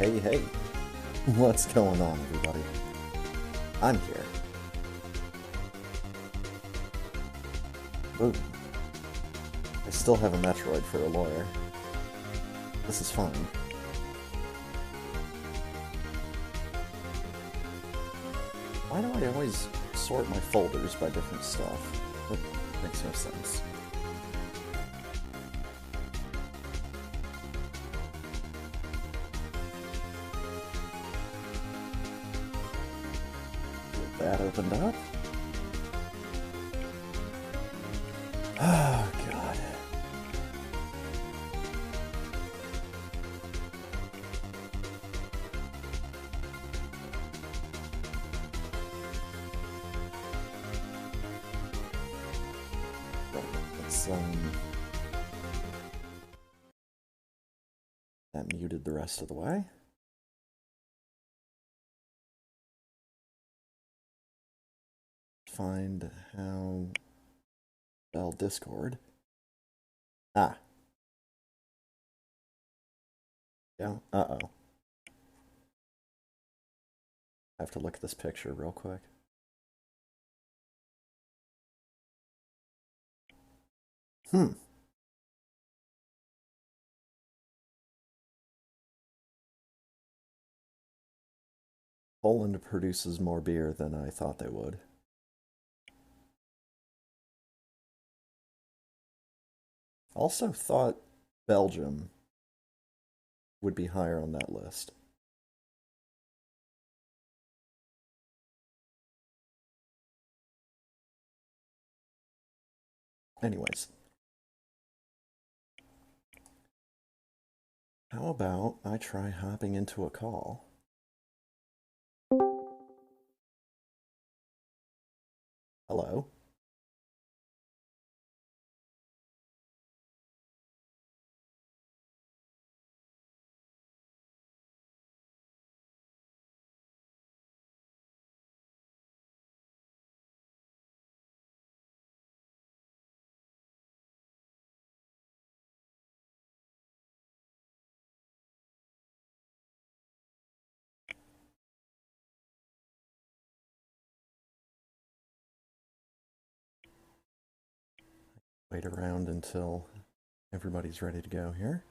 Hey, hey. What's going on, everybody? I'm here. Boom. I still have a Metroid for a lawyer. This is fun. Why do I always sort my folders by different stuff? That makes no sense. That opened up. Oh, God. Right, let's, that muted the rest of the way. Find how... Bell Discord. Ah. Yeah, uh-oh. I have to look at this picture real quick. Hmm. Poland produces more beer than I thought they would. Also thought Belgium would be higher on that list. Anyways, how about I try hopping into a call? Hello? Wait around until everybody's ready to go here.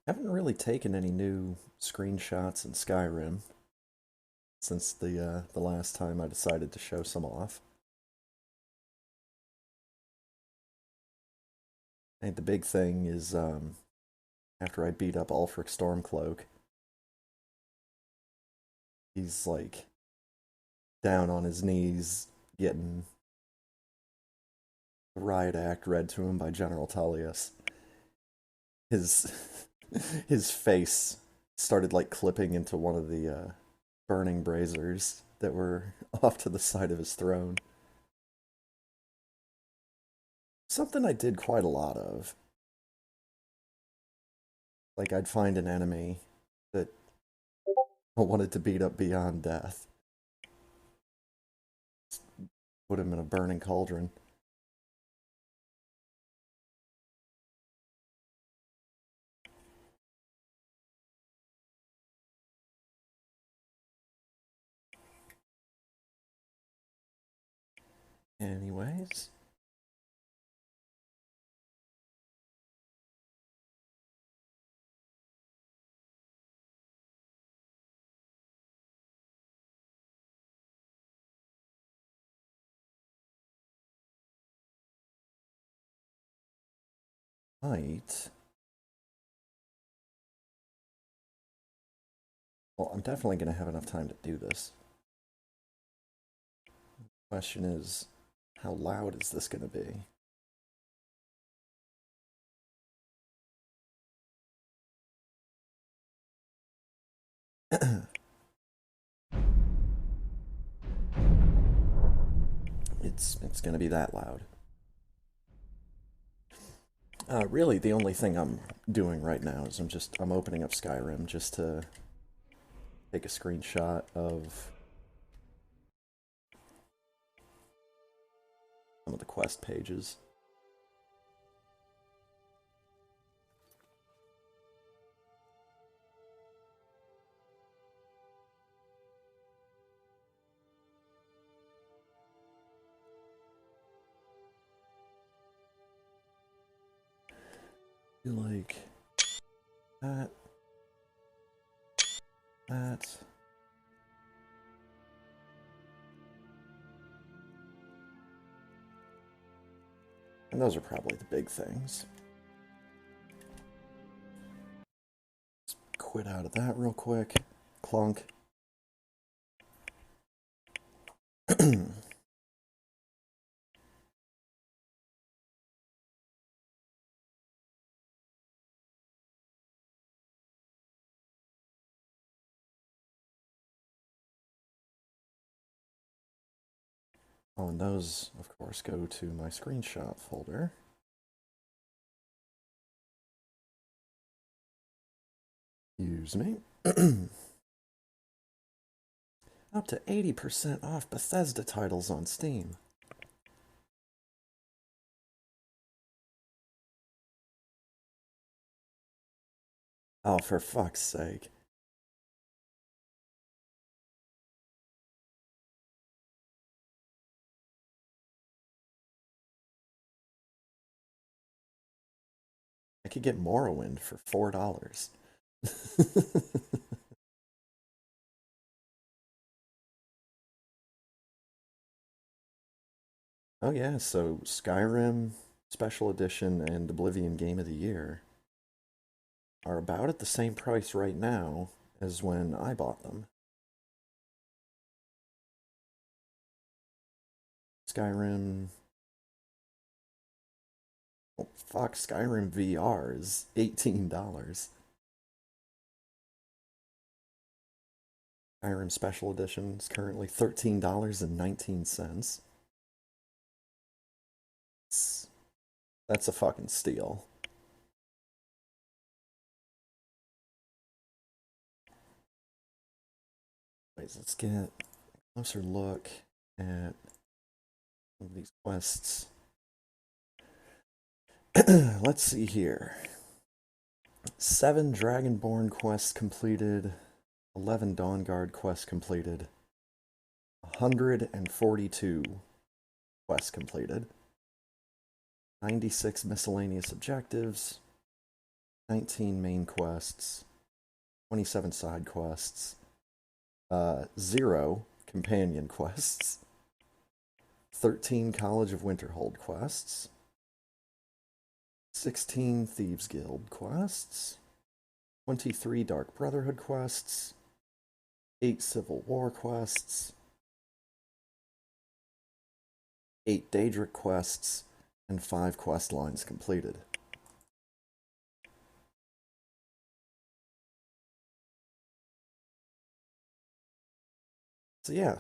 Haven't really taken any new screenshots in Skyrim since the last time I decided to show some off. I think the big thing is after I beat up Ulfric Stormcloak, he's like down on his knees getting the riot act read to him by General Tullius. His his face started like clipping into one of the burning braziers that were off to the side of his throne. Something I did quite a lot of. Like I'd find an enemy that I wanted to beat up beyond death, put him in a burning cauldron. Anyways, might. Well, I'm definitely going to have enough time to do this. Question is, how loud is this going to be? It's going to be that loud. Really, the only thing I'm doing right now is I'm opening up Skyrim just to take a screenshot of some of the quest pages. Like that, that. And those are probably the big things. Quit out of that real quick. Clunk. Oh, and those, of course, go to my screenshot folder. Use me. Up to 80% off Bethesda titles on Steam. Oh, for fuck's sake. I could get Morrowind for $4. Oh yeah, so Skyrim Special Edition and Oblivion Game of the Year are about at the same price right now as when I bought them. Skyrim, oh fuck, Skyrim VR is $18. Skyrim Special Edition is currently $13.19. That's a fucking steal. Wait, let's get a closer look at these quests. Let's see here. 7 Dragonborn quests completed, 11 Dawnguard quests completed, 142 quests completed, 96 miscellaneous objectives, 19 main quests, 27 side quests, 0 companion quests, 13 College of Winterhold quests, 16 Thieves Guild quests, 23 Dark Brotherhood quests, 8 Civil War quests, 8 Daedric quests, and 5 quest lines completed. So yeah,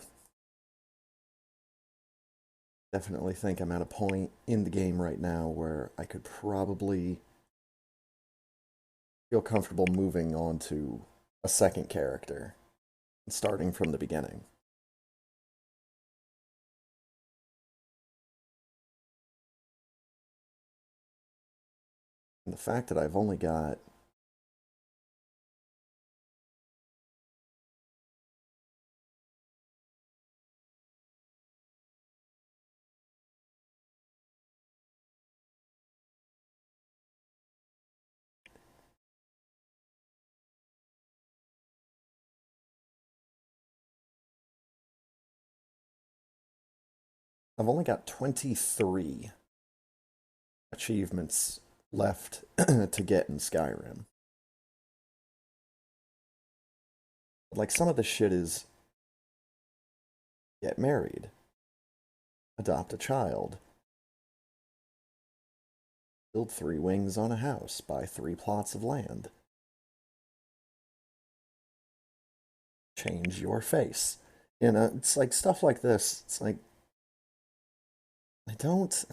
definitely think I'm at a point in the game right now where I could probably feel comfortable moving on to a second character, starting from the beginning. And the fact that I've only got 23 achievements left to get in Skyrim. Like some of the shit is get married, adopt a child, build 3 wings on a house, buy 3 plots of land, change your face. It's like stuff like this. It's like I don't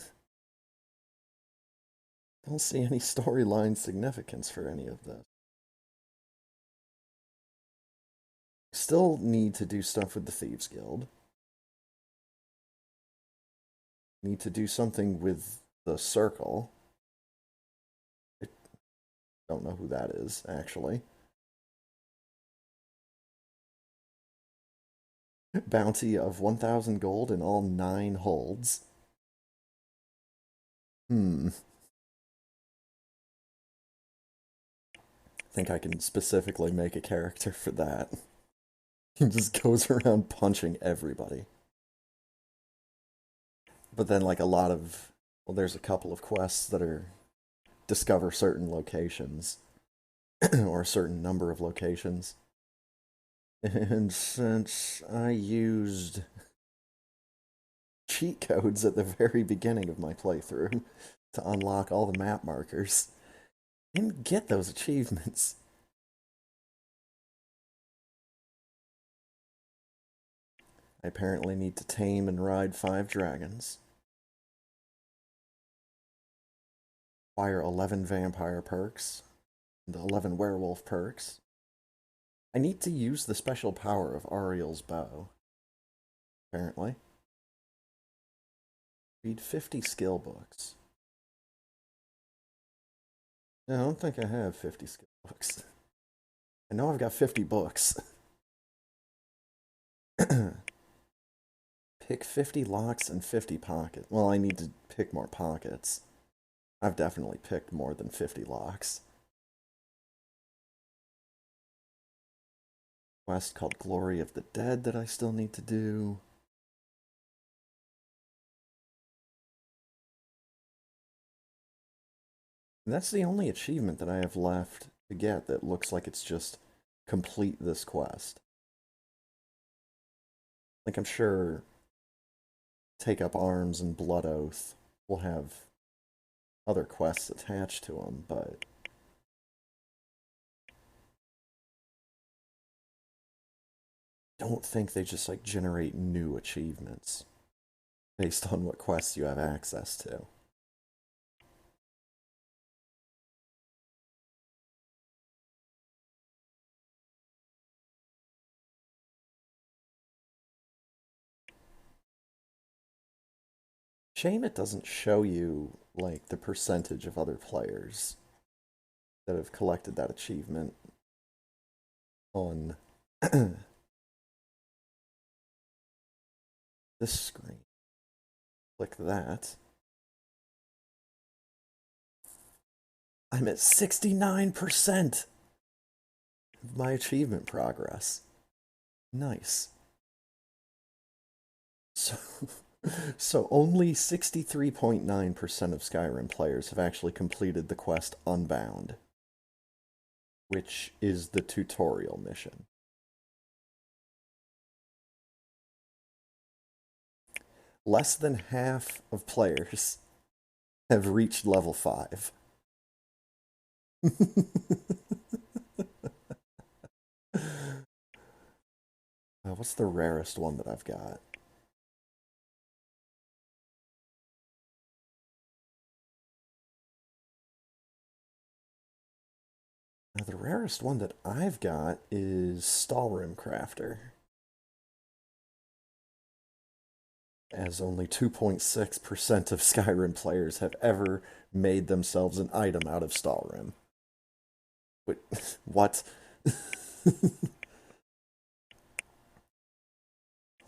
see any storyline significance for any of this. Still need to do stuff with the Thieves Guild. Need to do something with the Circle. I don't know who that is, actually. Bounty of 1,000 gold in all 9 holds. Hmm. think I can specifically make a character for that. He just goes around punching everybody. But then, like, well, there's a couple of quests that are discover certain locations or a certain number of locations. And since I used cheat codes at the very beginning of my playthrough to unlock all the map markers, I didn't get those achievements. I apparently need to tame and ride 5 dragons, acquire 11 vampire perks, and 11 werewolf perks. I need to use the special power of Ariel's bow, apparently. Read 50 skill books. No, I don't think I have 50 skill books. I know I've got 50 books. Pick 50 locks and 50 pockets. Well, I need to pick more pockets. I've definitely picked more than 50 locks. Quest called Glory of the Dead that I still need to do. And that's the only achievement that I have left to get that looks like it's just complete this quest. Like, I'm sure Take Up Arms and Blood Oath will have other quests attached to them, but I don't think they just like generate new achievements based on what quests you have access to. Shame it doesn't show you like the percentage of other players that have collected that achievement on this screen. Click that. I'm at 69% of my achievement progress. Nice. So, so only 63.9% of Skyrim players have actually completed the quest Unbound, which is the tutorial mission. Less than half of players have reached level 5. What's the rarest one that I've got? The rarest one that I've got is Stallroom Crafter, as only 2.6% of Skyrim players have ever made themselves an item out of Stallroom. Wait, what?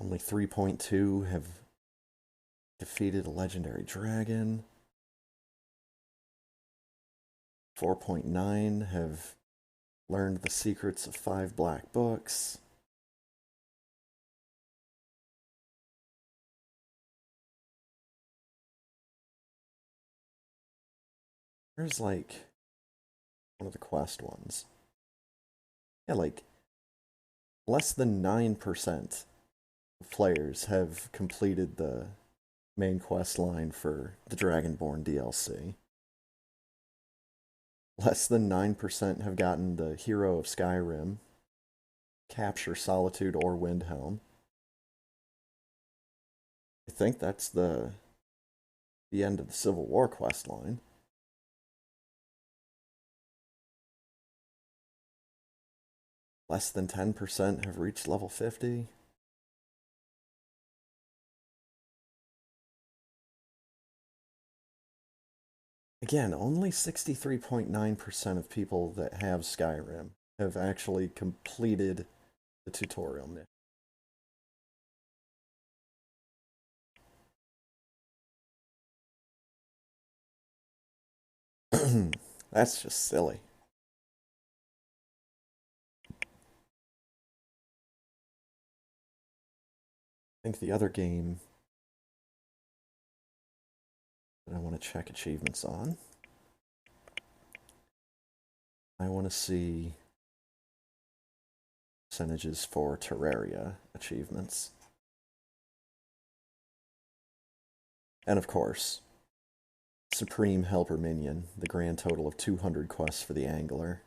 Only 3.2 have defeated a legendary dragon. 4.9 have learned the secrets of 5 black books. There's like one of the quest ones. Yeah, like less than 9% of players have completed the main quest line for the Dragonborn DLC. Less than 9% have gotten the Hero of Skyrim, Capture Solitude or Windhelm. I think that's the end of the Civil War quest line. Less than 10% have reached level 50. Again, only 63.9% of people that have Skyrim have actually completed the tutorial mission. That's just silly. think the other game that I want to check achievements on, I want to see percentages for Terraria achievements. And of course, Supreme Helper Minion, the grand total of 200 quests for the Angler,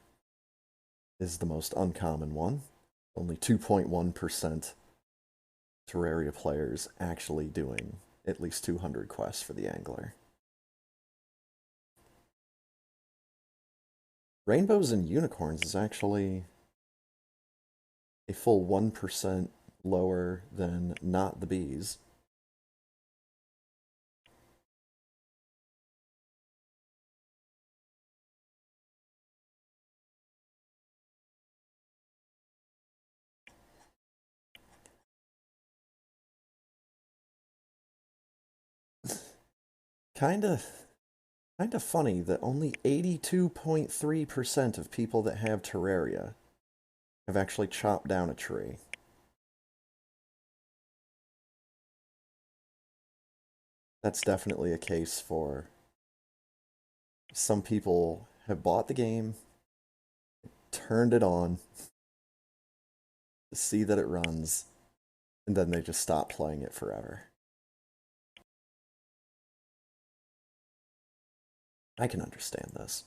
is the most uncommon one. Only 2.1% Terraria players actually doing at least 200 quests for the Angler. Rainbows and Unicorns is actually a full 1% lower than Not the Bees. Kinda funny that only 82.3% of people that have Terraria have actually chopped down a tree. That's definitely a case for some people have bought the game, turned it on to see that it runs, and then they just stop playing it forever. I can understand this.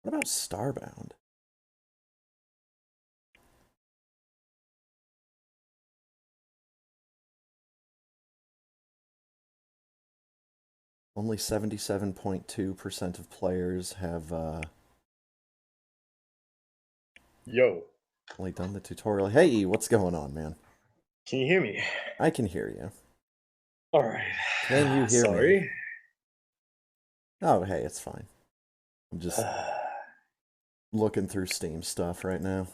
What about Starbound? Only 77.2% of players have Yo, only done the tutorial. Hey, what's going on, man? can you hear me? I can hear you. All right. Can you hear me? Sorry. Oh, hey, it's fine. I'm just looking through Steam stuff right now.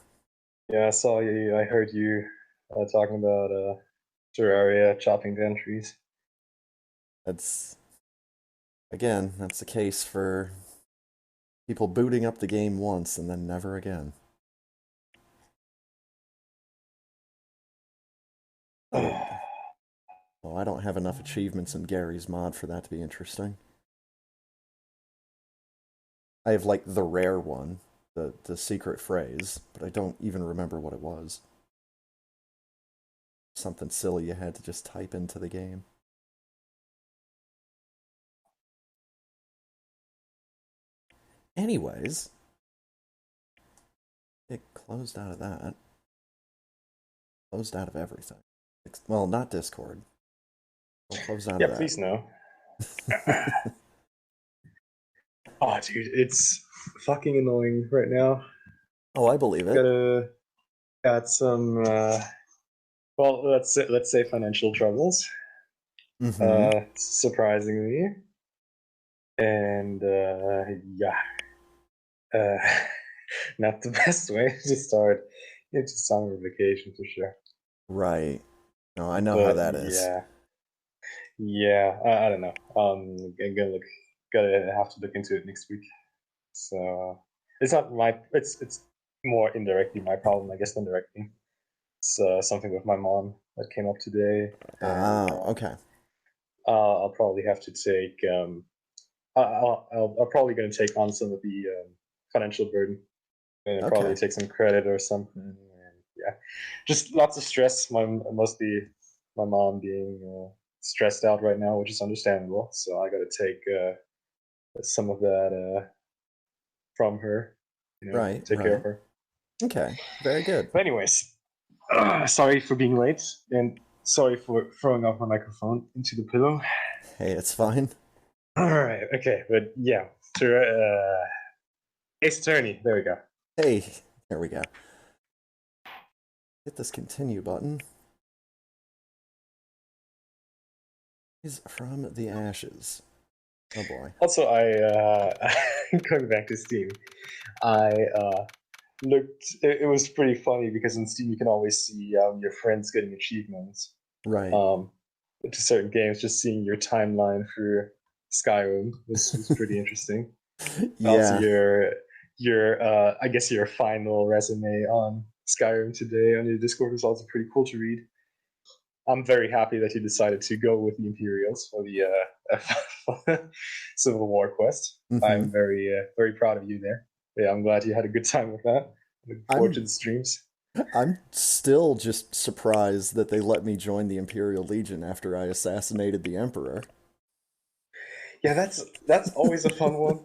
Yeah, I saw you. I heard you talking about Terraria chopping down trees. That's, again, that's the case for people booting up the game once and then never again. Oh, well, I don't have enough achievements in Gary's mod for that to be interesting. I have like the rare one, the secret phrase, but I don't even remember what it was. Something silly you had to just type into the game. Anyways, it closed out of that. Closed out of everything. Well, not Discord. Don't close out Yeah, of that. please no. Oh, dude, it's fucking annoying right now. Oh, I believe it. Got some well, let's say financial troubles. Mm-hmm. Surprisingly, and yeah, uh, not the best way to start into summer vacation for sure. Right. No, I know how But that is. yeah, yeah, I don't know. Gotta have to look into it next week. So it's not my, it's more indirectly my problem, I guess, than directly. It's something with my mom that came up today, and Ah, okay. I'll probably have to take. I'll probably going to take on some of the financial burden, and probably Okay. take some credit or something. And yeah, just lots of stress. Mostly my mom being stressed out right now, which is understandable. So I got to take some of that from her. Right, Take care of right. her. Okay. Very good. But anyways, sorry for being late, and sorry for throwing off my microphone into the pillow. Hey, it's fine. All right, okay, but yeah, Ace Attorney. There we go. Hey, there we go. Hit this continue button. He's from the ashes. Oh boy. Also, going back to Steam, I looked. It was pretty funny because in Steam you can always see your friends getting achievements Right. um, to certain games. Just seeing your timeline for Skyrim was pretty interesting. Also, Yeah. your I guess your final resume on Skyrim today on your Discord was also pretty cool to read. I'm very happy that you decided to go with the Imperials for the for the Civil War quest. Hmm. I'm very proud of you there. Yeah, I'm glad you had a good time with that. Looking forward to I'm the streams. I'm still just surprised that they let me join the Imperial Legion after I assassinated the Emperor. Yeah, that's always a fun one.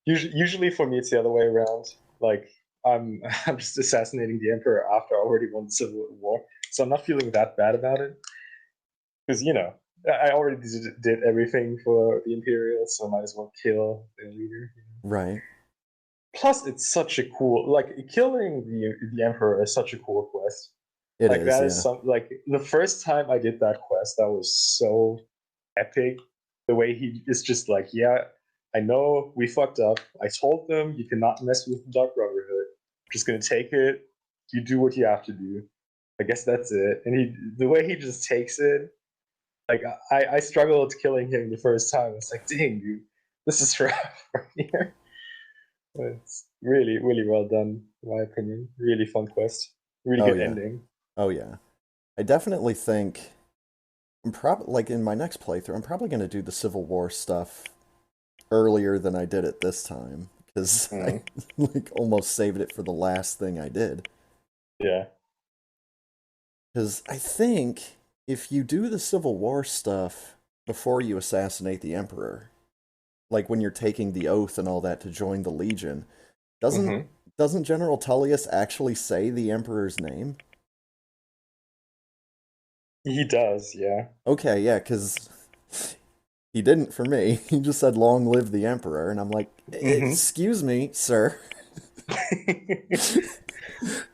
Usually for me, it's the other way around. Like I'm I'm just assassinating the Emperor after I already won the Civil War, so I'm not feeling that bad about it because I already did everything for the Imperials, so I might as well kill the leader. Right. Plus, it's such a cool killing the Emperor is such a cool quest. It Like is, that is yeah. some like the first time I did that quest, that was so epic. The way he is just like, yeah, I know we fucked up. I told them you cannot mess with the Dark Brotherhood. I'm just gonna take it. You do what you have to do. I guess that's it. And the way he just takes it, like I struggled killing him the first time. It's like, dang, dude, this is rough right here. It's really well done, in my opinion. Really fun quest. Really Oh good yeah. ending. Oh yeah. I definitely think I'm probably like in my next playthrough, I'm probably going to do the Civil War stuff earlier than I did it this time because I Mm, like almost saved it for the last thing I did. yeah. Because I think if you do the Civil War stuff before you assassinate the Emperor, like when you're taking the oath and all that to join the Legion, doesn't Hmm. doesn't General Tullius actually say the Emperor's name? He does, yeah. Okay, yeah, because he didn't for me. He just said, "Long live the Emperor," and I'm like, Hmm. "Excuse me, sir.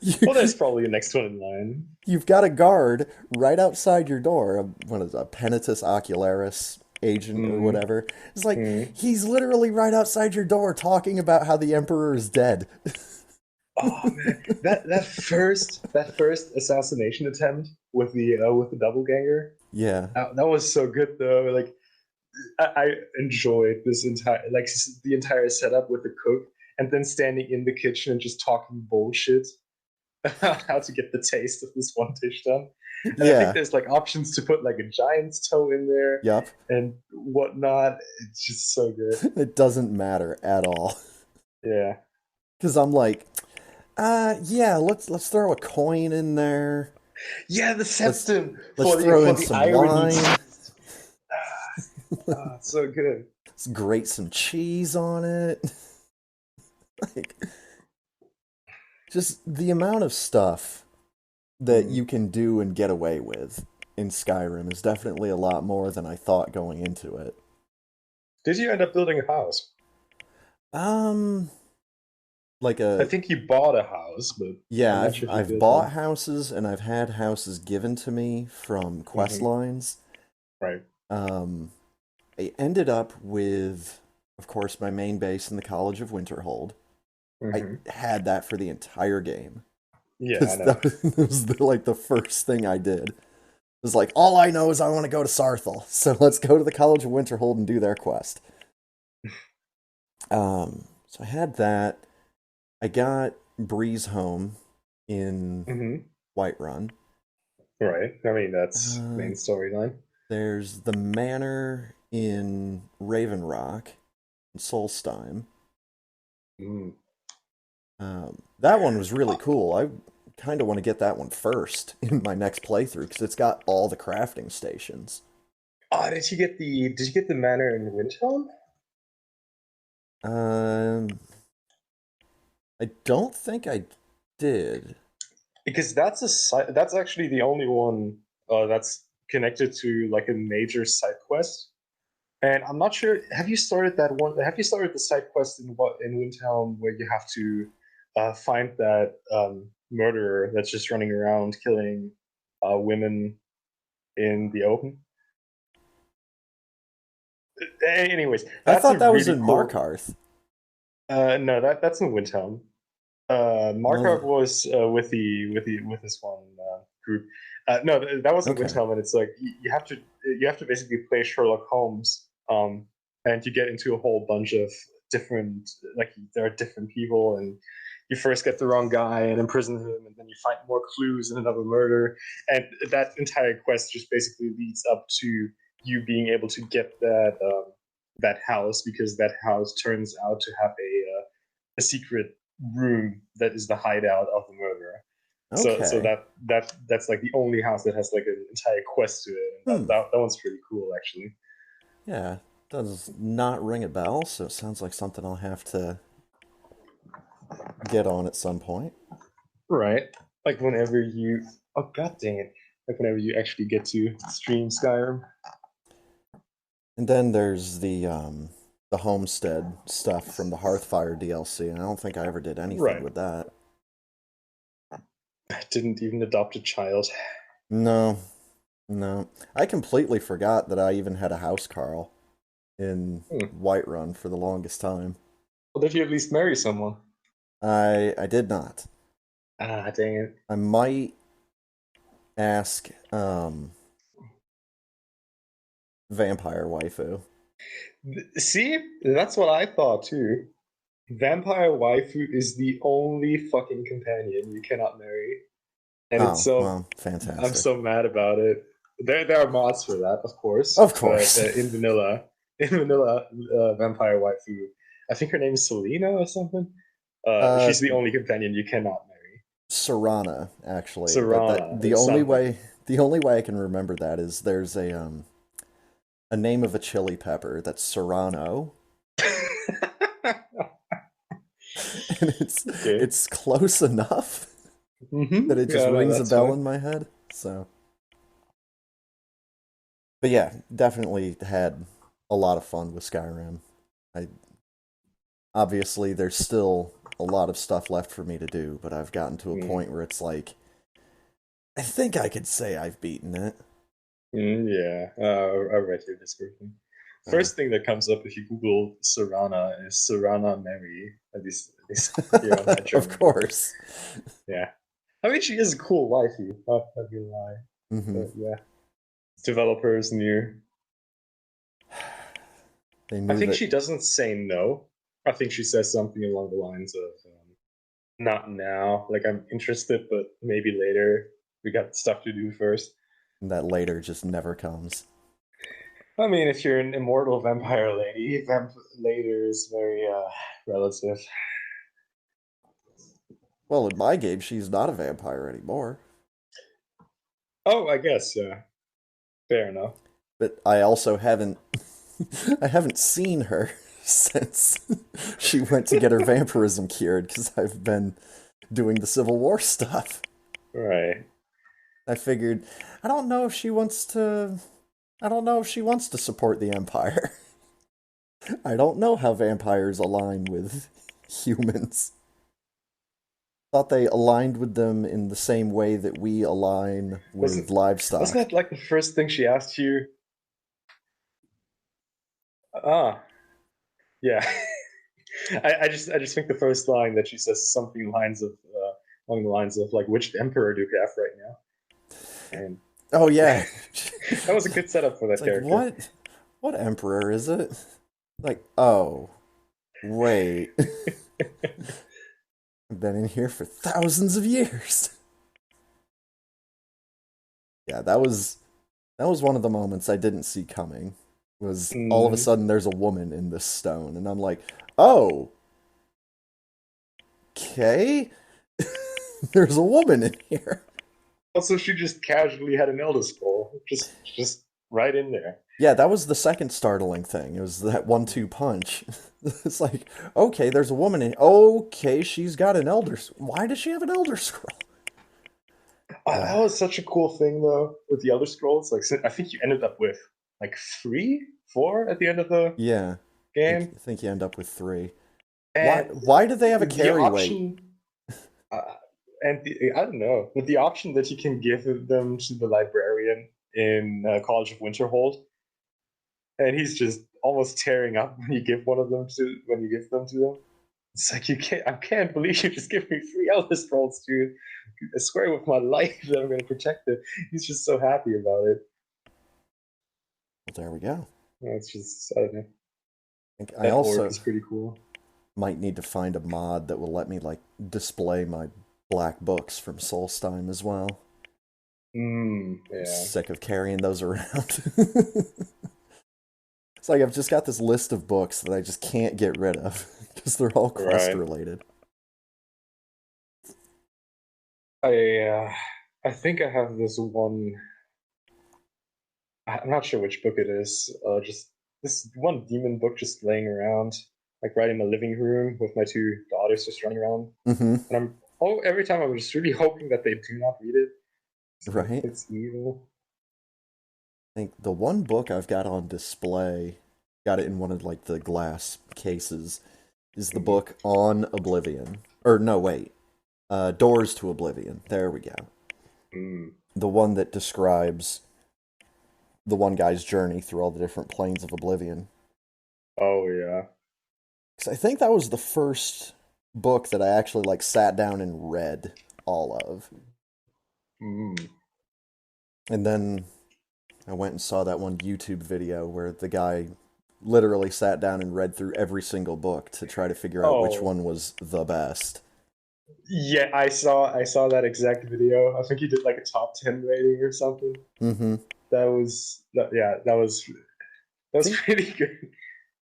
You, Well, there's probably the next one in line. you've got a guard right outside your door. What is it, a Penitus Ocularis agent or Mm, whatever? It's like mm. he's literally right outside your door talking about how the Emperor is dead." Oh man, that first assassination attempt with the doppelganger, Yeah, that was so good though. Like I enjoyed this entire the entire setup with the cook, and then standing in the kitchen and just talking bullshit about how to get the taste of this one dish done. And I think yeah, there's like options to put like a giant's toe in there yup. and whatnot. It's just so good. It doesn't matter at all. Yeah. Because I'm like, yeah, let's throw a coin in there. Yeah, the Let's septum let's for the throw for in the some irony. wine. So good. Let's grate some cheese on it. Like, just the amount of stuff that Mm. you can do and get away with in Skyrim is definitely a lot more than I thought going into it. Did you end up building a house? Um, like I a think you bought a house, but yeah, I'm not I've sure if you I've built bought one. houses and I've had houses given to me from quest Hmm. lines. Right. Um, I ended up with, of course, my main base in the College of Winterhold. I Hmm. had that for the entire game Yeah, I because know. that was like the first thing I did. It was like, all I know is I want to go to Sarthal, so let's go to the College of Winterhold and do their quest. So I had that. I got Breeze home in Hmm. Whiterun. Right. I mean, that's Uh, main storyline. there's the manor in Raven Rock, in Solstheim. Mm. That one was really cool. I kind of want to get that one first in my next playthrough because it's got all the crafting stations. Oh, did you get the manor in Windhelm? Um, I don't think I did. Because that's actually the only one that's connected to like a major side quest. And I'm not sure. Have you started that one? Have you started the side quest in Windhelm where you have to find that murderer that's just running around killing women in the open? Anyways, I that's thought a that was really in cool. Markarth. No, that's in Windhelm. Markov Well, was with this one group. No, that wasn't okay. Windhelm, and it's like you have to basically play Sherlock Holmes, and you get into a whole bunch of different, like there are different people, and you first get the wrong guy and imprison him, and then you find more clues in another murder, and that entire quest just basically leads up to you being able to get that house, because that house turns out to have a secret room that is the hideout of the murderer. So Okay. that's like the only house that has like an entire quest to it, and Hmm. that one's pretty cool actually. Yeah. Does not ring a bell, so it sounds like something I'll have to get on at some point. Right. Like whenever you, oh god dang it, like whenever you actually get to stream Skyrim. And then there's the homestead stuff from the Hearthfire DLC, and I don't think I ever did anything Right. with that. I didn't even adopt a child. No, no. I completely forgot that I even had a house Carl in Hmm. Whiterun for the longest time. Well, did you at least marry someone? I did not. Ah, dang it. I might ask vampire waifu. See, that's what I thought too. Vampire waifu is the only fucking companion you cannot marry, and it's Oh, so, well, I'm fantastic. so mad about it. There are mods for that, of course, Of but course. in vanilla, vampire waifu, I think her name is Selena or something. Uh She's the only companion you cannot marry. Serana, actually. But that Serana or something. the only way I can remember that is there's a name of a chili pepper that's Serrano, and Okay. it's close enough that it just Yeah, no, rings a that's bell fine. in my head. So, but yeah, definitely had a lot of fun with Skyrim. I obviously there's still a lot of stuff left for me to do, but I've gotten to a Mm. point where it's like I think I could say I've beaten it. Yeah, I read your description. Uh, First thing that comes up if you Google Serana is Serana Mary. At least here on my of German page. course. Yeah, I mean she is a cool wifey. Not gonna lie, Hmm. but yeah, developers knew. They I knew think that she doesn't say no. I think she says something along the lines of, "Not now. Like I'm interested, but maybe later. We got stuff to do first." that later just never comes. I mean, if you're an immortal vampire lady, later is very relative. Well, in my game, she's not a vampire anymore. Oh, I guess. Fair enough. But I also haven't I haven't seen her since she went to get her vampirism cured because I've been doing the Civil War stuff. Right. I figured I don't know if she wants to I don't know if she wants to support the Empire. I don't know how vampires align with humans. Thought they aligned with them in the same way that we align with Wasn't livestock. that like the first thing she asked you? Ah, yeah. I just think the first line that she says is something lines of along the lines of like, which emperor do you have right now? And Oh yeah. that was a good setup for It's that like character. what emperor is it? Like, oh, wait. I've been in here for thousands of years. Yeah, that was one of the moments I didn't see coming. Was all of a Mm. sudden there's a woman in this stone, and I'm like, oh, okay. There's a woman in here. Also, she just casually had an Elder Scroll, just right in there. Yeah, that was the second startling thing. It was that 1-2 punch. It's like, okay, there's a woman in. Okay, she's got an elder. Why does she have an elder scroll? That was such a cool thing though with the Elder Scrolls. Like, I think you ended up with like three, four at the end of the Yeah, game, I think you end up with three. and Why do they have a the carry weight? option, uh, I don't know, but the option that you can give them to the librarian in College of Winterhold, and he's just almost tearing up when you give them to them. It's like I can't believe you just give me three Elder Scrolls, dude. I swear with my life that I'm going to protect it. He's just so happy about it. Well, there we go. It's just, I don't know. I That orc also is pretty cool. might need to find a mod that will let me like display my black books from Solstheim as well. I'm Yeah. sick of carrying those around. It's like I've just got this list of books that I just can't get rid of because they're all quest Right. related. I uh, I think I have this one. I'm not sure which book it is. Just this one demon book just laying around, like right in my living room with my two daughters just running around. Mm-hmm. And every time I'm just really hoping that they do not read it. Right? It's evil. I think the one book I've got on display, got it in one of like the glass cases, is the Hmm. book on Oblivion. Or no, wait. Doors to Oblivion. There we go. Mm. The one that describes the one guy's journey through all the different planes of Oblivion. Oh yeah. 'Cause I think that was the first book that I actually like sat down and read all of. Mm. And then I went and saw that one YouTube video where the guy literally sat down and read through every single book to try to figure out which Oh one was the best. yeah, I saw that exact video. I think he did like a top 10 rating or something. Mm-hmm. Yeah, that I was think pretty good.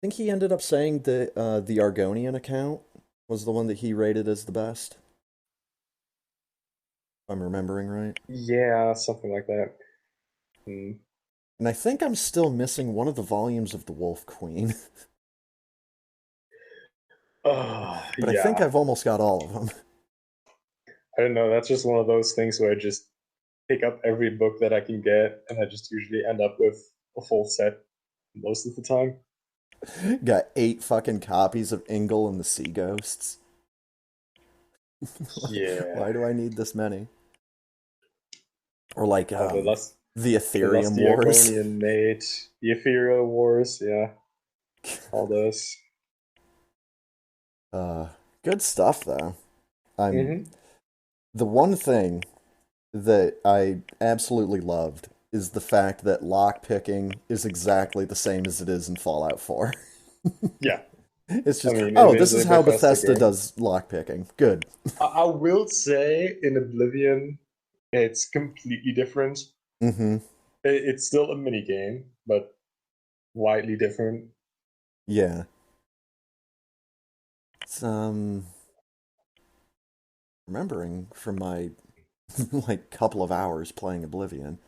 think he ended up saying that the Argonian account was the one that he rated as the best. If I'm remembering right. Yeah, something like that. Mm. And I think I'm still missing one of the volumes of The Wolf Queen, Oh but I think yeah. I've almost got all of them. I don't know. That's just one of those things where I just pick up every book that I can get, and I just usually end up with a full set most of the time. Got 8 fucking copies of Ingle and the Sea Ghosts. Like, Yeah. why do I need this many? Or like Oh, the the Ethereum Lusty Wars. Argonian Mate, the Ethereal Wars. Yeah, all those. Uh, Good stuff though. I'm Hmm. the one thing that I absolutely loved is the fact that lock picking is exactly the same as it is in Fallout 4. Yeah, It's I just, mean oh, it this is is a how Bethesda Bethesda game. does lock picking. Good. I will say in Oblivion, it's completely different. Mm-hmm. It's still a mini game, but widely different. Yeah. It's remembering from my like couple of hours playing Oblivion.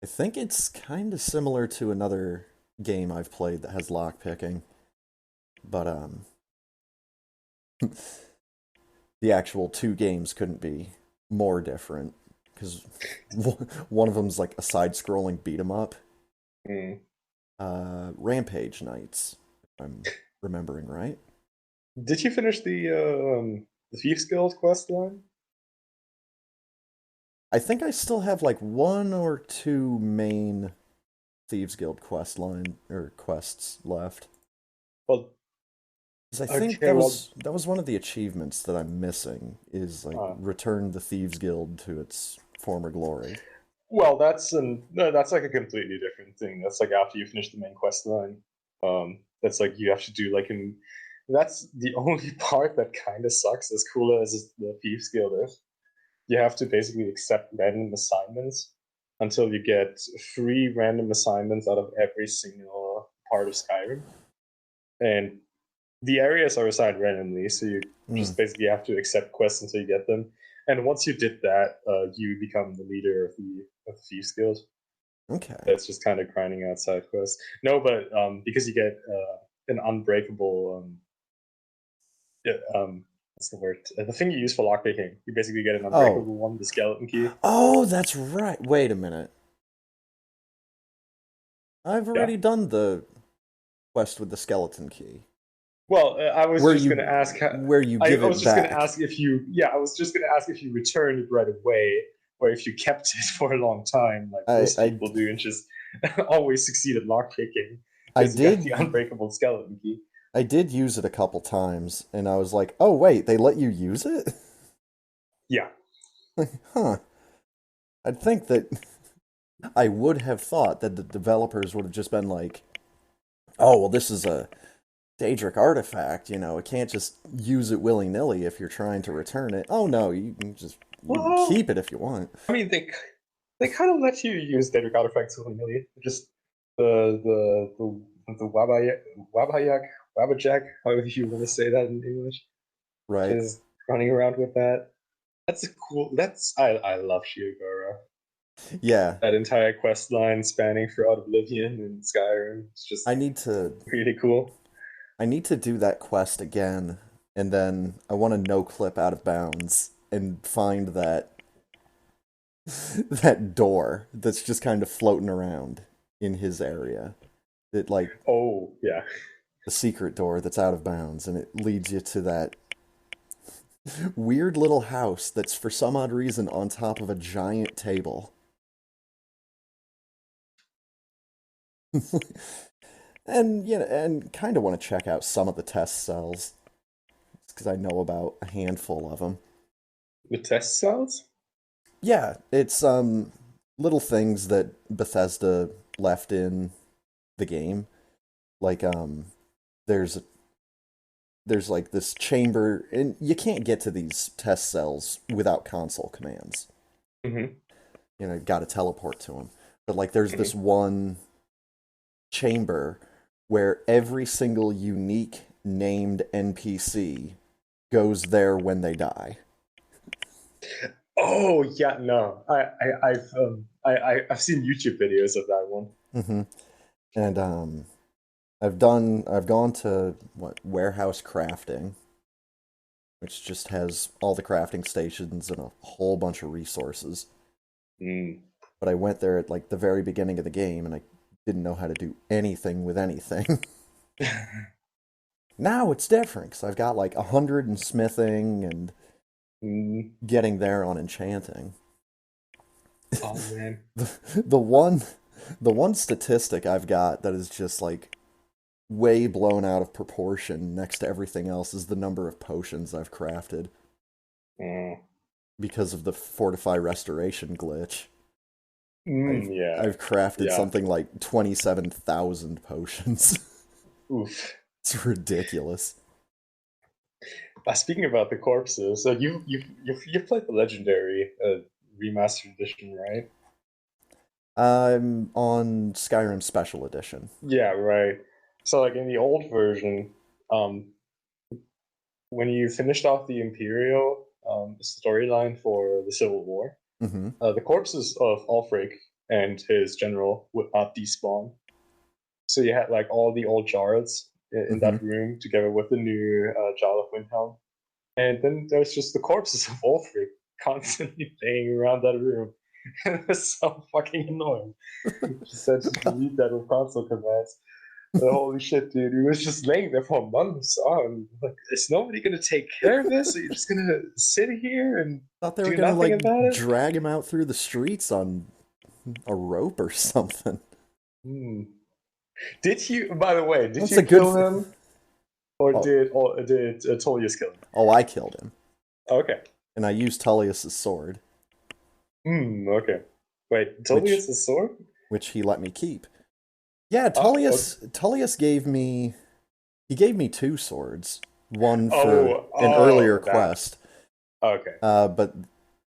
I think it's kind of similar to another game I've played that has lock picking, but the actual two games couldn't be more different because one of them's like a side-scrolling beat 'em up, Mm. Rampage Knights, if I'm remembering right. Did you finish the Thieves Guild quest line? I think I still have like one or two main Thieves Guild quest line or quests left. Well, 'Cause I think okay, well, that was one of the achievements that I'm missing is like uh, return the Thieves Guild to its former glory. well, no, that's like a completely different thing. That's like after you finish the main quest line. That's like you have to do like an. That's the only part that kind of sucks. As cool as the Thieves Guild is, you have to basically accept random assignments until you get 3 random assignments out of every single part of Skyrim, and the areas are assigned randomly, so you Hmm. just basically have to accept quests until you get them. And once you did that, you become the leader of the Thieves Guild. Okay. That's just kind of grinding out side quests. No, but because you get an unbreakable what's the word? The thing you use for lockpicking. You basically get an Oh. unbreakable one, the skeleton key. Oh, that's right. Wait a minute. I've Yeah. already done the quest with the skeleton key. Well, I was Where just gonna you ask. where you I give was it just gonna back. ask if you. Yeah, I was just gonna ask if you returned it right away, or if you kept it for a long time, like I most I people do, and just always succeed at lockpicking I because you got the did unbreakable skeleton key. I did use it a couple times and I was like, "Oh wait, they let you use it?" Yeah. Like, huh. I'd think that I would have thought that the developers would have just been like, "Oh, well this is Daedric artifact, it can't just use it willy-nilly if you're trying to return it. Oh no, you can Well, keep it if you want. I mean, they kind of let you use data artifacts willy-nilly. Just the Wabayak, Wabajack, however you want to say that in English, Right. just running around with that. That's a cool. I love Shiogara. Yeah. That entire quest line spanning throughout Oblivion and Skyrim. It's I just need to really cool. I need to do that quest again, and then I want to no clip out of bounds and find that door that's just kind of floating around in his area. It like Oh yeah. the secret door that's out of bounds, and it leads you to that weird little house that's for some odd reason on top of a giant table. And kind of want to check out some of the test cells because I know about a handful of them. The test cells? Yeah, it's little things that Bethesda left in the game. Like there's there's like this chamber, and you can't get to these test cells without console commands. Mm-hmm. You got to teleport to them. But like there's this Mm-hmm. one chamber where every single unique named NPC goes there when they die. Oh yeah, no. I've seen YouTube videos of that one. Hmm. And I've gone to what warehouse crafting, which just has all the crafting stations and a whole bunch of resources. Mm. But I went there at like the very beginning of the game and I didn't know how to do anything with anything. Now it's different because I've got like 100 in smithing and Mm. getting there on enchanting. Oh man. The, the one the one statistic I've got that is just like way blown out of proportion next to everything else is the number of potions I've crafted Mm. because of the fortify restoration glitch. I've Yeah. I've crafted Yeah. something like 27,000 potions. Oof. It's ridiculous. Speaking about the corpses, so you've played the legendary remastered edition, right? I'm on Skyrim Special Edition. Yeah, right. So like in the old version, um, when you finished off the Imperial storyline for the Civil War, Hmm. the corpses of Ulfric and his general would not despawn. So you had like all the old Jarls in Hmm. that room together with the new Jarl of Windhelm. And then there's just the corpses of Ulfric constantly laying around that room. And it was so fucking annoying. Just said to delete that with console commands. Holy shit, dude. He was just laying there for months on. Like, is nobody gonna take care of this? Are you just gonna sit here and Thought they were do gonna nothing about like it? drag him out through the streets on a rope or something. Hmm. Did you, by the way, did That's you a good. kill him? Or Oh, did Tullius kill him? oh, I killed him, Okay. and I used Tullius's sword, Hmm, okay. Wait, which Tullius' sword? which he let me keep. Yeah, Okay. Tullius gave me he gave me two swords, one for Oh, an earlier oh, that. quest, Okay. but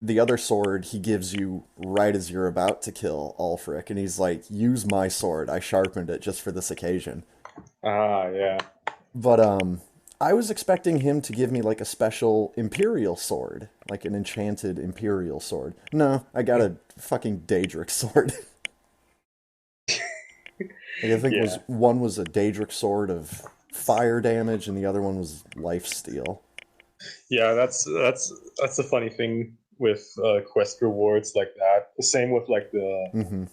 the other sword he gives you right as you're about to kill Ulfric, and he's like, "Use my sword. I sharpened it just for this occasion." Ah, yeah. But I was expecting him to give me like a special Imperial sword, like an enchanted Imperial sword. No, I got a fucking Daedric sword. Like I think Yeah. was one was a Daedric sword of fire damage, and the other one was life steal. Yeah, that's the funny thing with quest rewards like that. The same with like Hmm.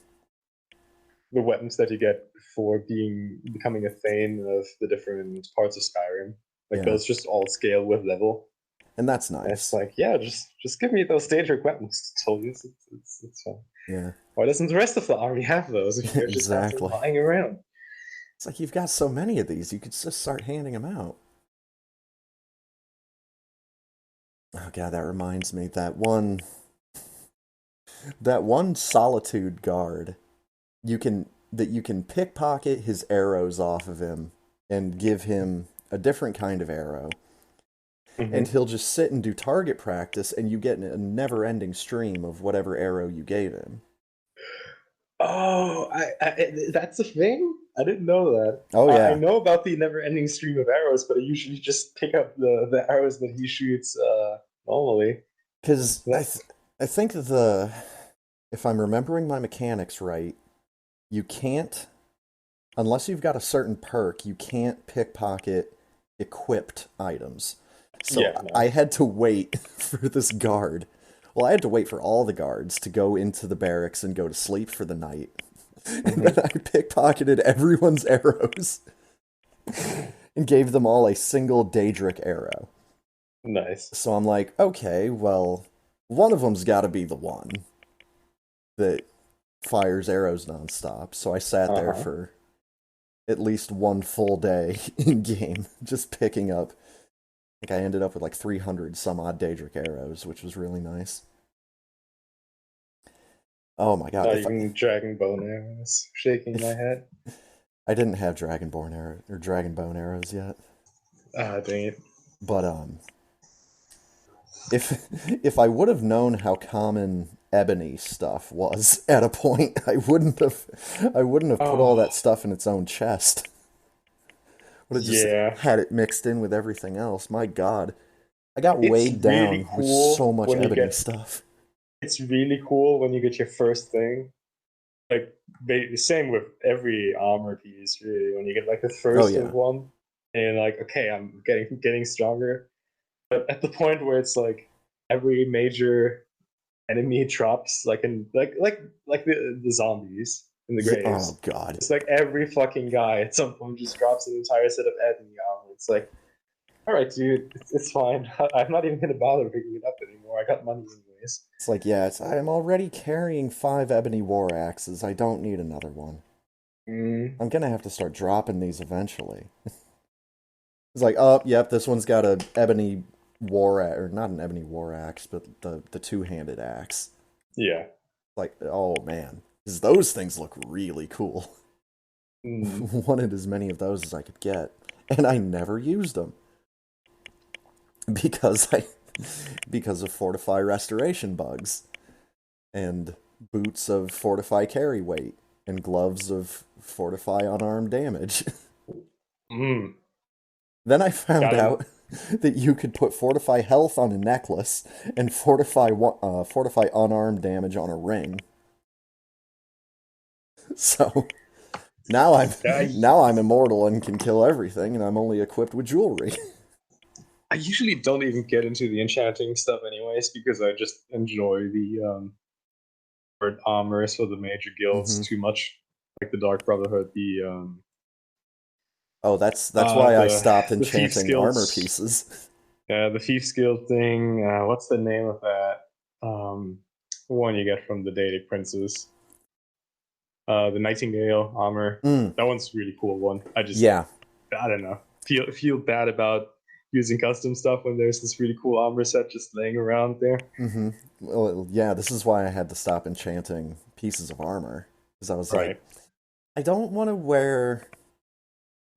the weapons that you get for becoming a Thane of the different parts of Skyrim. Like Yeah, those just all scale with level. and that's And it's nice. like, yeah, just give me those Daedric weapons. Told you, it's fine. Yeah, Why doesn't the rest of the army have those if you just have them exactly. lying around? It's like you've got so many of these, you could just start handing them out. Oh god, that reminds me that one solitude guard you can pickpocket his arrows off of him and give him a different kind of arrow, and Hmm. he'll just sit and do target practice, and you get a never-ending stream of whatever arrow you gave him. Oh, that's a thing. I didn't know that. Oh I yeah, know about the never-ending stream of arrows, but I usually just pick up the arrows that he shoots normally. because That, I think the if I'm remembering my mechanics right, you can't unless you've got a certain perk, you can't pickpocket equipped items. So yeah, I no. had to wait for this guard. Well, I had to wait for all the guards to go into the barracks and go to sleep for the night. And then Hmm. I pickpocketed everyone's arrows and gave them all a single Daedric arrow. Nice. So I'm like, okay, well, one of them's got to be the one that fires arrows nonstop. So I sat there Uh-huh. for at least one full day in game, just picking up. I think I ended up with like 300 some odd Daedric arrows, which was really nice. Oh my god! Not even dragon bone arrows. Shaking my If head. I didn't have Dragonborn arrow or Dragonbone arrows yet, Ah, dang it. but if if I would have known how common ebony stuff was at a point, I wouldn't have put all Oh, that stuff in its own chest. Would have just yeah. had it mixed in with everything else. My god. I got It's weighed really down with cool so much when you ebony get. stuff. It's really cool when you get your first thing. Like the same with every armor piece, really. When you get like the Oh first of yeah. one, and you're like, okay, I'm getting stronger. But at the point where it's like every major enemy drops, like in like the zombies in the Yeah. Oh graves. god. It's like every fucking guy at some point just drops an entire set of enemy armor. It's like, all right, dude, it's fine. I'm not even gonna bother picking it up anymore. I got money anyways. It's like, yeah, I'm already carrying 5 ebony war axes. I don't need another one. Mm, I'm gonna have to start dropping these eventually. It's like, oh, yep, this one's got a ebony war axe, or not an ebony war axe, but the two-handed axe. yeah. Like, oh man, 'cause those things look really cool. Mm. Wanted as many of those as I could get, and I never used them because I because of fortify restoration bugs and boots of fortify carry weight and gloves of fortify unarmed damage. Mm. Then I found Gotta. out that you could put fortify health on a necklace and fortify unarmed damage on a ring. So now I'm I now I'm immortal and can kill everything, and I'm only equipped with jewelry. I usually don't even get into the enchanting stuff anyways because I just enjoy the red armors for the major guilds Hmm. too much, like the Dark Brotherhood, Oh, that's why I the stopped the Thieves enchanting armor Guilds, pieces. the Thieves Guild thing. What's the name of that? Um, one you get from the Daedic Princes. The Nightingale armor. Mm, That one's a really cool one. yeah. I don't know, feel bad about using custom stuff when there's this really cool armor set just laying around there. Hmm. Well, yeah. This is why I had to stop enchanting pieces of armor because I was like, Right. I don't want to wear,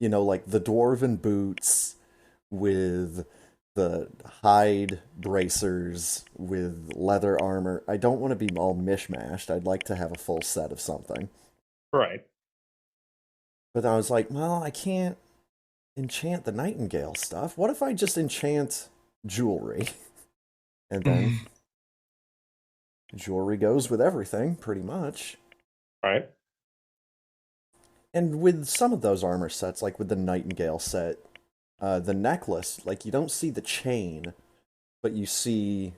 like the dwarven boots with the hide bracers with leather armor. I don't want to be all mishmashed. I'd like to have a full set of something. Right. But I was like, well, I can't enchant the nightingale stuff. What if I just enchant jewelry? And then jewelry goes with everything, pretty much. Right. And with some of those armor sets, like with the nightingale set, the necklace, like you don't see the chain, but you see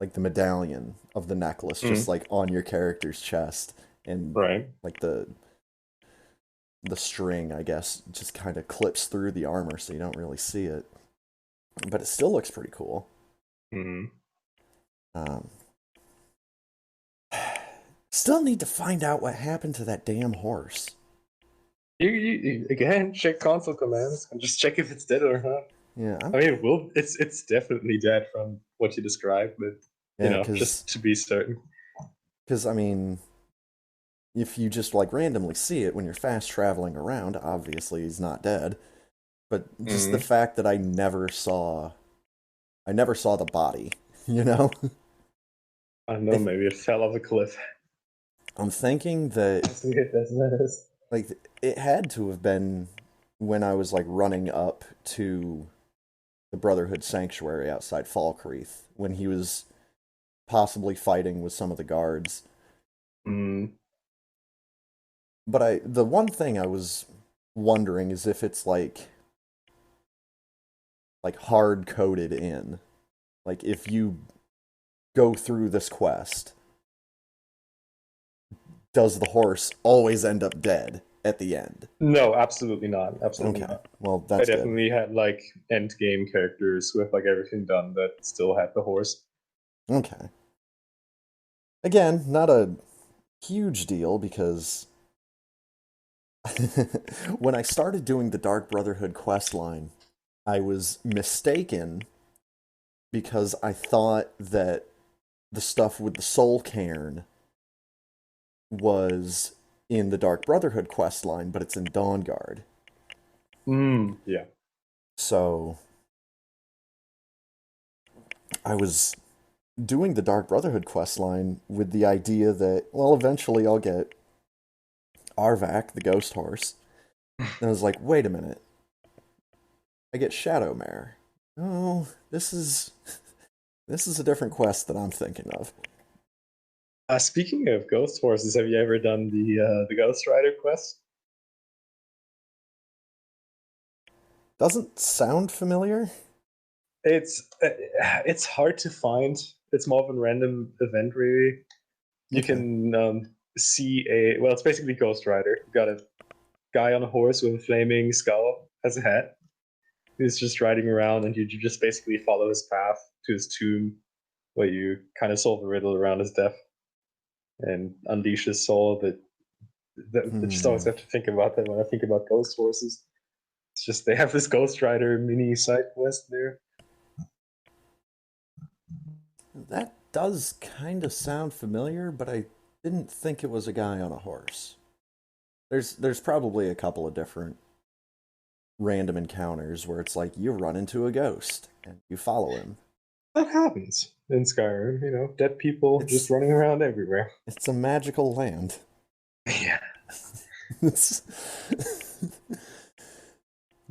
like the medallion of the necklace just Mm. like on your character's chest, and Right. like the string, I guess, just kind of clips through the armor so you don't really see it. But it still looks pretty cool. Mm. Um, Still need to find out what happened to that damn horse. You again check console commands and just check if it's dead or not. Yeah, I mean, it's definitely dead from what you described, but yeah, just to be certain. because I mean, if you just like randomly see it when you're fast traveling around, obviously he's not dead. But just the Mm. fact that I never saw the body, you know? I don't know, I, maybe it fell off a cliff. I'm thinking that As weird as that is. like it had to have been when I was like running up to the Brotherhood Sanctuary outside Falkreath when he was possibly fighting with some of the guards. Mm. But the one thing I was wondering is if it's like hard coded in. Like if you go through this quest, does the horse always end up dead at the end? No, absolutely not. Absolutely Okay. not. Well, I that's good. definitely had like end game characters with like everything done that still had the horse. Okay. Again, not a huge deal because when I started doing the Dark Brotherhood quest line, I was mistaken because I thought that the stuff with the soul cairn was in the Dark Brotherhood quest line, but it's in Dawnguard. Mm. Yeah. So I was doing the Dark Brotherhood quest line with the idea that, well, eventually I'll get Arvak, the ghost horse. And I was like, wait a minute, I get Shadowmare. Oh, this is a different quest that I'm thinking of. Speaking of ghost horses, have you ever done the Ghost Rider quest? Doesn't sound familiar? It's hard to find. It's more of a random event, really. You Okay. can see a well, it's basically Ghost Rider. You got a guy on a horse with a flaming skull as a hat. He's just riding around, and you just basically follow his path to his tomb, where you kind of solve a riddle around his death and unleash his soul. That just always Hmm. have to think about that when I think about ghost horses. It's just they have this Ghost Rider mini side quest there. That does kind of sound familiar, but I didn't think it was a guy on a horse. There's probably a couple of different random encounters where it's like you run into a ghost and you follow him. That happens in Skyrim, you know, dead people just It's running around everywhere. it's a magical land. Yeah. It's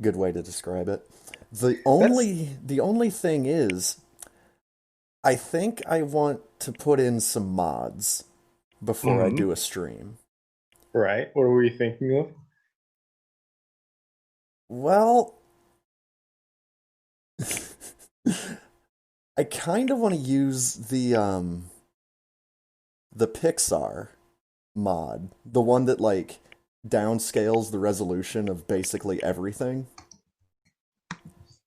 good way to describe it. That's The only thing is I think I want to put in some mods before I do a stream. right. What were you thinking of? Well, I kind of want to use the Pixar mod, the one that like downscales the resolution of basically everything.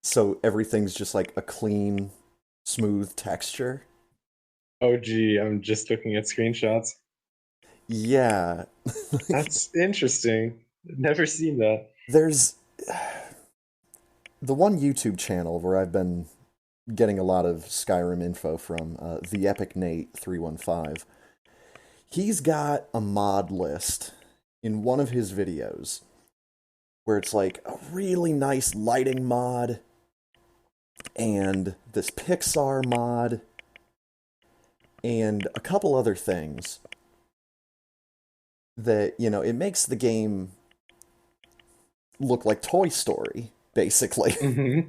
So everything's just like a clean, smooth texture. Oh, gee, I'm just looking at screenshots. Yeah. Like, That's interesting. Never seen that. there's the one YouTube channel where I've been getting a lot of Skyrim info from, the Epic Nate 315. He's got a mod list in one of his videos where it's like a really nice lighting mod and this Pixar mod and a couple other things that, you know, it makes the game look like Toy Story, basically. Hmm.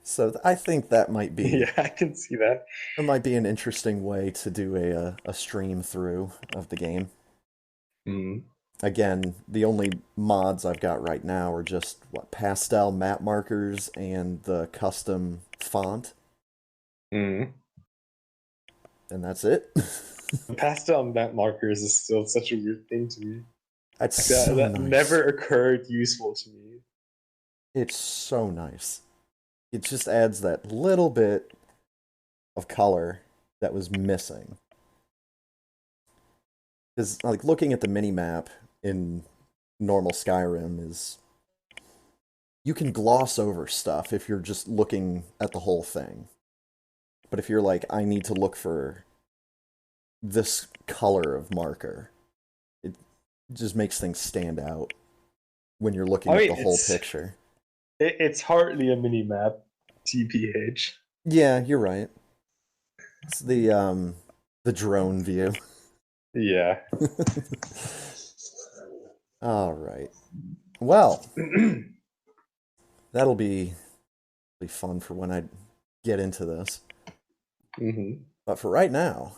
So I think that Yeah, I can see that. might be an interesting way to do a stream through of the game. Mm. Again, the only mods I've got right now are just what pastel map markers and the custom font, Mm. and that's it. Pastel map markers is still such a weird thing to me. That's Like that, so that nice. never occurred useful to me. It's so nice. It just adds that little bit of color that was missing. Because like looking at the mini map in normal Skyrim is you can gloss over stuff if you're just looking at the whole thing. But if you're like, I need to look for this color of marker, it just makes things stand out when you're looking I at mean, the whole picture. It's hardly a mini map, TPH. Yeah, you're right. It's the drone view. Yeah. All right. Well, that'll be fun for when I get into this. Hmm. But for right now,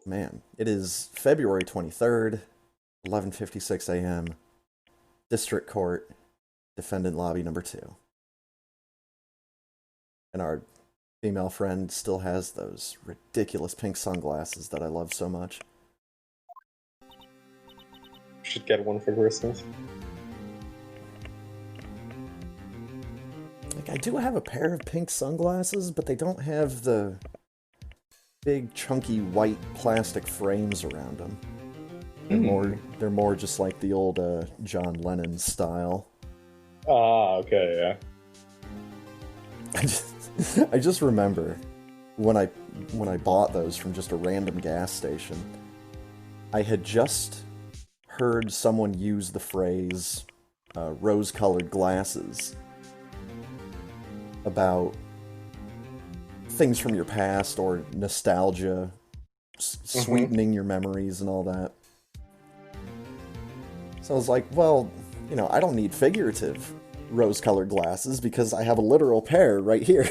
man, it is February 23rd, 11:56 a.m. District Court, Defendant Lobby number 2. And our female friend still has those ridiculous pink sunglasses that I love so much. Should get one for Christmas. Like, I do have a pair of pink sunglasses, but they don't have the big chunky white plastic frames around them. They're more just like the old John Lennon style. Ah, okay, yeah. I just remember when I bought those from just a random gas station, I had just heard someone use the phrase rose-colored glasses about things from your past or nostalgia, sweetening your memories and all that. So I was like, well, I don't need figurative rose-colored glasses because I have a literal pair right here.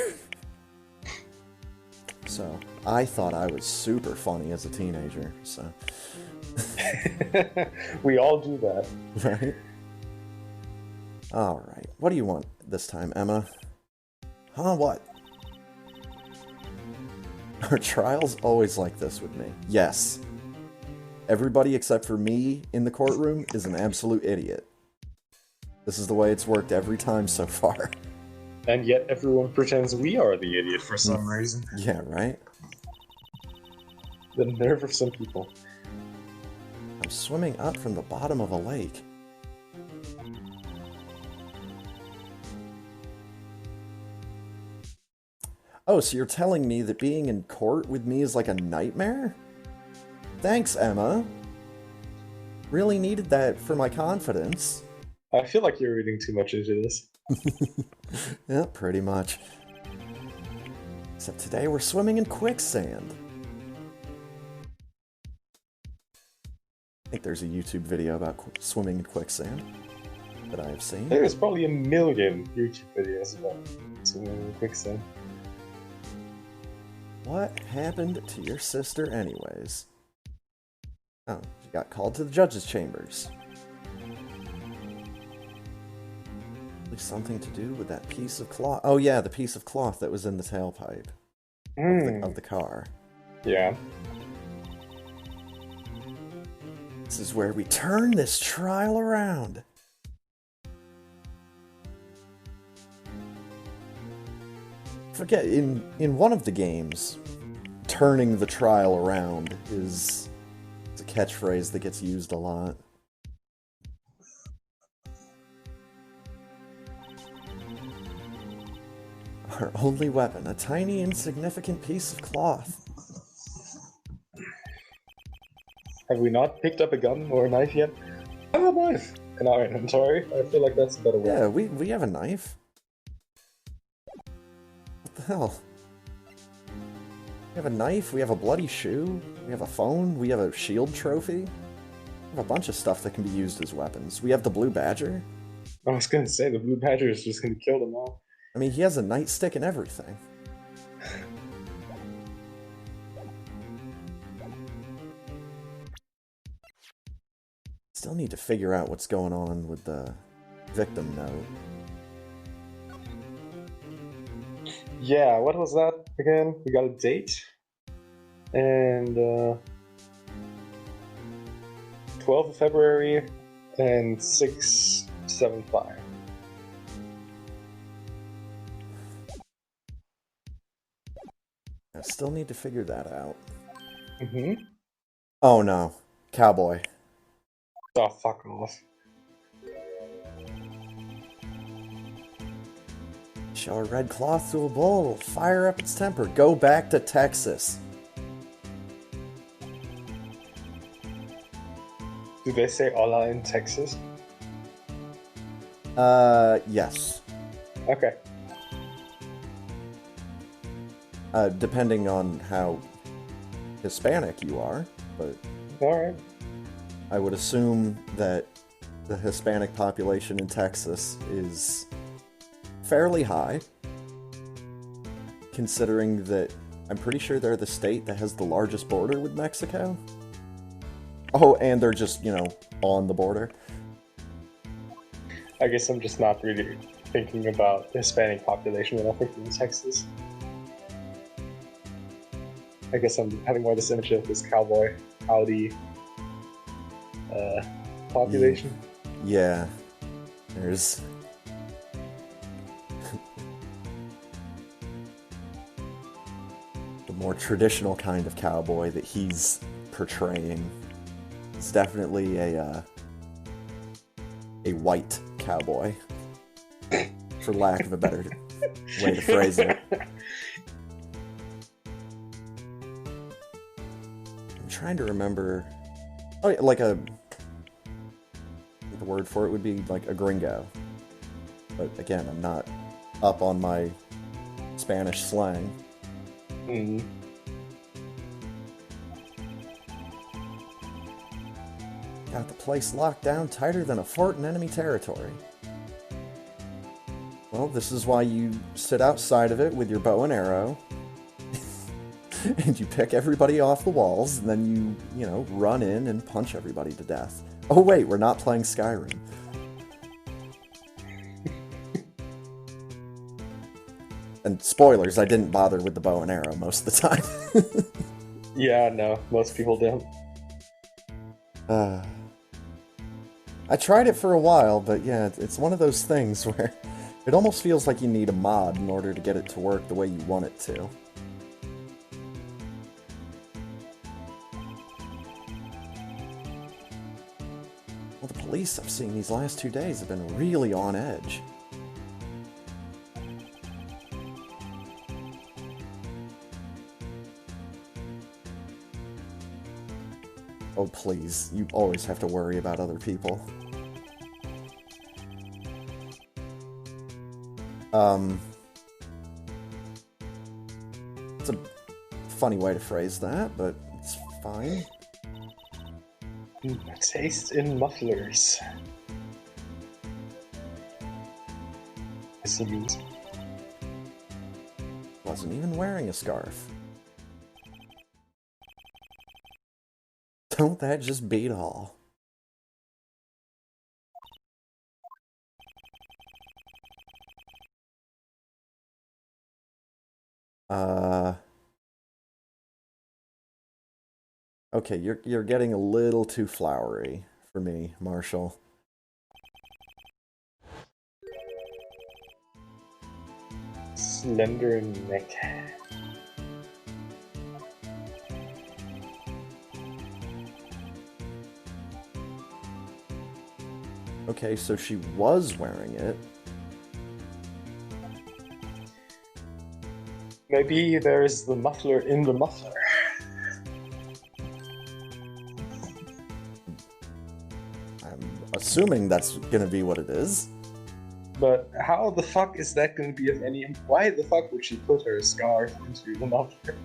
So I thought I was super funny as a teenager, so. We all do that. Right? Alright, what do you want this time, Emma? Huh, what? Are trials always like this with me? Yes. Everybody except for me in the courtroom is an absolute idiot. This is the way it's worked every time so far. And yet everyone pretends we are the idiot for some reason. Yeah, right? The nerve of some people. I'm swimming up from the bottom of a lake. Oh, so you're telling me that being in court with me is like a nightmare? Thanks, Emma. Really needed that for my confidence. I feel like you're reading too much into this. Yeah, pretty much. Except today we're swimming in quicksand. I think there's a YouTube video about swimming in quicksand that I have seen. There's probably a million YouTube videos about swimming in quicksand. What happened to your sister anyways? Oh, she got called to the judge's chambers. Something to do with that piece of cloth. Oh yeah, the piece of cloth that was in the tailpipe of the car. Yeah. This is where we turn this trial around. Forget, in one of the games, turning the trial around is a catchphrase that gets used a lot. Our only weapon, a tiny insignificant piece of cloth. Have we not picked up a gun or a knife yet? I have a knife in our inventory. I feel like that's a better way. Yeah, we have a knife. What the hell? We have a knife, we have a bloody shoe, we have a phone, we have a shield trophy. We have a bunch of stuff that can be used as weapons. We have the blue badger. I was gonna say, the blue badger is just gonna kill them all. I mean, he has a nightstick and everything. Still need to figure out what's going on with the victim note. Yeah, what was that again? We got a date. And 12th of February and 675. I still need to figure that out. Mm-hmm. Oh no. Cowboy. Oh, fuck off. Show a red cloth to a bull, fire up its temper, go back to Texas. Do they say hola in Texas? Yes. Okay. Depending on how Hispanic you are, but All right. I would assume that the Hispanic population in Texas is fairly high, considering that I'm pretty sure they're the state that has the largest border with Mexico. Oh, and they're just, on the border. I guess I'm just not really thinking about the Hispanic population when I'm thinking in Texas. I guess I'm having more this image of this cowboy, howdy uh, Ye- population. Yeah, there's the more traditional kind of cowboy that he's portraying. It's definitely a white cowboy, for lack of a better way to phrase it. I'm trying to remember. Oh, yeah, the word for it would be like a gringo. But again, I'm not up on my Spanish slang. Mm. Got the place locked down tighter than a fort in enemy territory. Well, this is why you sit outside of it with your bow and arrow, and you pick everybody off the walls, and then you run in and punch everybody to death. Oh wait, we're not playing Skyrim. And spoilers, I didn't bother with the bow and arrow most of the time. Yeah, no, most people don't. I tried it for a while, but yeah, it's one of those things where it almost feels like you need a mod in order to get it to work the way you want it to. Well, the police I've seen these last 2 days have been really on edge. Oh, please. You always have to worry about other people. It's a funny way to phrase that, but it's fine. Taste in mufflers. Seems. Wasn't even wearing a scarf. Don't that just beat all? Uh... Okay, you're getting a little too flowery for me, Marshall. Slender neck. Okay, so she was wearing it. Maybe there's the muffler in the muffler. I'm assuming that's gonna be what it is. But how the fuck is that going to be of any? Why the fuck would she put her scarf into the muffler?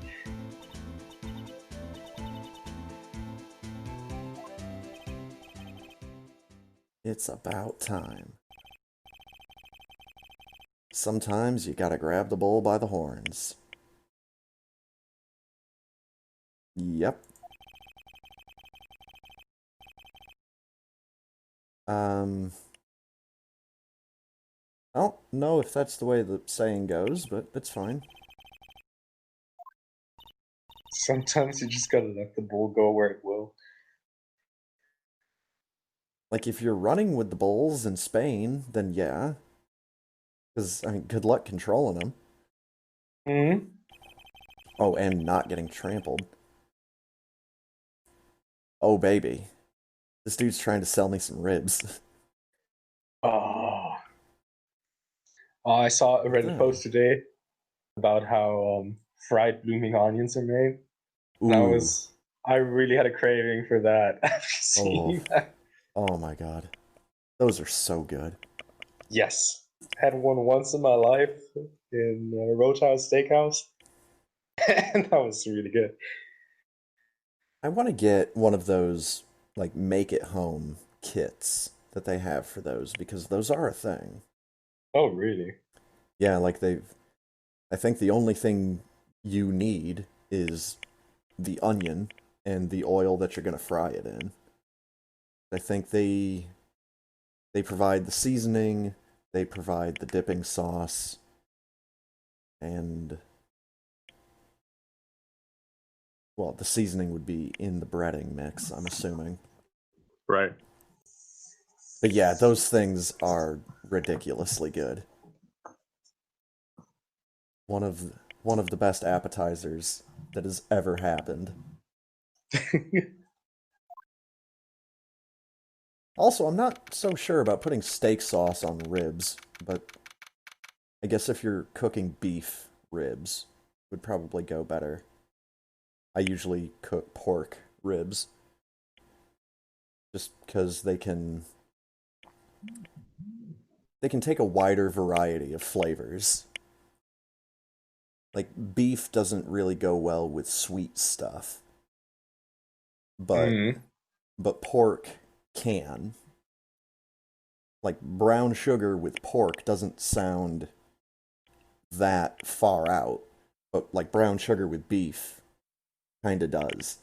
It's about time. Sometimes you gotta grab the bull by the horns. Yep. I don't know if that's the way the saying goes, but it's fine. Sometimes you just gotta let the bull go where it will. Like, if you're running with the bulls in Spain, then yeah. Because, I mean, good luck controlling them. Hmm. Oh, and not getting trampled. Oh, baby. This dude's trying to sell me some ribs. Oh. I saw a Reddit Oh. post today about how fried blooming onions are made, and Ooh. I really had a craving for that after Oh. seeing that. Oh my god. Those are so good. Yes. Had one once in my life in Roadhouse Steakhouse, and that was really good. I want to get one of those like make it home kits that they have for those because those are a thing. Oh, really? Yeah, like they've I think the only thing you need is the onion and the oil that you're going to fry it in. I think they provide the seasoning, they provide the dipping sauce, and well, the seasoning would be in the breading mix, I'm assuming. Right. But yeah, those things are ridiculously good. One of one of the best appetizers that has ever happened. Also, I'm not so sure about putting steak sauce on ribs, but I guess if you're cooking beef ribs, would probably go better. I usually cook pork ribs just because they can take a wider variety of flavors. Like beef doesn't really go well with sweet stuff, but Mm. but pork can. Like brown sugar with pork doesn't sound that far out, but like brown sugar with beef kind of does.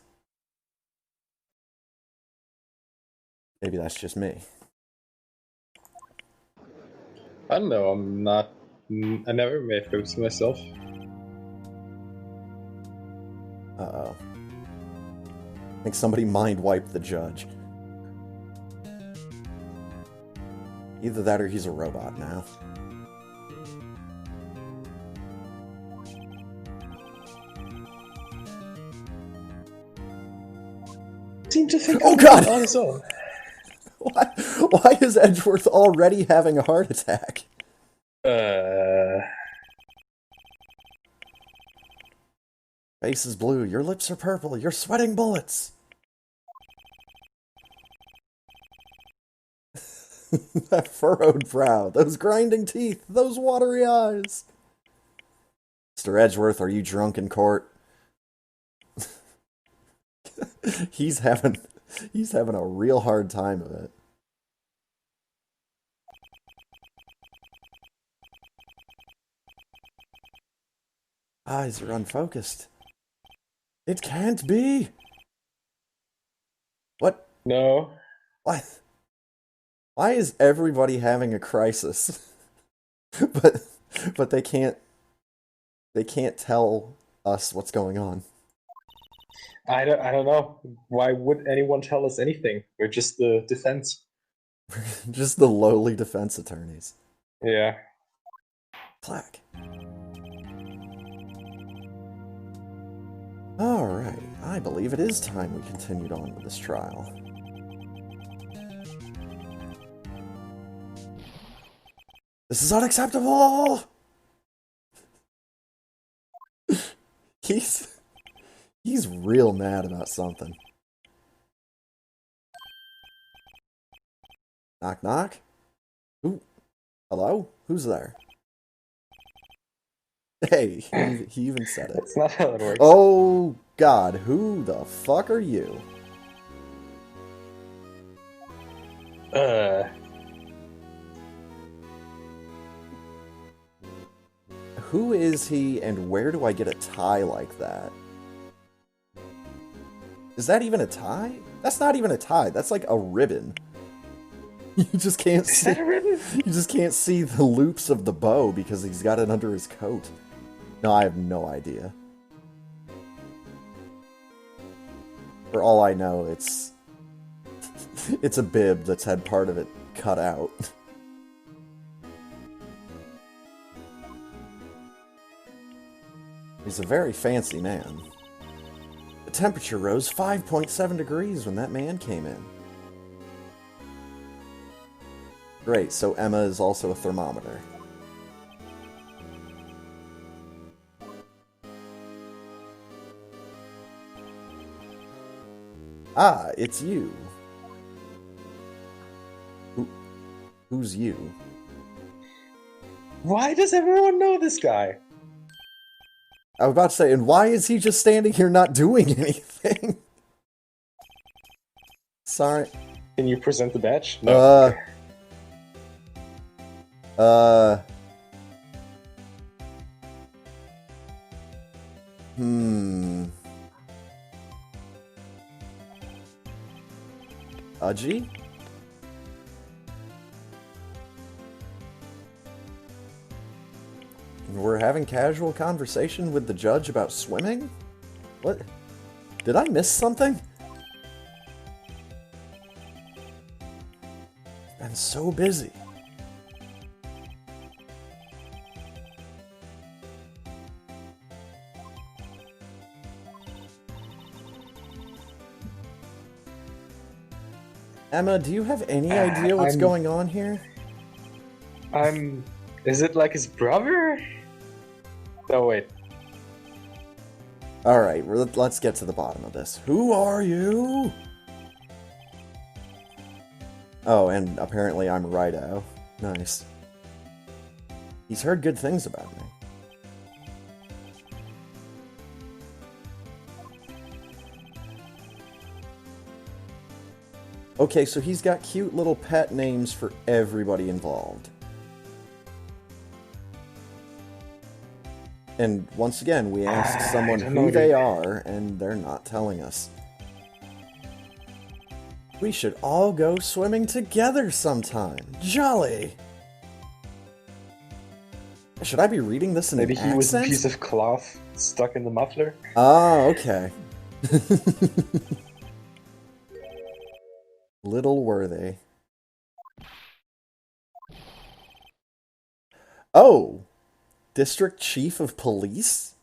Maybe that's just me. I don't know. I'm not. I never made ribs myself. Uh-oh. I think somebody mind wiped the judge. Either that or he's a robot now. Seem to think Oh I'm god! on his own. Why is Edgeworth already having a heart attack? Uh, Face is blue, your lips are purple, you're sweating bullets. That furrowed brow, those grinding teeth, those watery eyes. Mr. Edgeworth, are you drunk in court? he's having he's having a real hard time of it. Eyes are unfocused. It can't be. What? no. Why? Why is everybody having a crisis? but but they can't tell us what's going on. I don't know. Why would anyone tell us anything? We're just the defense. Just the lowly defense attorneys. Yeah. Clack. All right, I believe it is time we continued on with this trial. This is unacceptable! He's he's real mad about something. Knock knock. Who? Hello? Who's there? Hey, he even said it. That's not how it works. Oh God, who the fuck are you? Uh, Who is he and where do I get a tie like that? Is that even a tie? That's not even a tie. That's like a ribbon. You just can't is see. that a ribbon? You just can't see the loops of the bow because he's got it under his coat. No, I have no idea. For all I know, it's a bib that's had part of it cut out. He's a very fancy man. The temperature rose 5.7 degrees when that man came in. Great, so Emma is also a thermometer. Ah, it's you. Who's you? Why does everyone know this guy? I was about to say, and why is he just standing here not doing anything? Sorry. Can you present the badge? No. Uh, Okay. uh, hmm. Udgy? We're having casual conversation with the judge about swimming? What? Did I miss something? Been so busy. Emma, do you have any idea what's I'm. going on here? I'm. Is it like his brother? No, wait. Alright, let's get to the bottom of this. Who are you? Oh, and apparently I'm Rido. Nice. He's heard good things about me. Okay, so he's got cute little pet names for everybody involved. And once again, we asked someone don't who know, they dude. are, and they're not telling us. We should all go swimming together sometime. Jolly! Should I be reading this in Maybe an he was a accent? piece of cloth stuck in the muffler. Oh, okay. Little Worthy. Oh! District Chief of Police?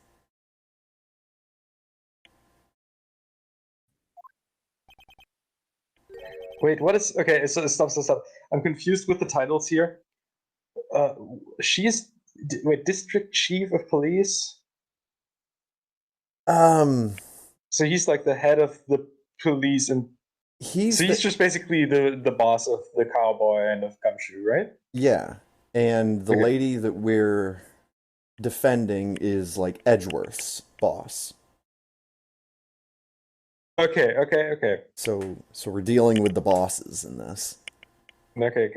Wait, what is? Okay, so stop. I'm confused with the titles here. Uh, she's wait, district chief of police. Um, So he's like the head of the police, and he's so he's the... just basically the boss of the cowboy and of Gumshoe, right? Yeah. And the Okay. lady that we're defending is like Edgeworth's boss. Okay. So we're dealing with the bosses in this. Okay.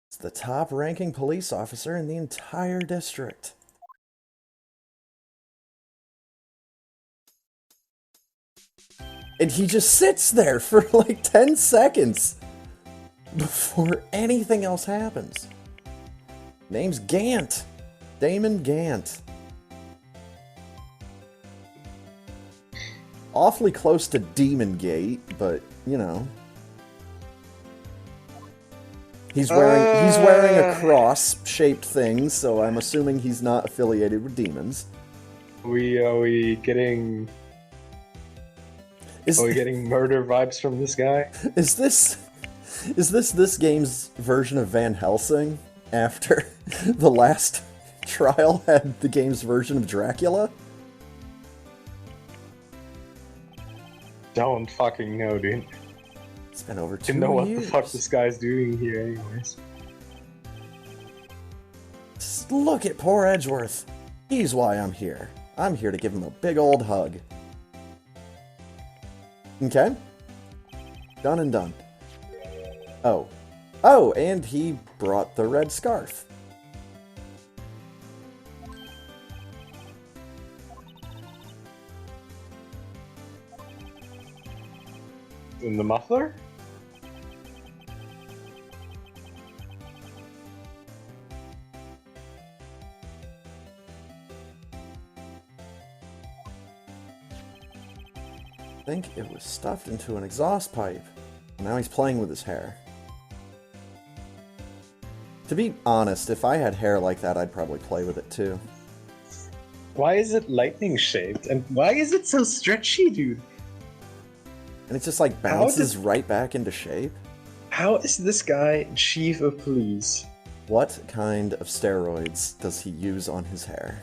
It's the top ranking police officer in the entire district. And he just sits there for like 10 seconds before anything else happens. Name's Gant. Damon Gant. Awfully close to Demon Gate, but you know. He's wearing a cross-shaped thing, so I'm assuming he's not affiliated with demons. We getting Is are we getting murder vibes from this guy? is this game's version of Van Helsing after the last trial had the game's version of Dracula? Don't fucking know, dude. It's been over 2 Didn't know what the years. fuck this guy's doing here, anyways. Just look at poor Edgeworth. He's why I'm here. I'm here to give him a big old hug. Okay. Done and done. Oh. Oh, and he brought the red scarf. In the muffler? I think it was stuffed into an exhaust pipe. Now he's playing with his hair. To be honest, if I had hair like that, I'd probably play with it too. Why is it lightning shaped? And why is it so stretchy, dude? And it just like bounces right back into shape. How is this guy chief of police? What kind of steroids does he use on his hair?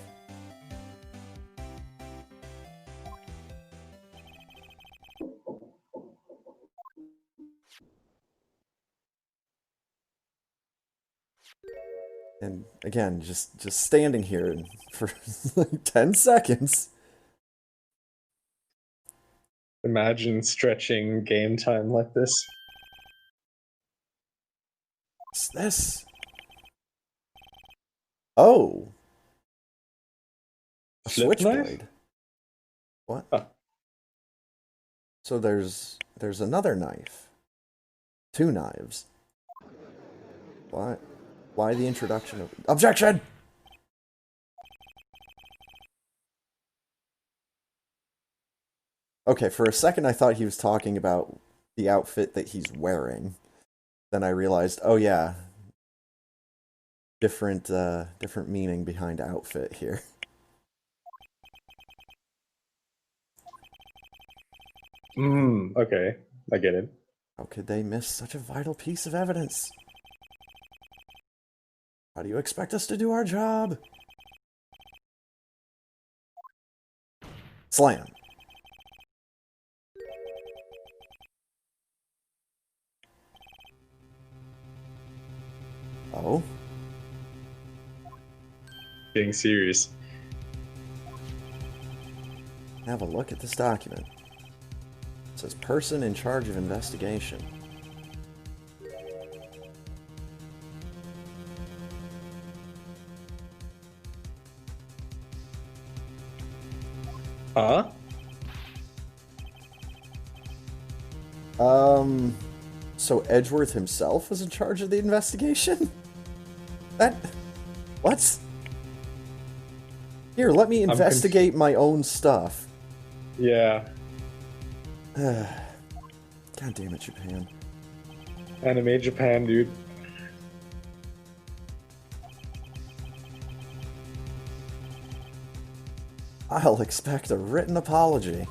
again, just standing here for like 10 seconds. Imagine stretching game time like this. What's this? Oh, a Flip knife? switchblade. What? Huh. So there's another knife. Two knives. Why? Why the introduction of objection? Okay, for a second I thought he was talking about the outfit that he's wearing. Then I realized, oh yeah, different meaning behind outfit here. Okay. I get it. How could they miss such a vital piece of evidence? How do you expect us to do our job? Slam. Oh, Being serious. have a look at this document. It says person in charge of investigation. Huh? Um, so Edgeworth himself was in charge of the investigation? That... What? Here, let me I'm conf- investigate my own stuff. Yeah. God damn it, Japan. Anime Japan, dude. I'll expect a written apology.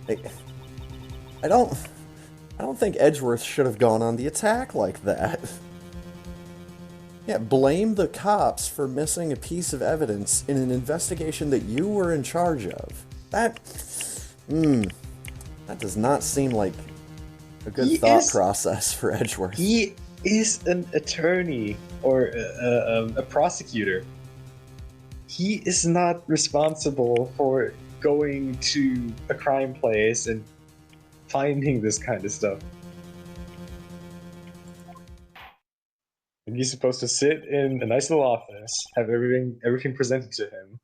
Hey, I don't... I don't think Edgeworth should have gone on the attack like that. Yeah, blame the cops for missing a piece of evidence in an investigation that you were in charge of. That... that does not seem like a good He thought is process for Edgeworth. he is an attorney or a prosecutor. He is not responsible for going to a crime place and finding this kind of stuff. And he's supposed to sit in a nice little office, have everything presented to him,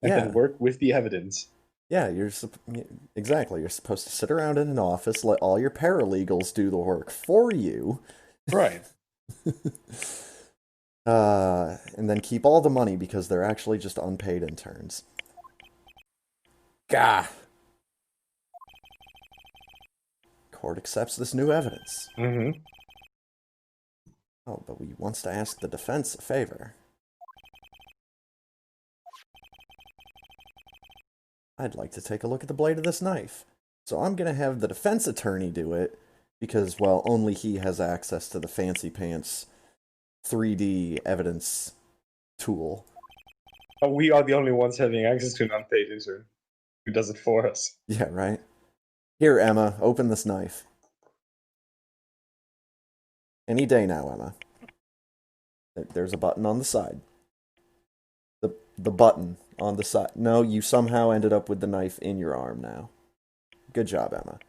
and then Yeah, work with the evidence. yeah, exactly. You're supposed to sit around in an office, let all your paralegals do the work for you, Right. and then keep all the money because they're actually just unpaid interns. Gah! Court accepts this new evidence. Mm-hmm. Oh, but we wants to ask the defense a favor. I'd like to take a look at the blade of this knife. So I'm gonna have the defense attorney do it because, well, only he has access to the fancy pants 3D evidence tool. But we are the only ones having access to an unpaid intern who does it for us. Yeah, right? Here, Emma, open this knife. Any day now, Emma. There's a button on the side. The button on the side. No, you somehow ended up with the knife in your arm now. Good job, Emma.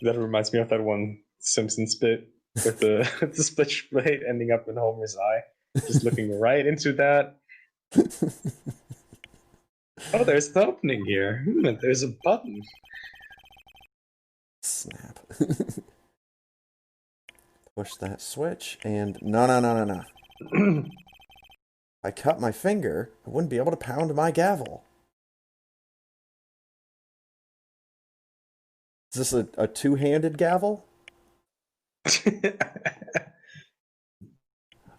That reminds me of that one Simpsons bit with the the split blade ending up in Homer's eye, just looking right into that. Oh, there's the opening here. There's a button. Snap. Push that switch, and no, no, no, no, no. I cut my finger, I wouldn't be able to pound my gavel. Is this a two-handed gavel?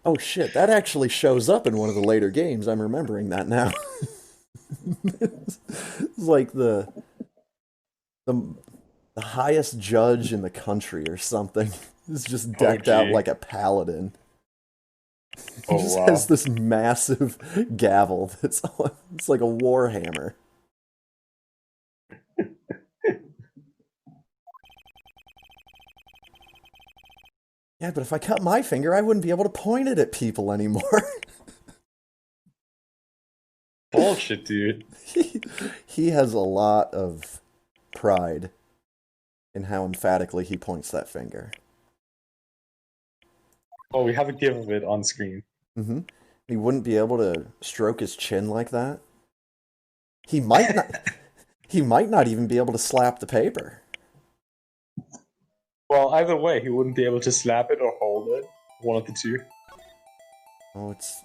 Oh shit, that actually shows up in one of the later games. I'm remembering that now. It's like the the highest judge in the country or something is just Oh, decked out gee. like a paladin. He Oh just has wow. this massive gavel that's it's like a war hammer. Yeah, but if I cut my finger, I wouldn't be able to point it at people anymore. Bullshit, dude. he, he has a lot of pride in how emphatically he points that finger. Oh, we have a gif of it on screen. Mm-hmm. He wouldn't be able to stroke his chin like that. He might not. He might not even be able to slap the paper. Well, either way, he wouldn't be able to slap it or hold it. One of the two. Oh, it's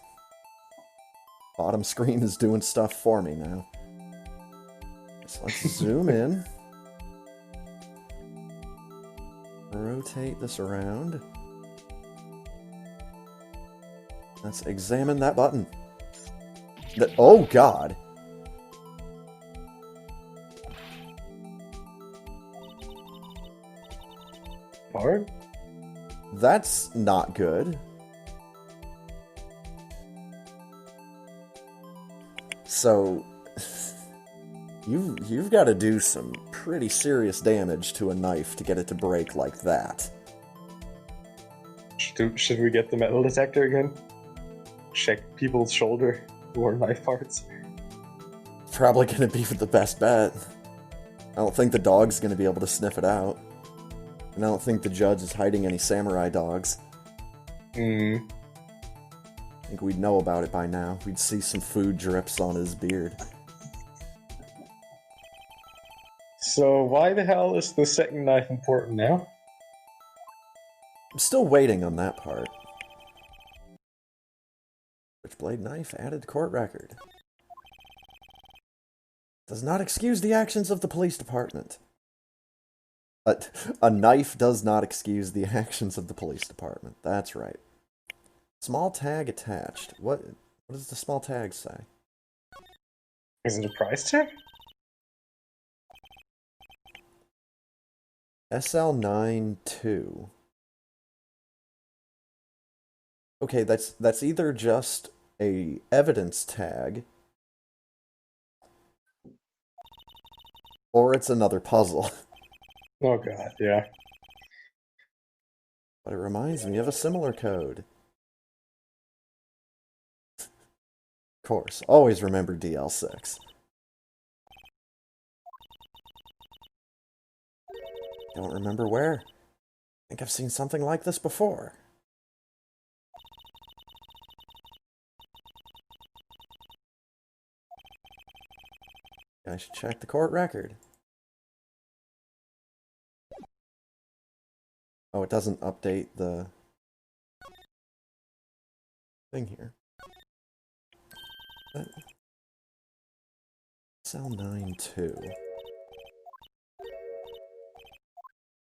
bottom screen is doing stuff for me now. So let's zoom in. Rotate this around. Let's examine that button. Oh god. Hard? That's not good. So you've got to do some pretty serious damage to a knife to get it to break like that. Should we get the metal detector again? Check people's shoulder or knife parts. Probably going to be the best bet. I don't think the dog's going to be able to sniff it out. And I don't think the judge is hiding any samurai dogs. Hmm. I think we'd know about it by now. We'd see some food drips on his beard. So why the hell is the second knife important now? I'm still waiting on that part. Switchblade knife added to court record. Does not excuse the actions of the police department. A knife does not excuse the actions of the police department. That's right. Small tag attached. What does the small tag say? Is it a price tag? SL92. Okay, that's either just a evidence tag or it's another puzzle. Oh god, yeah. But it reminds me of a similar code. Of course, always remember DL6. Don't remember where. I think I've seen something like this before. I should check the court record. Oh, it doesn't update the thing here. Cell 9-2.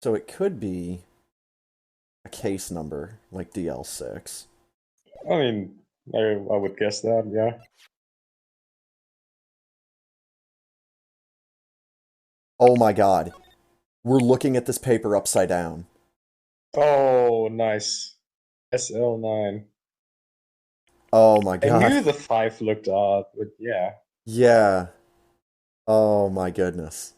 So it could be a case number, like DL6. I mean, I would guess that, yeah. Oh my god. We're looking at this paper upside down. Oh, nice. SL9. Oh my I god. knew the 5 looked odd, but yeah. Yeah. Oh my goodness.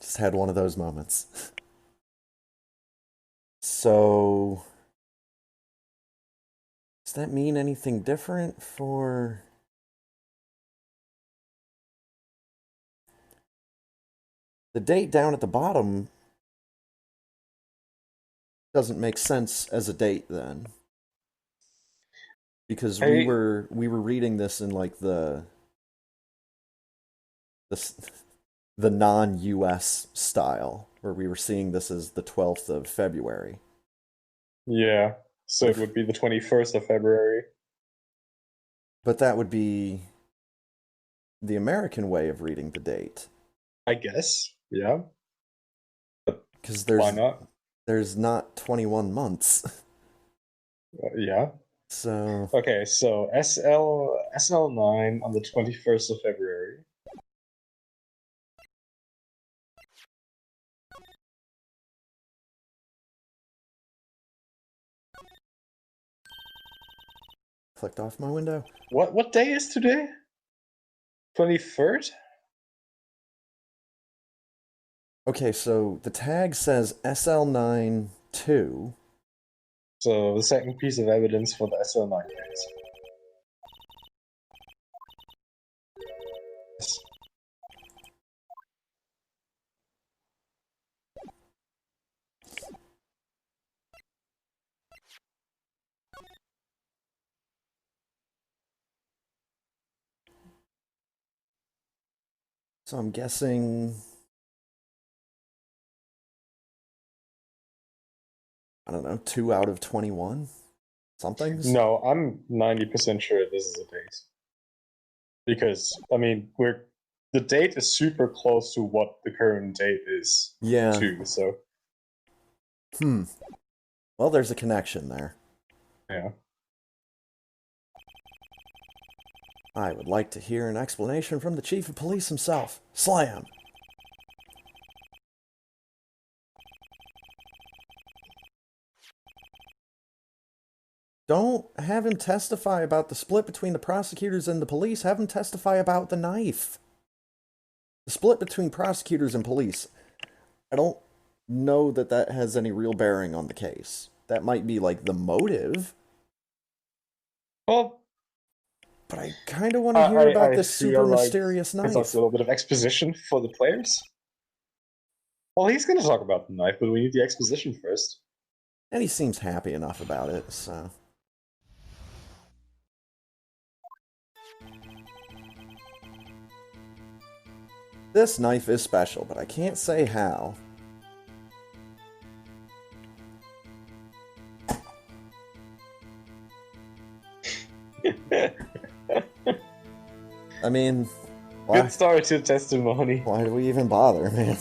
Just had one of those moments. So, does that mean anything different for... The date down at the bottom doesn't make sense as a date then. Because we I were reading this in like the the non-US style, where we were seeing this as the 12th of February. Yeah. So But it if would be the 21st of February. but that would be the American way of reading the date. I guess. Yeah. Because Why not? there's not 21 months. Yeah. So Okay, so SL9 on the 21st of February. clicked off my window. What day is today? 23rd? Okay, so the tag says SL9-2. So the second piece of evidence for the SL9 case. Yes. So I'm guessing, I don't know, 2 out of 21 somethings? No, I'm 90% sure this is a date. Because I mean, the date is super close to what the current date is Yeah. too. So Well, there's a connection there. yeah. I would like to hear an explanation from the chief of police himself. Slam! Don't have him testify about the split between the prosecutors and the police. Have him testify about the knife. The split between prosecutors and police. I don't know that that has any real bearing on the case. That might be like the motive, Well, but I kind of want to hear about I this super feel like mysterious it's also knife. a little bit of exposition for the players. Well, he's going to talk about the knife, but we need the exposition first. And he seems happy enough about it, so. This knife is special, but I can't say how. I mean, why, Good start to testimony. why do we even bother, man?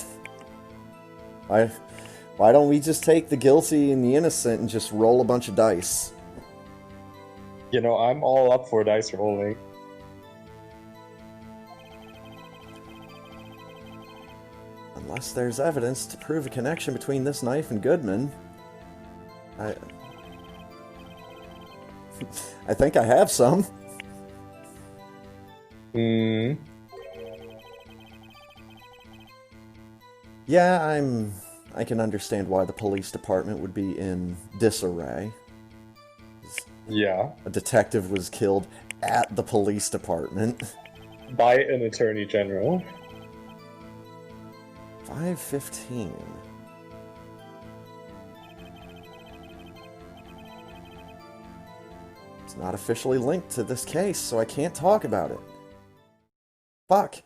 Why don't we just take the guilty and the innocent and just roll a bunch of dice? You know, I'm all up for dice rolling. Unless there's evidence to prove a connection between this knife and Goodman. I think I have some. Yeah, I can understand why the police department would be in disarray. Yeah. A detective was killed at the police department. By an attorney general. 5:15. It's not officially linked to this case, so I can't talk about it. Fuck.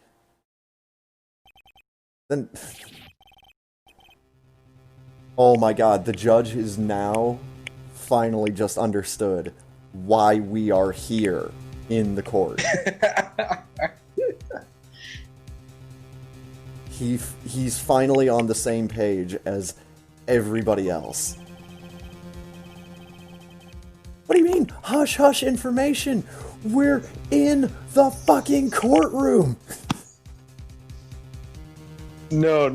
Then... Oh my god, the judge is now finally just understood why we are here in the court. He's finally on the same page as everybody else. What do you mean? Hush hush information! We're in the fucking courtroom! No.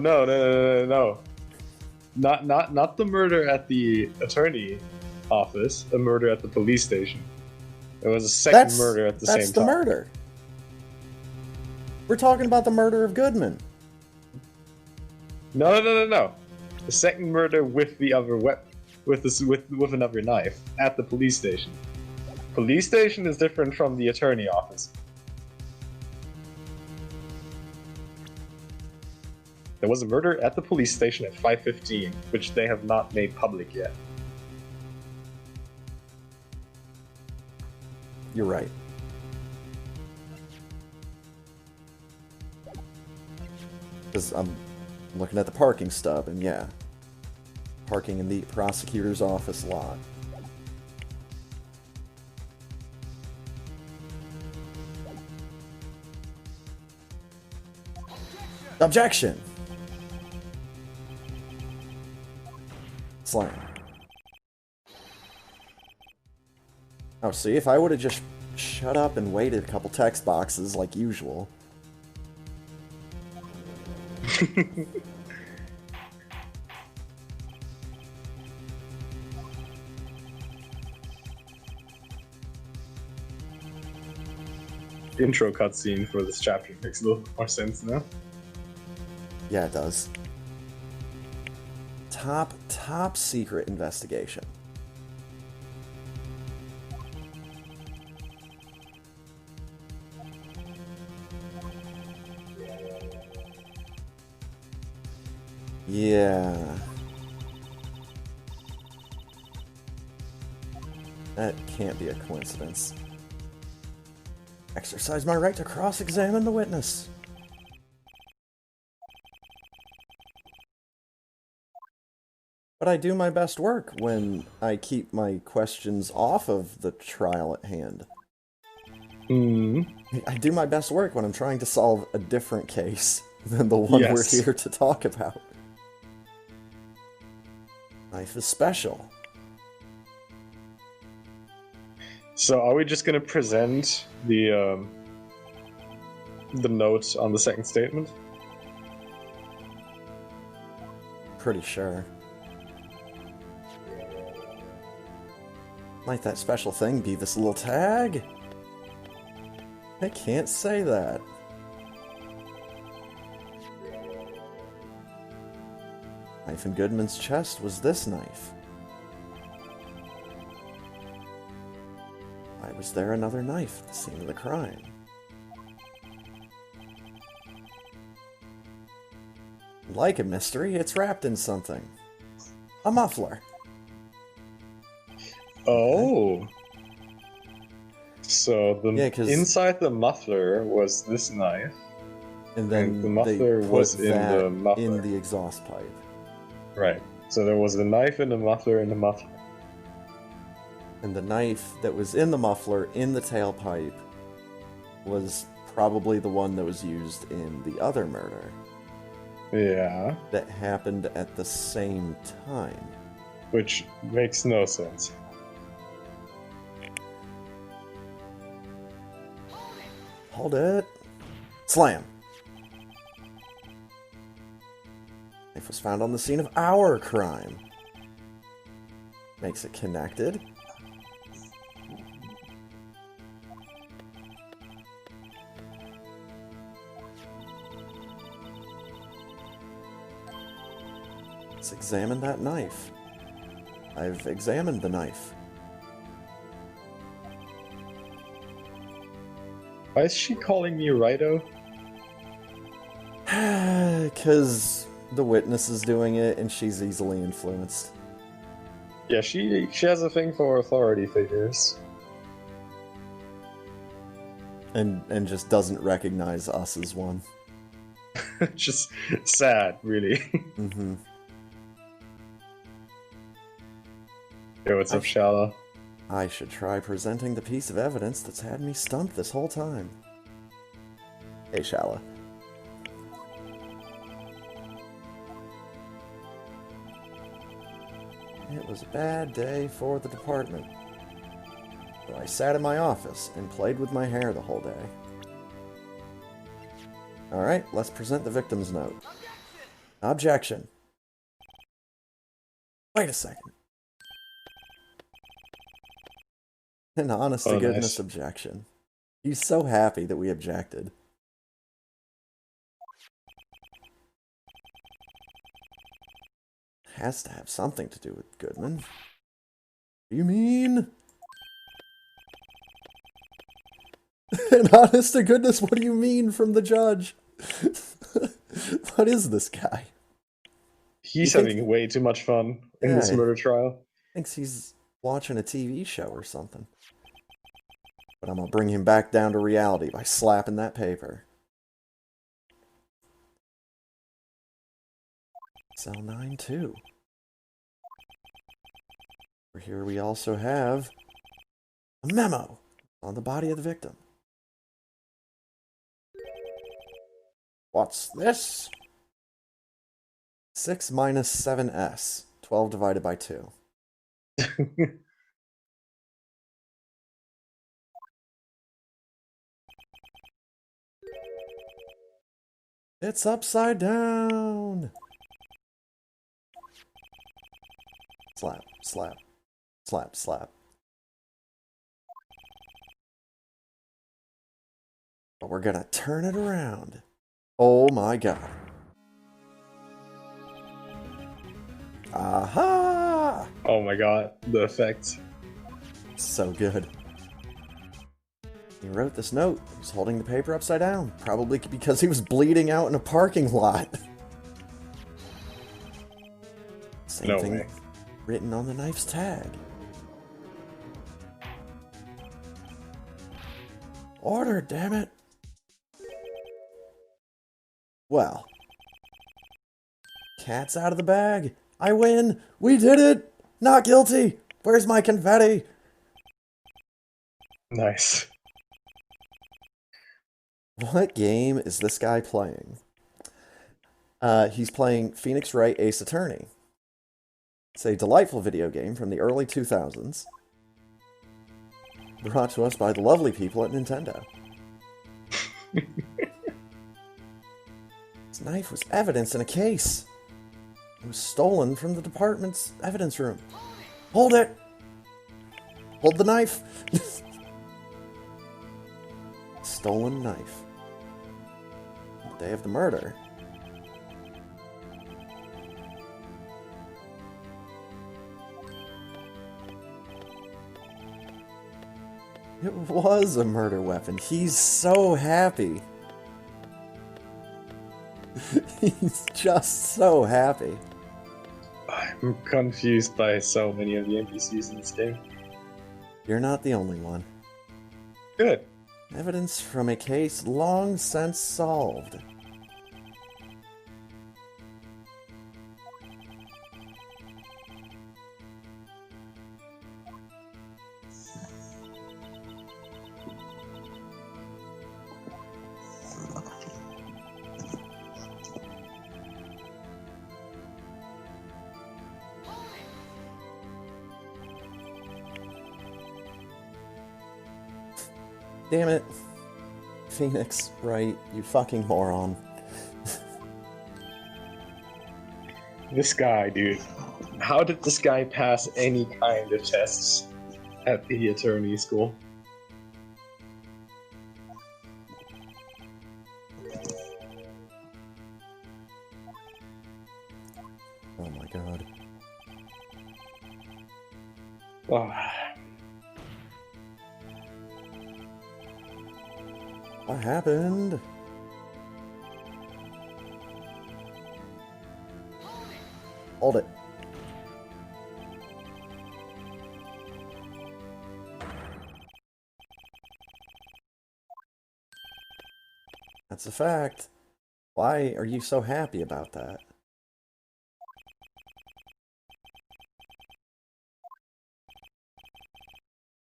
Not the murder at the attorney office, the murder at the police station. It was a second murder at the same time. That's the murder. We're talking about the murder of Goodman. No. The second murder with the other weapon, with another knife at the police station. Police station is different from the attorney office. There was a murder at the police station at 5:15, which they have not made public yet. You're right. Because I'm looking at the parking stub, and yeah. Parking in the prosecutor's office lot. Objection! Slam. Oh, see, if I would have just shut up and waited a couple text boxes like usual. intro cutscene for this chapter makes a little more sense now. Yeah, it does. Top secret investigation. Yeah. That can't be a coincidence. Exercise my right to cross-examine the witness. But I do my best work when I keep my questions off of the trial at hand. I do my best work when I'm trying to solve a different case than the one we're Yes. here to talk about. Knife is special. So are we just gonna present the notes on the second statement? Pretty sure. Might that special thing be this little tag? I can't say that. Knife in Goodman's chest was this knife. Why was there another knife at the scene of the crime? Like a mystery, it's wrapped in something. A muffler. Oh. So inside the muffler was this knife, and then the muffler they put was in that the muffler. in the exhaust pipe. Right. So there was the knife in the muffler in the muffler. And the knife that was in the muffler in the tailpipe was probably the one that was used in the other murder. Yeah. That happened at the same time. Which makes no sense. Hold it. Slam. Knife was found on the scene of our crime. Makes it connected. Let's examine that knife. I've examined the knife. Why is she calling me Rido? Because the witness is doing it and she's easily influenced. Yeah, she has a thing for authority figures. And just doesn't recognize us as one. Just sad, really. Mm-hmm. Yo, what's up, Shala? I should try presenting the piece of evidence that's had me stumped this whole time. Hey, Shala. It was a bad day for the department. So I sat in my office and played with my hair the whole day. Alright, let's present the victim's note. Objection. Wait a second. An honest-to-goodness nice. objection. He's so happy that we objected. Has to have something to do with Goodman. You mean? An honest-to-goodness, what do you mean from the judge? What is this guy? He's having way too much fun in this murder trial. Thinks he's watching a TV show or something. But I'm gonna bring him back down to reality by slapping that paper. Cell 9-2. Here we also have a memo on the body of the victim. What's this? 6 minus 7s. 12 divided by 2. It's upside down. Slap, slap, slap, slap. But we're gonna turn it around. Oh my god. Aha! Oh my god, the effect. So good. He wrote this note. He's holding the paper upside down. Probably because he was bleeding out in a parking lot. Same No thing way. written on the knife's tag. Order, damn it! Well, cat's out of the bag. I win! We did it! Not guilty! Where's my confetti? Nice. What game is this guy playing? He's playing Phoenix Wright Ace Attorney. It's a delightful video game from the early 2000s. Brought to us by the lovely people at Nintendo. This knife was evidence in a case. It was stolen from the department's evidence room. Hold it! Hold the knife! Stolen knife. The day of the murder. It was a murder weapon. He's so happy. He's just so happy. I'm confused by so many of the NPCs in this game. You're not the only one. Good. Evidence from a case long since solved. Damn it. Phoenix, right? You fucking moron. This guy, dude. How did this guy pass any kind of tests at the attorney school? Oh my god. Oh, What happened? Hold it. That's a fact. Why are you so happy about that?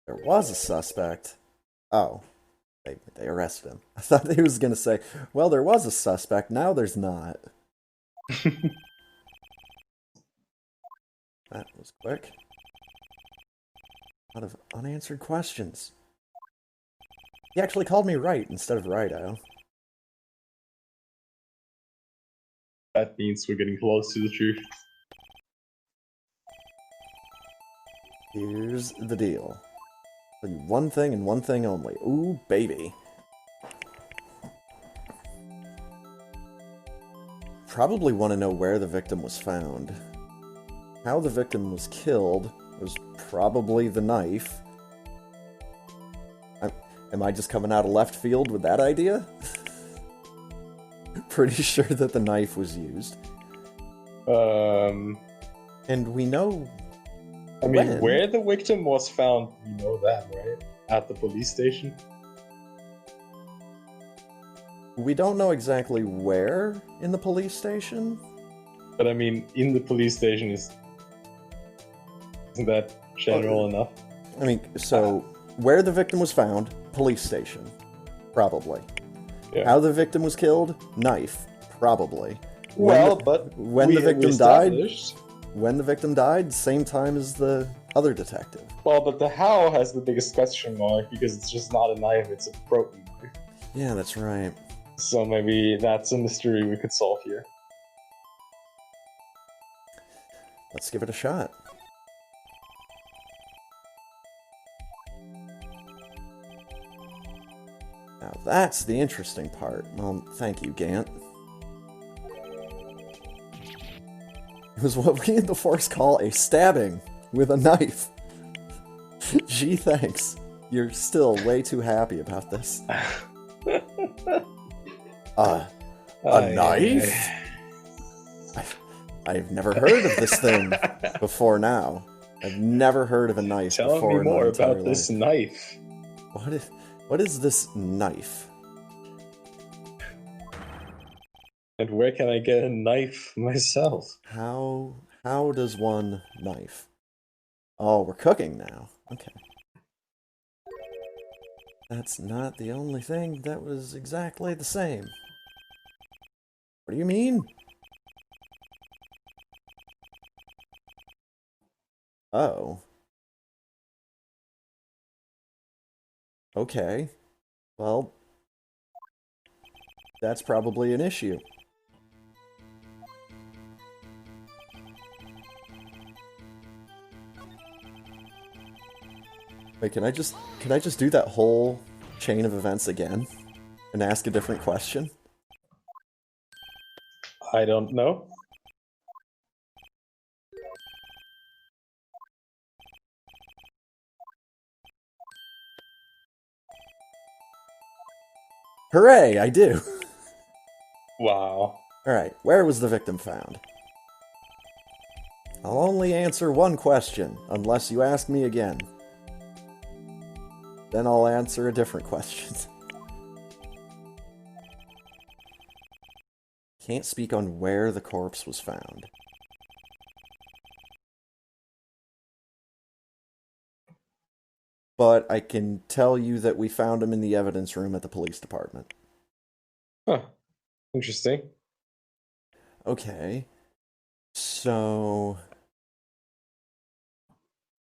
There was a suspect. Oh, they arrested him. I thought he was going to say, well, there was a suspect, now there's not. That was quick. A lot of unanswered questions. He actually called me right instead of Righto. that means we're getting close to the truth. Here's the deal. Tell you one thing and one thing only. Ooh, baby. Probably want to know where the victim was found. How the victim was killed was probably the knife. Am I just coming out of left field with that idea? Pretty sure that the knife was used. And we know... I mean, where the victim was found, we know that, right? At the police station? We don't know exactly where in the police station. But I mean, in the police station isn't that general enough? I mean, so where the victim was found, police station, probably. Yeah. How the victim was killed, knife, probably. Well, but when the victim died, same time as the other detective. Well, but the how has the biggest question mark because it's just not a knife; it's a broken knife. Yeah, that's right. So maybe that's a mystery we could solve here. Let's give it a shot. Now that's the interesting part. Well, thank you, Gant. It was what we in the Force call a stabbing with a knife. Gee, thanks. You're still way too happy about this. A knife? I've never heard of this thing before now. I've never heard of a knife Tell before me in my more entire about this life. knife. What is this knife? And where can I get a knife myself? How does one knife? Oh, we're cooking now. Okay. That's not the only thing that was exactly the same. What do you mean? Oh. Okay. Well, that's probably an issue. Wait, can I just do that whole chain of events again and ask a different question? I don't know. Hooray, I do. Wow. Alright, where was the victim found? I'll only answer one question, unless you ask me again. Then I'll answer a different question. Can't speak on where the corpse was found. But I can tell you that we found him in the evidence room at the police department. Huh. Interesting. Okay. So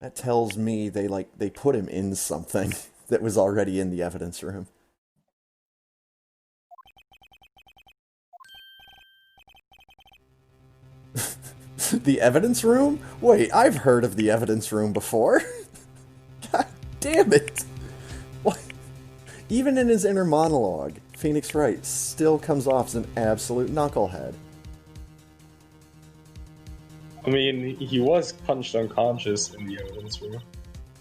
that tells me they put him in something that was already in the evidence room. The evidence room? Wait, I've heard of the evidence room before. God damn it. What? Even in his inner monologue, Phoenix Wright still comes off as an absolute knucklehead. I mean, he was punched unconscious in the evidence room.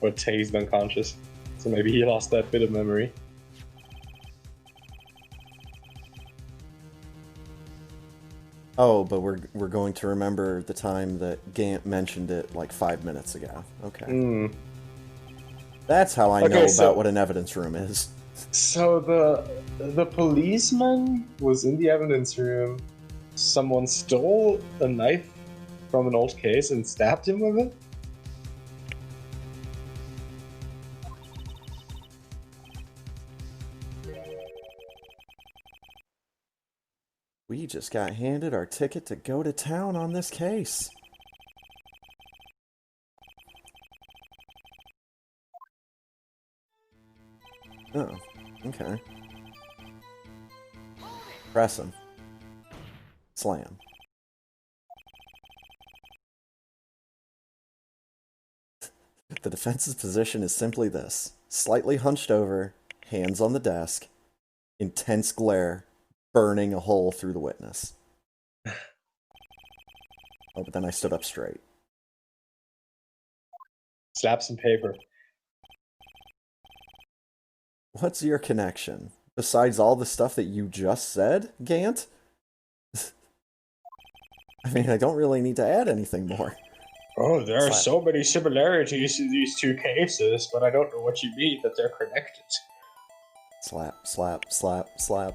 Or tased unconscious. So maybe he lost that bit of memory. Oh, but we're going to remember the time that Gant mentioned it like 5 minutes ago. Okay. That's how I know about what an evidence room is. So the policeman was in the evidence room. Someone stole a knife from an old case and stabbed him with it? We just got handed our ticket to go to town on this case. Oh, okay. Press him. Slam. The defense's position is simply this. Slightly hunched over, hands on the desk, intense glare, burning a hole through the witness. Oh, but then I stood up straight. Slap some paper. What's your connection? Besides all the stuff that you just said, Gant? I mean, I don't really need to add anything more. Oh, there are Slap. so many similarities to these two cases, but I don't know what you mean that they're connected. Slap, slap, slap, slap.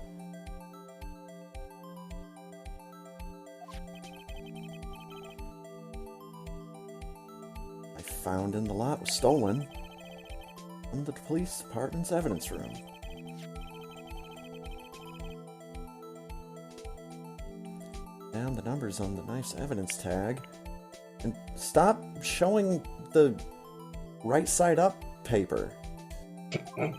I found in the lot was stolen from the police department's evidence room. Found the numbers on the knife's evidence tag. And stop showing the right side up paper. Don't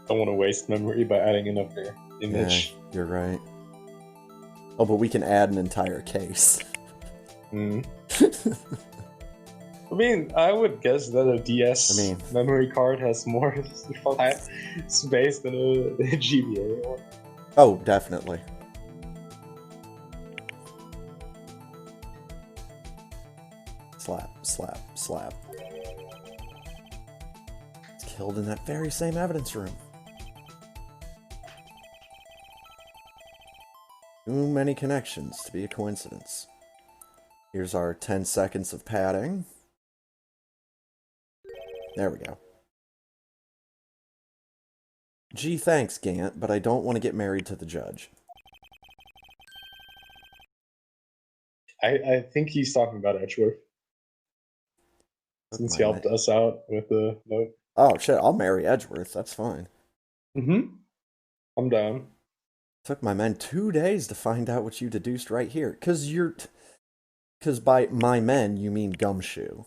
want to waste memory by adding another image. Yeah, you're right. Oh, but we can add an entire case. I mean, I would guess that a I DS mean, memory card has more space than a GBA one. oh, definitely. Slap, slap, slap. It's killed in that very same evidence room. Too many connections to be a coincidence. Here's our 10 seconds of padding. There we go. Gee, thanks, Gant, but I don't want to get married to the judge. I think he's talking about Edgeworth. Took Since my he helped us out with the note. Oh shit, I'll marry Edgeworth, that's fine. Mm-hmm. I'm down. Took my men 2 days to find out what you deduced right here. Cause by my men, you mean Gumshoe.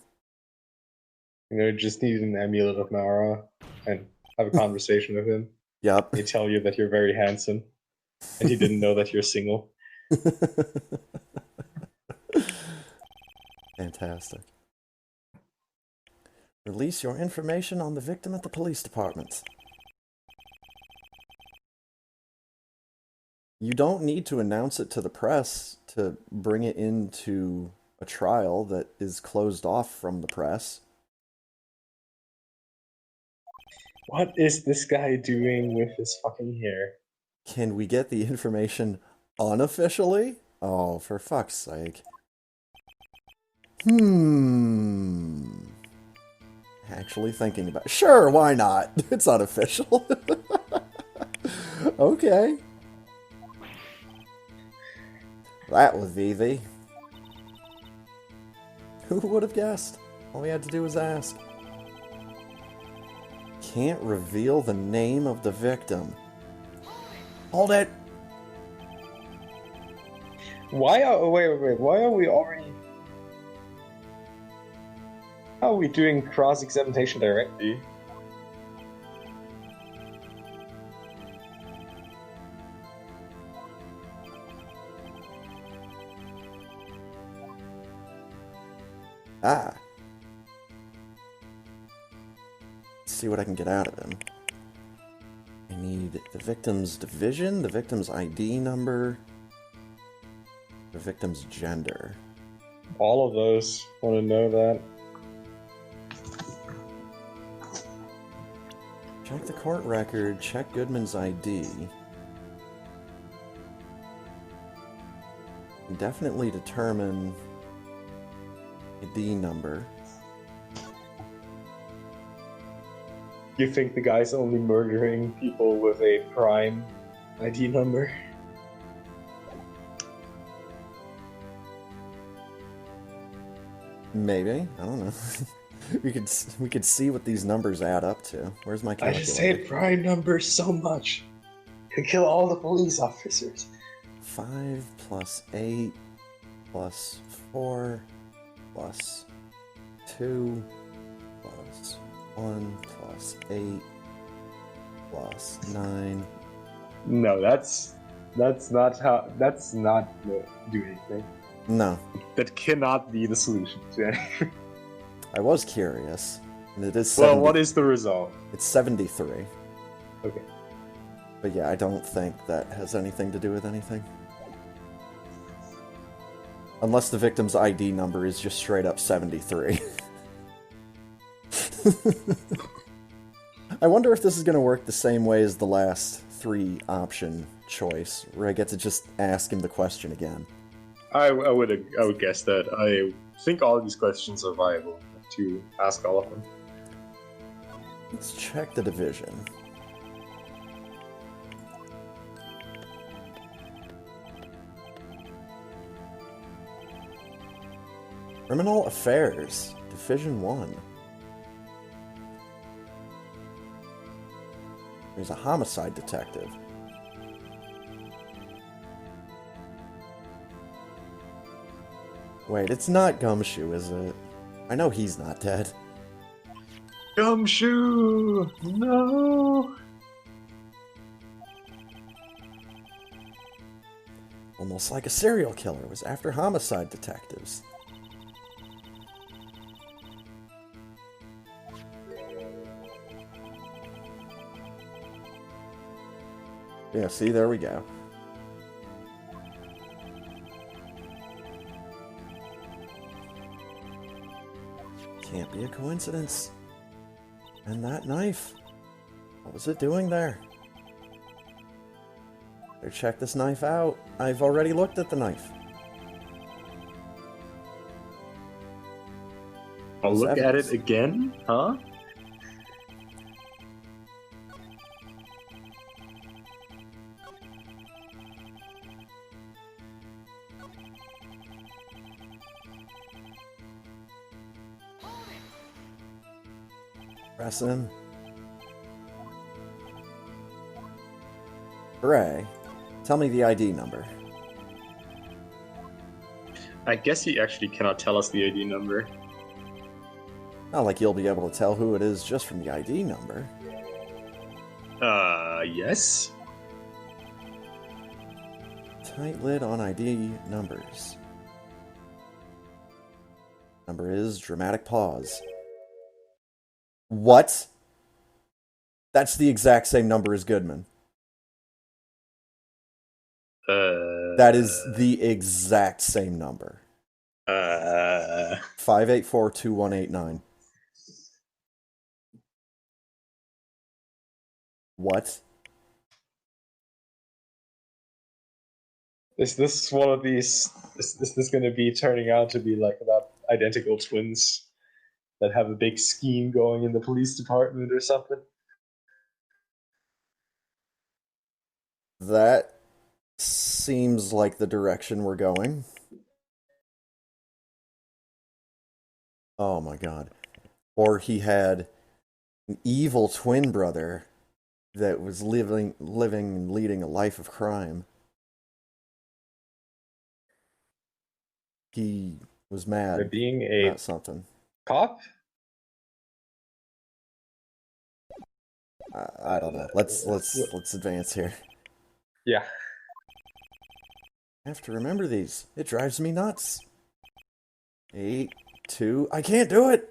Just need an amulet of Mara and have a conversation with him. Yep. They tell you that you're very handsome, and he didn't know that you're single. Fantastic. Release your information on the victim at the police department. You don't need to announce it to the press to bring it into a trial that is closed off from the press. What is this guy doing with his fucking hair? Can we get the information unofficially? Oh, for fuck's sake. Actually thinking about it. Sure, why not? It's unofficial. Okay. That was easy. Who would have guessed? All we had to do was ask. Can't reveal the name of the victim. Hold it! Why are wait? Why are we already? How are we doing cross-examination directly? Ah. Let's see what I can get out of him. I need the victim's division, the victim's ID number, the victim's gender. All of those. Want to know that? Check the court record, check Goodman's ID. Definitely determine ID number. You think the guy's only murdering people with a prime ID number? Maybe. I don't know. we could see what these numbers add up to. Where's my I calculator? just hate prime numbers so much. Could kill all the police officers. 5 plus 8 plus 4 plus 2 plus 1 plus 8 plus 9. No, that's not do anything. No. That cannot be the solution to anything. I was curious. And it is Well, what is the result? It's 73. Okay. But yeah, I don't think that has anything to do with anything. Unless the victim's ID number is just straight up 73. I wonder if this is going to work the same way as the last 3 option choice, where I get to just ask him the question again. I would guess that. I think all of these questions are viable to ask all of them. Let's check the division. Criminal Affairs, Division 1. There's a homicide detective. Wait, it's not Gumshoe, is it? I know he's not dead. Gumshoe! No! Almost like a serial killer was after homicide detectives. Yeah, see, there we go. Can't be a coincidence. And that knife. What was it doing there? Better check this knife out. I've already looked at the knife. I'll There's look at it evidence. again, huh? Press him. Hooray. Tell me the ID number. I guess he actually cannot tell us the ID number. Not like you'll be able to tell who it is just from the ID number. Yes? Tight lid on ID numbers. Number is dramatic pause. What? That's the exact same number as Goodman. That is the exact same number. 5842189. What? Is this one of these? Is this going to be turning out to be like about identical twins that have a big scheme going in the police department or something? That seems like the direction we're going. Oh my god. Or he had an evil twin brother that was living and leading a life of crime. He was They're mad being a about something. cop? I don't know. Let's advance here. Yeah. I have to remember these. It drives me nuts. 8, 2. I can't do it.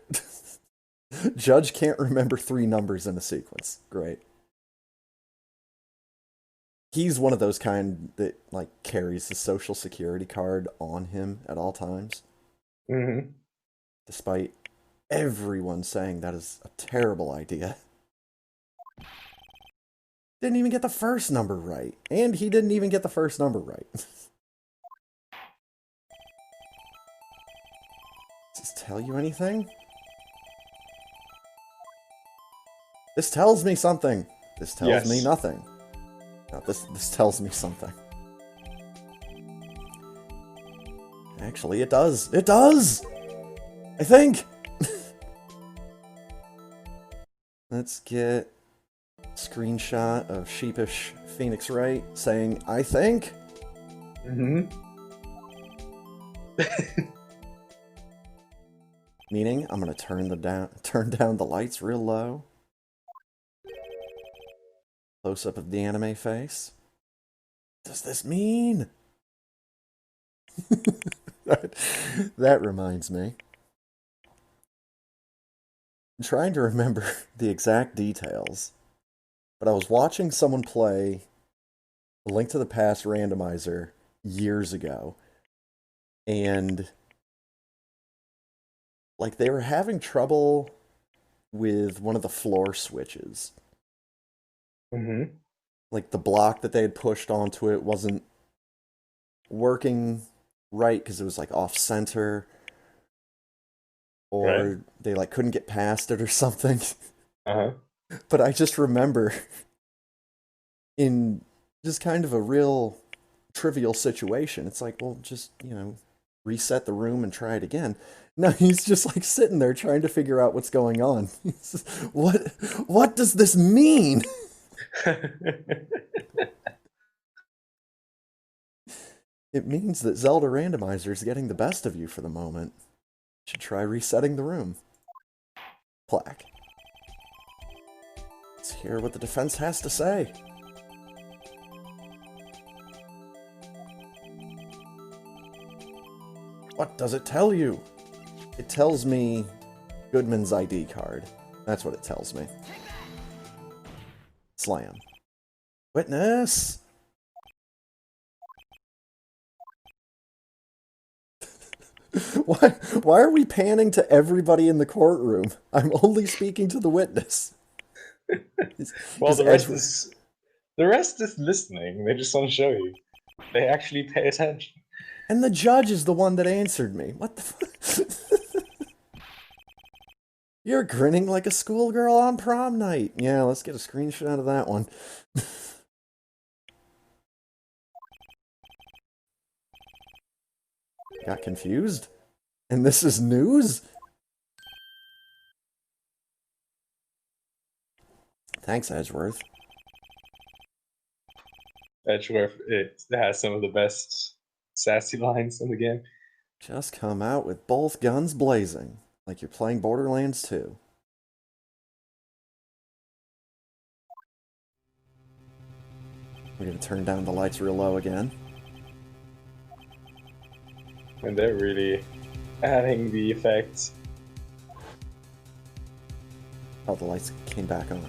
Judge can't remember 3 numbers in a sequence. Great. He's one of those kind that like carries the social security card on him at all times, Mm-hmm. despite everyone saying that is a terrible idea. Didn't even get the first number right, and he didn't even get the first number right. Does this tell you anything? This tells me something. This tells me Yes. nothing. No, this tells me something. Actually, it does. It does! I think! Let's get a screenshot of sheepish Phoenix Wright saying, I think? Mm-hmm. Meaning, I'm gonna turn down the lights real low. Close up of the anime face. What does this mean? that reminds me. I'm trying to remember the exact details, but I was watching someone play A Link to the Past randomizer years ago, and like they were having trouble with one of the floor switches. Mm-hmm. Like the block that they had pushed onto it wasn't working right because it was like off center, Right. or they like couldn't get past it or something. Uh-huh. But I just remember in just kind of a real trivial situation, it's like, well, just, reset the room and try it again. No, he's just like sitting there trying to figure out what's going on. What does this mean? It means that Zelda Randomizer is getting the best of you for the moment. Should try resetting the room. Plaque. Let's hear what the defense has to say. What does it tell you? It tells me Goodman's ID card. That's what it tells me. Slam. Witness! Why are we panning to everybody in the courtroom? I'm only speaking to the witness. Well, Is Edgeworth... the rest is listening. They just want to show you. They actually pay attention. And the judge is the one that answered me. What the fuck? You're grinning like a schoolgirl on prom night. Yeah, let's get a screenshot of that one. Got confused? And this is news? Thanks, Edgeworth. Edgeworth, it has some of the best sassy lines in the game. Just come out with both guns blazing, like you're playing Borderlands 2. We're gonna turn down the lights real low again. And they're really adding the effects. Oh, the lights came back on.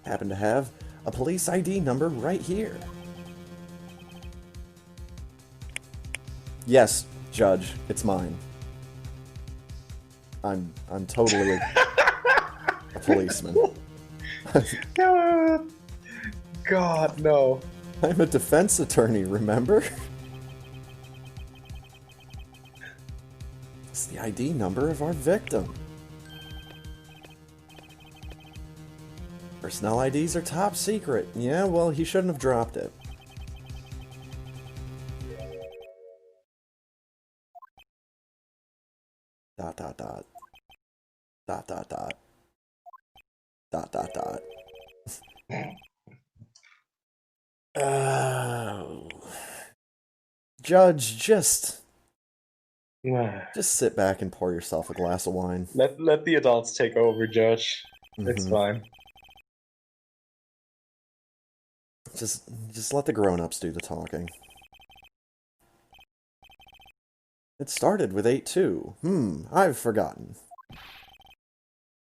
Happen to have a police ID number right here. Yes, Judge, it's mine. I'm totally a policeman. God, no. I'm a defense attorney, remember? It's the ID number of our victim. Personnel IDs are top secret. Yeah, well, he shouldn't have dropped it. Dot, dot, dot. Dot, dot, dot. Dot, dot, dot. Oh. Judge, just sit back and pour yourself a glass of wine. Let the adults take over, Judge. It's fine. Just let the grown-ups do the talking. It started with 8-2. I've forgotten.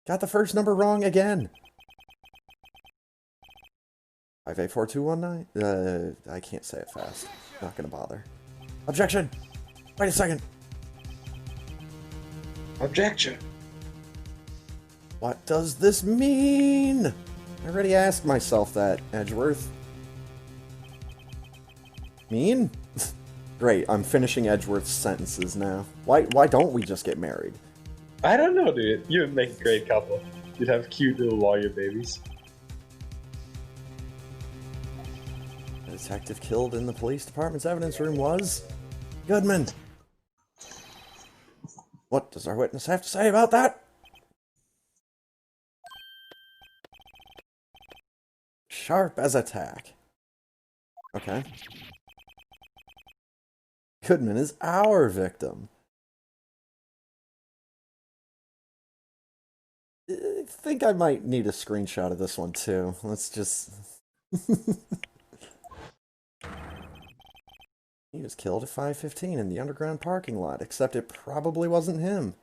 Got the first number wrong again. 584219? I can't say it fast. Not gonna bother. Objection! Wait a second! Objection! What does this mean? I already asked myself that, Edgeworth. Mean? Great, I'm finishing Edgeworth's sentences now. Why don't we just get married? I don't know, dude. You would make a great couple. You'd have cute little lawyer babies. The detective killed in the police department's evidence room was... Goodman! What does our witness have to say about that? Sharp as a tack. Okay. Goodman is our victim. I think I might need a screenshot of this one too. Let's just... He was killed at 5:15 in the underground parking lot, except it probably wasn't him.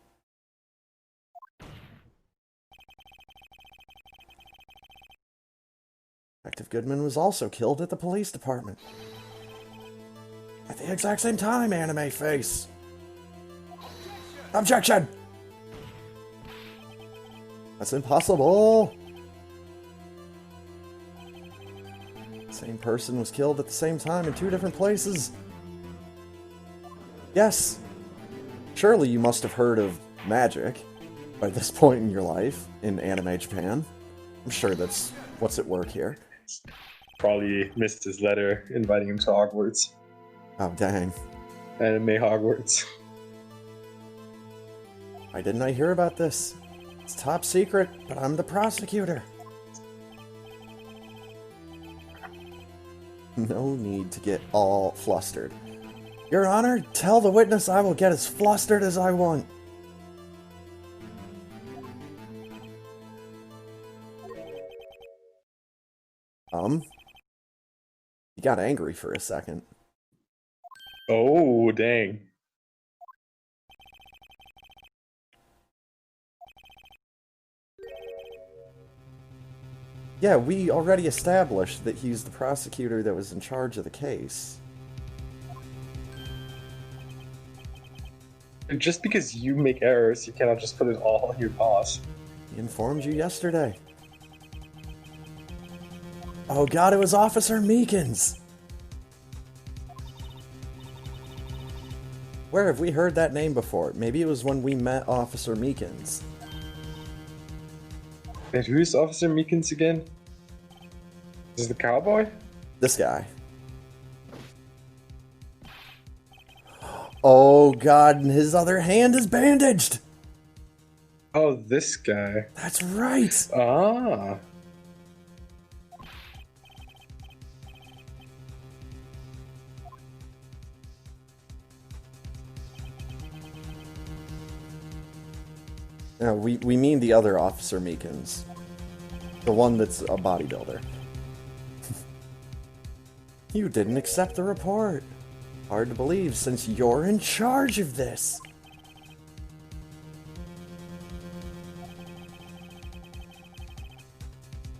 Detective Goodman was also killed at the police department. At the exact same time, anime face. Objection! That's impossible! The same person was killed at the same time in 2 different places. Yes! Surely you must have heard of magic by this point in your life in anime Japan. I'm sure that's what's at work here. Probably missed his letter inviting him to Hogwarts. Oh, dang. Anime Hogwarts. Why didn't I hear about this? It's top secret, but I'm the prosecutor. No need to get all flustered. Your Honor, tell the witness I will get as flustered as I want. He got angry for a second. Oh, dang. Yeah, we already established that he's the prosecutor that was in charge of the case. And just because you make errors, you cannot just put it all on your boss. He informed you yesterday. Oh god, it was Officer Meekins! Where have we heard that name before? Maybe it was when we met Officer Meekins. And who's Officer Meekins again? Is the cowboy? This guy. Oh god, and his other hand is bandaged! Oh, this guy. That's right! Ah. No, we mean the other Officer Meekins. The one that's a bodybuilder. You didn't accept the report. Hard to believe since you're in charge of this.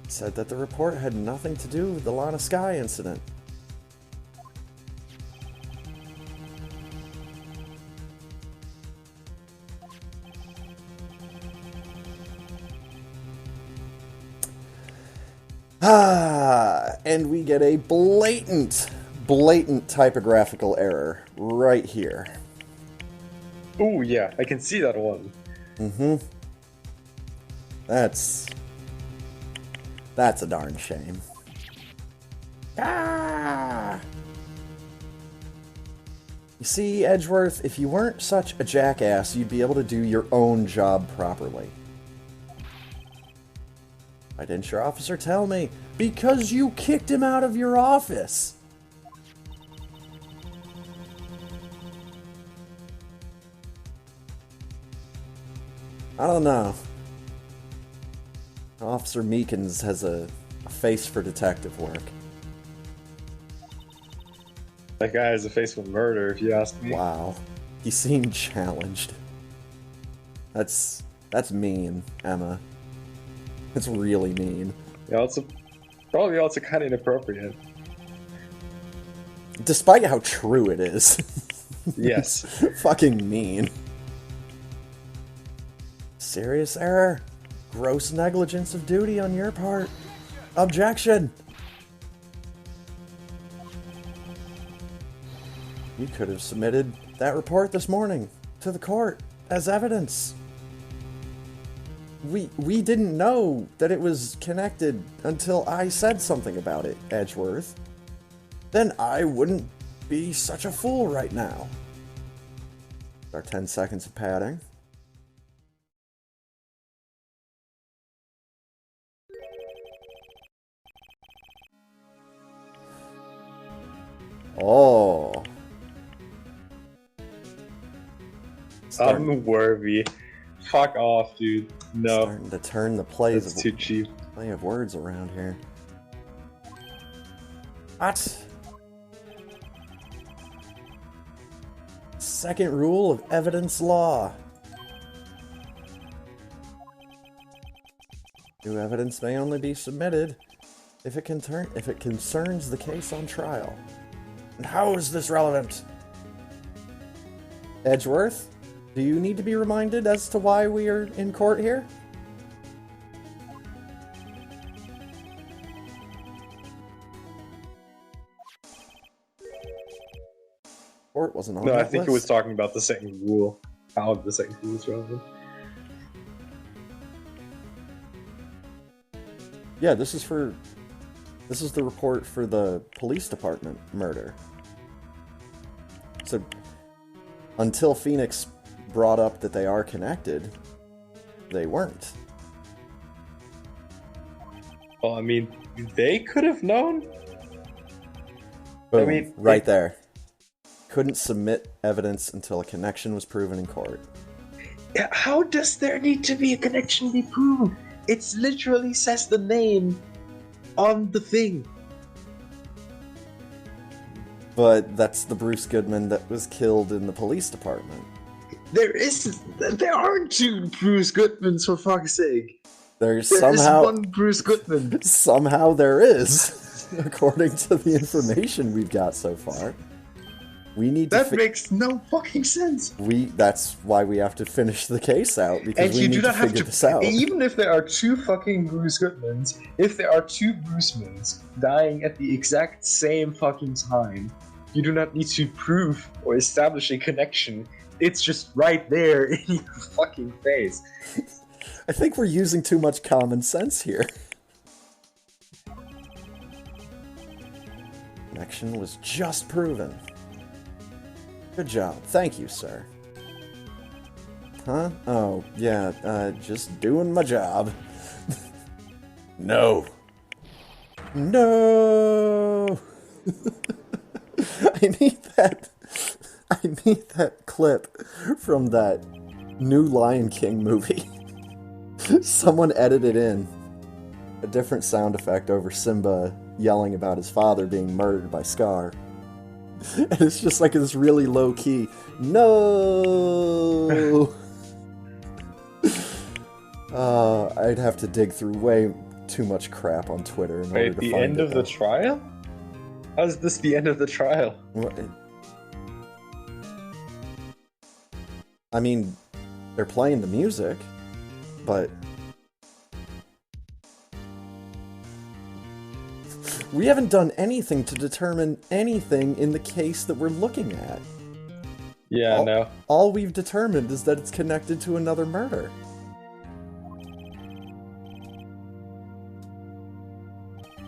Said that the report had nothing to do with the Lana Sky incident. And we get a blatant typographical error right here. Oh yeah, I can see that one. Mm-hmm. That's a darn shame. Ah! You see, Edgeworth, if you weren't such a jackass, you'd be able to do your own job properly. Why didn't your officer tell me? Because you kicked him out of your office. I don't know. Officer Meekins has a face for detective work. That guy has a face for murder, if you ask me. Wow. He seemed challenged. That's mean, Emma. It's really mean. Yeah, probably also kind of inappropriate. Despite how true it is. Yes. Fucking mean. Serious error. Gross negligence of duty on your part. Objection! You could have submitted that report this morning to the court as evidence. We didn't know that it was connected until I said something about it, Edgeworth. Then I wouldn't be such a fool right now. Our 10 seconds of padding. Oh. Unworthy. Fuck off, dude. No. Starting to turn the plays That's too cheap. play of words around here. What? Second rule of evidence law. New evidence may only be submitted if it concerns the case on trial. And how is this relevant? Edgeworth, do you need to be reminded as to why we are in court here? Court wasn't on No, I that think it was list. talking about the second rule. How the second rule is relevant. Yeah, this is the report for the police department murder. So, until Phoenix brought up that they are connected, they weren't. Well, I mean, they could have known. Boom, mean, right there. Couldn't submit evidence until a connection was proven in court. How does there need to be a connection be proven? It literally says the name on the thing. But that's the Bruce Goodman that was killed in the police department. There aren't two Bruce Goodmans, for fuck's sake. There's There is somehow one Bruce Goodman. somehow there is, according to the information we've got so far. We need to That makes no fucking sense. that's why we have to finish the case out, because And we you need do to not have figure to. this out. Even if there are two fucking Bruce Goodmans, if there are two Brucemans dying at the exact same fucking time, you do not need to prove or establish a connection. It's just right there in your fucking face. I think we're using too much common sense here. Connection was just proven. Good job. Thank you, sir. Huh? Oh, yeah, just doing my job. No. No! I need that clip from that new Lion King movie. Someone edited in a different sound effect over Simba yelling about his father being murdered by Scar. And it's just like this really low key, no! I'd have to dig through way too much crap on Twitter in order Wait, to the find end of the trial? How's this the end of the trial? I mean, they're playing the music, but we haven't done anything to determine anything in the case that we're looking at. Yeah, no. All we've determined is that it's connected to another murder.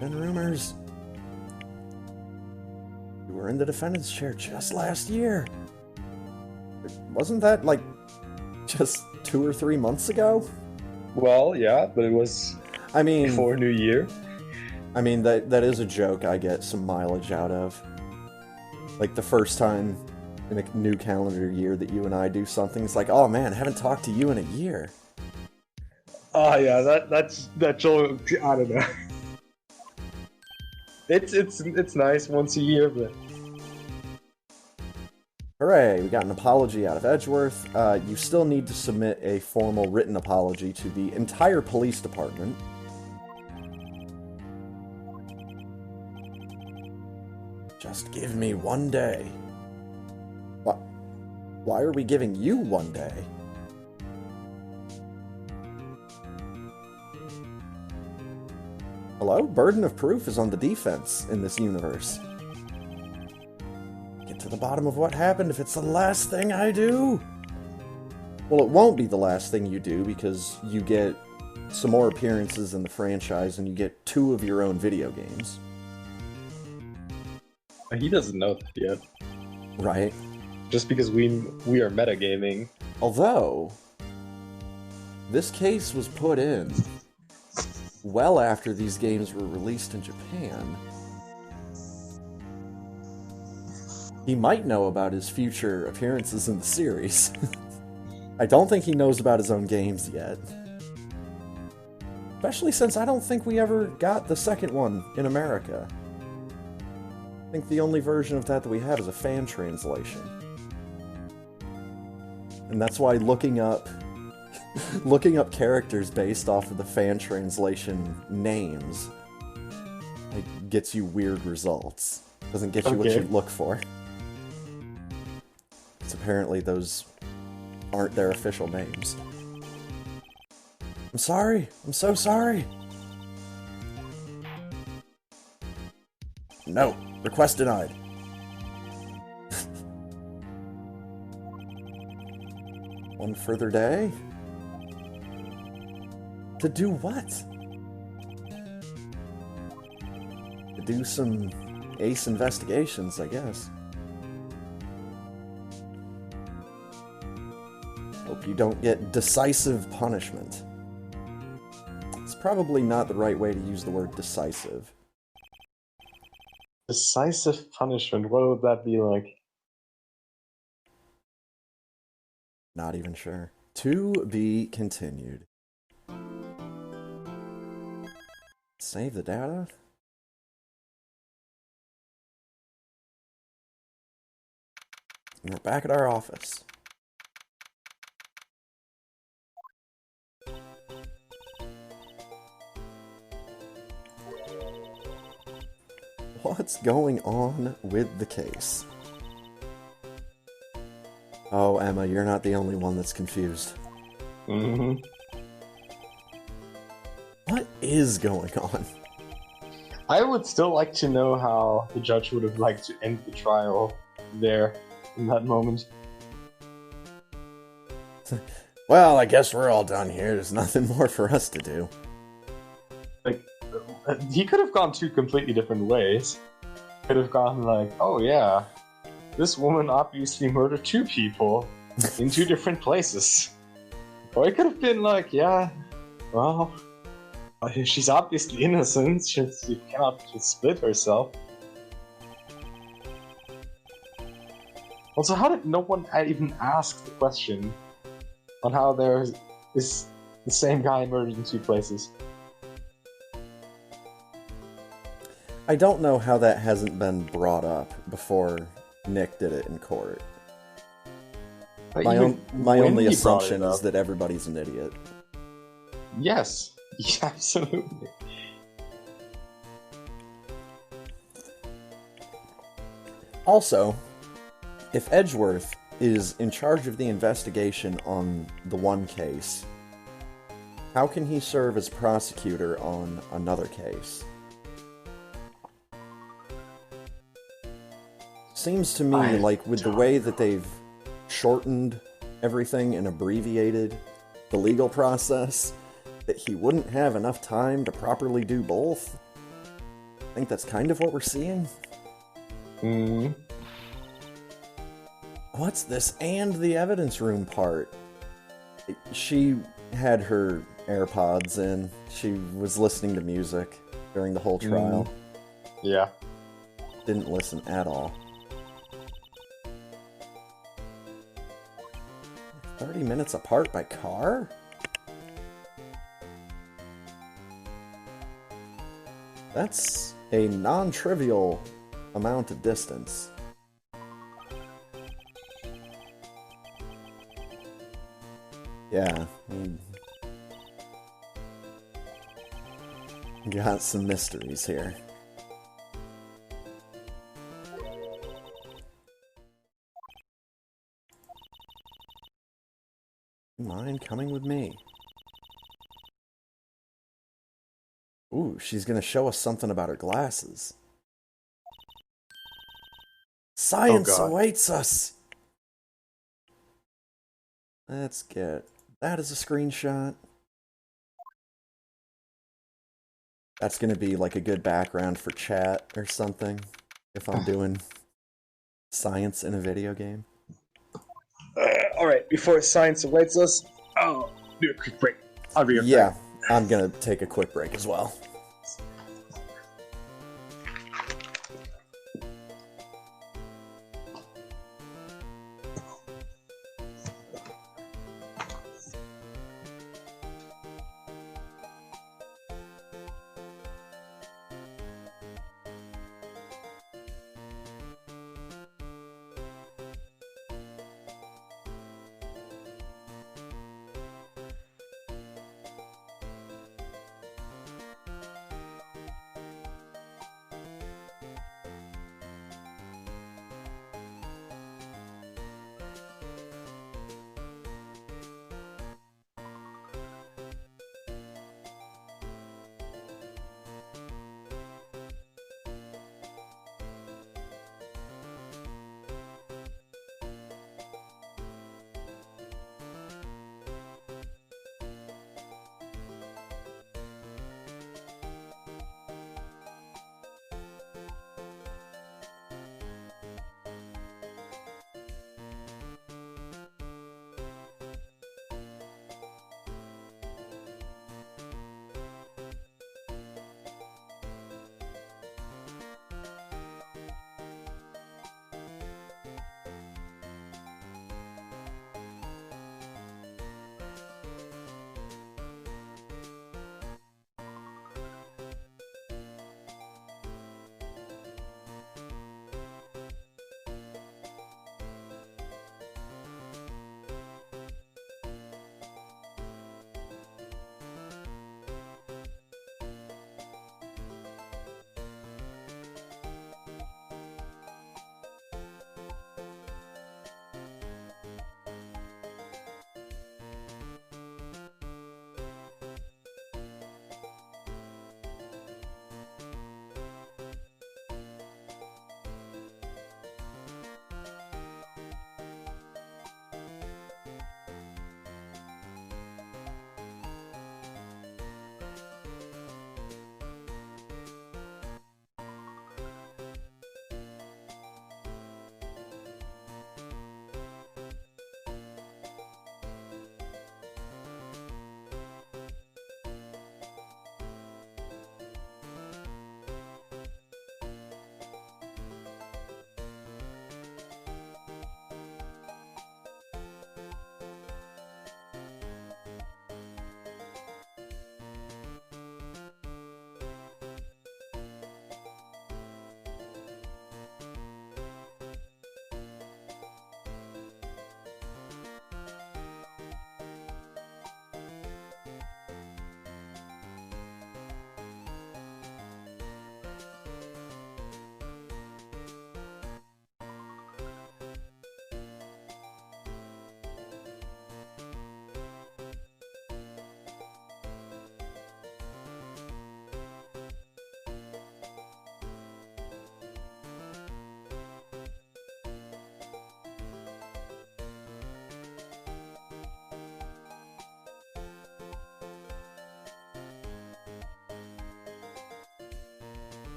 Been rumors. You were in the defendant's chair just last year. Wasn't that, like, just 2 or 3 months ago? Well, yeah, but it was before New Year. I mean, that is a joke I get some mileage out of. Like, the first time in a new calendar year that you and I do something, it's like, oh man, I haven't talked to you in a year. Oh yeah, that joke. I don't know. It's nice once a year, but Hooray, we got an apology out of Edgeworth. You still need to submit a formal written apology to the entire police department. Just give me 1 day. What? Why are we giving you 1 day? Hello? Burden of proof is on the defense in this universe. Get to the bottom of what happened if it's the last thing I do. Well, it won't be the last thing you do because you get some more appearances in the franchise and you get 2 of your own video games. he doesn't know that yet. Right. Just because we are metagaming. Although, this case was put in well after these games were released in Japan. He might know about his future appearances in the series. I don't think he knows about his own games yet. Especially since I don't think we ever got the second one in America. I think the only version of that we have is a fan translation. And that's why looking up characters based off of the fan translation names, like, gets you weird results. Doesn't get you what you look for. Because apparently those aren't their official names. I'm sorry. I'm so sorry. No. Request denied. One further day? To do what? To do some ace investigations, I guess. Hope you don't get decisive punishment. It's probably not the right way to use the word decisive. Decisive punishment, what would that be like? Not even sure. To be continued. Save the data? And we're back at our office. What's going on with the case? Oh, Emma, you're not the only one that's confused. Mm-hmm. What is going on? I would still like to know how the judge would have liked to end the trial there, in that moment. Well, I guess we're all done here. There's nothing more for us to do. Like, he could have gone two completely different ways. Could have gone like, oh yeah, this woman obviously murdered two people in two different places. Or it could have been like, yeah, well, she's obviously innocent. She cannot just split herself. Also, how did no one even ask the question on how there is the same guy murdered in two places? I don't know how that hasn't been brought up before Nick did it in court. My only assumption is that everybody's an idiot. Yes, yeah, absolutely. Also, if Edgeworth is in charge of the investigation on the one case, how can he serve as prosecutor on another case? Seems to me like with the way that they've shortened everything and abbreviated the legal process, that he wouldn't have enough time to properly do both. I think that's kind of what we're seeing. What's this and the evidence room part? She had her AirPods in. She was listening to music during the whole trial. Yeah. Didn't listen at all. 30 minutes apart by car? That's a non-trivial amount of distance. Yeah. Got some mysteries here. Mind coming with me? Ooh, she's gonna show us something about her glasses. Science awaits us! Let's get that as a screenshot. That's gonna be like a good background for chat or something if I'm doing science in a video game. Alright, before science awaits us, I'll do a quick break. I'll be right back. Yeah, I'm gonna take a quick break as well.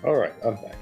Alright, I'm back.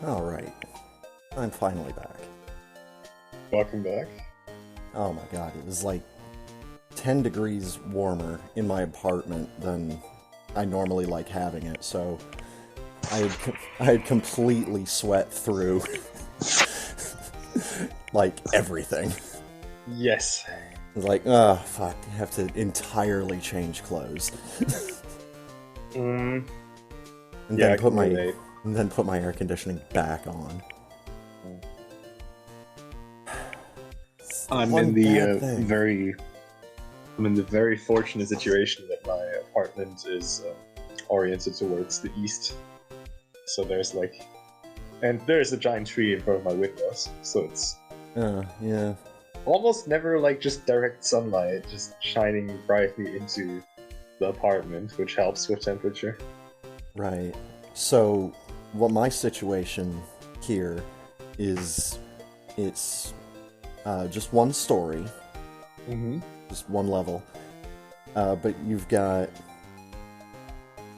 Alright, I'm finally back. Welcome back. Oh my god, it was like 10 degrees warmer in my apartment than I normally like having it, so I had completely sweat through like everything. Yes. It was like, oh fuck, I have to entirely change clothes. Mm. And Yeah, then I put can my relate. and then put my air conditioning back on. I'm One in the bad thing. I'm in the very fortunate situation that my apartment is oriented towards the east. So there's there's a giant tree in front of my windows, so it's Yeah. almost never like just direct sunlight just shining brightly into the apartment, which helps with temperature. Right. So, what my situation here is, it's just one story, Mm-hmm. just one level, but you've got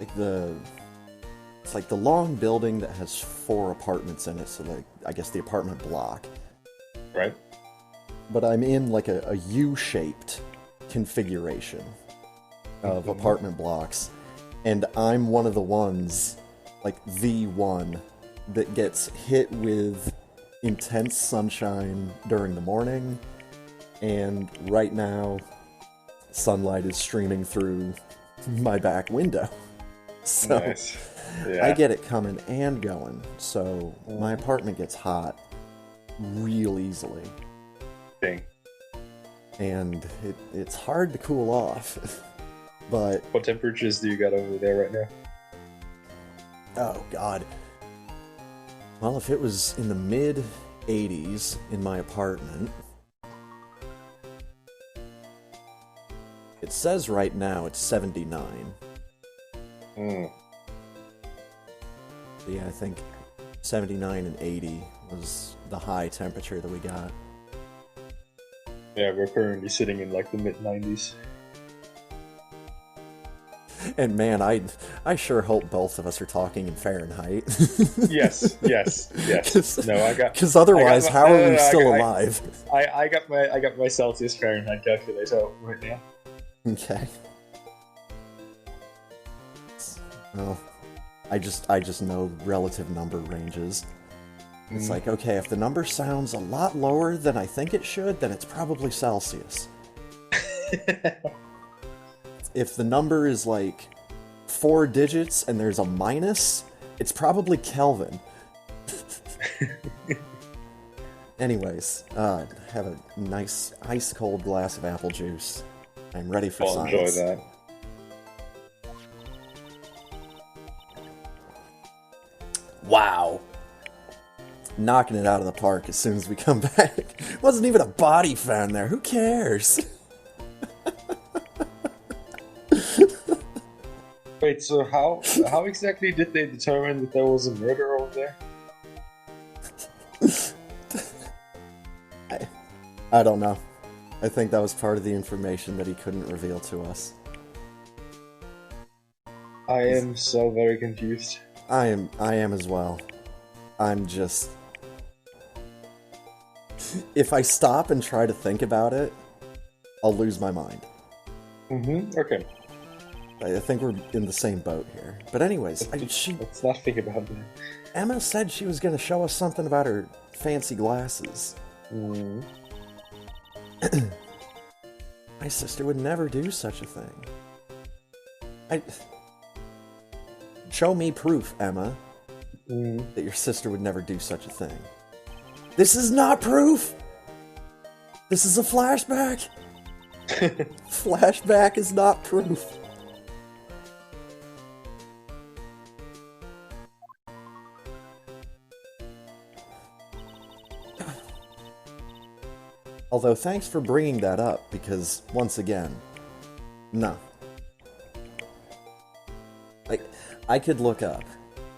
like it's like the long building that has 4 apartments in it, so like I guess the apartment block. Right? But I'm in like a U-shaped configuration of apartment blocks, and I'm one of the ones, like the one, that gets hit with intense sunshine during the morning, and right now sunlight is streaming through my back window. So Nice. Yeah. I get it coming and going, so my apartment gets hot real easily. Dang. And it's hard to cool off. But What temperatures do you got over there right now? oh god. Well, if it was in the mid 80s in my apartment, it says right now it's 79. Mm. So yeah, I think 79 and 80 was the high temperature that we got. Yeah, we're currently sitting in like the mid 90s. And man, I sure hope both of us are talking in Fahrenheit. Yes. No, I got. Because otherwise, how are we still I- alive? I got my Celsius Fahrenheit calculator right now. Okay. Well, I just know relative number ranges. It's like, okay, if the number sounds a lot lower than I think it should, then it's probably Celsius. If the number is like 4 digits and there's a minus, it's probably Kelvin. Anyways, have a nice ice-cold glass of apple juice. I'm ready for I'll enjoy science. that. Wow. Knocking it out of the park as soon as we come back. Wasn't even a body found there. Who cares? Wait, so how exactly did they determine that there was a murder over there? I don't know. I think that was part of the information that he couldn't reveal to us. I am so very confused. I am as well. I'm just... If I stop and try to think about it, I'll lose my mind. Okay. I think we're in the same boat here. But anyways, Let's not think about that. Emma said she was going to show us something about her fancy glasses. My sister would never do such a thing. Show me proof, Emma, that your sister would never do such a thing. This is not proof! This is a flashback! Flashback is not proof. Although, thanks for bringing that up, because, once again, no. I could look up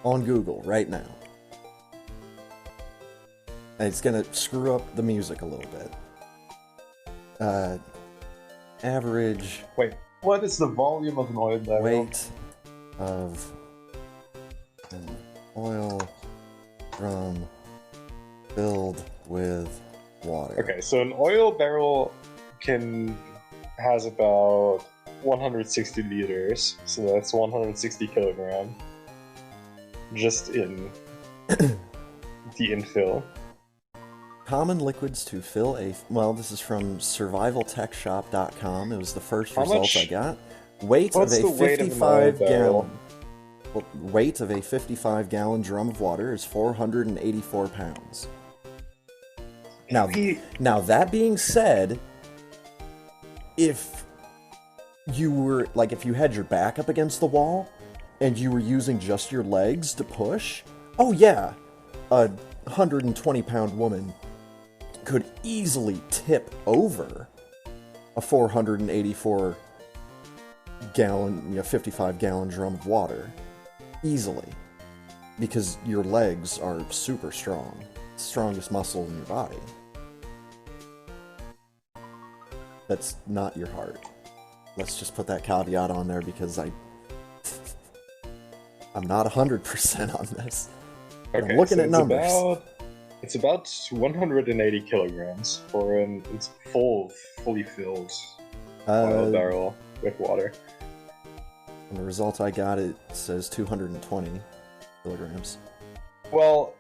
on Google right now. And it's gonna screw up the music a little bit. Average Wait, what is the volume of an oil barrel? weight of an oil drum filled with water. Okay, so an oil barrel has about 160 liters, so that's 160 kilogram, just in the infill. Common liquids to fill a... Well, this is from survivaltechshop.com. It was the first How results much- I got. Weight What's of a the weight of an oil 55 barrel? gallon... Well, weight of a 55-gallon drum of water is 484 pounds. Now, that being said, if you were, like, if you had your back up against the wall and you were using just your legs to push, oh yeah, a 120-pound woman could easily tip over a 484-gallon, 55-gallon drum of water. Easily. Because your legs are super strong. Strongest muscle in your body. That's not your heart. Let's just put that caveat on there because I'm not 100% on this. But I'm looking at numbers. It's about 180 kilograms for it's fully filled oil barrel with water. And the result I got, it says 220 kilograms. Well,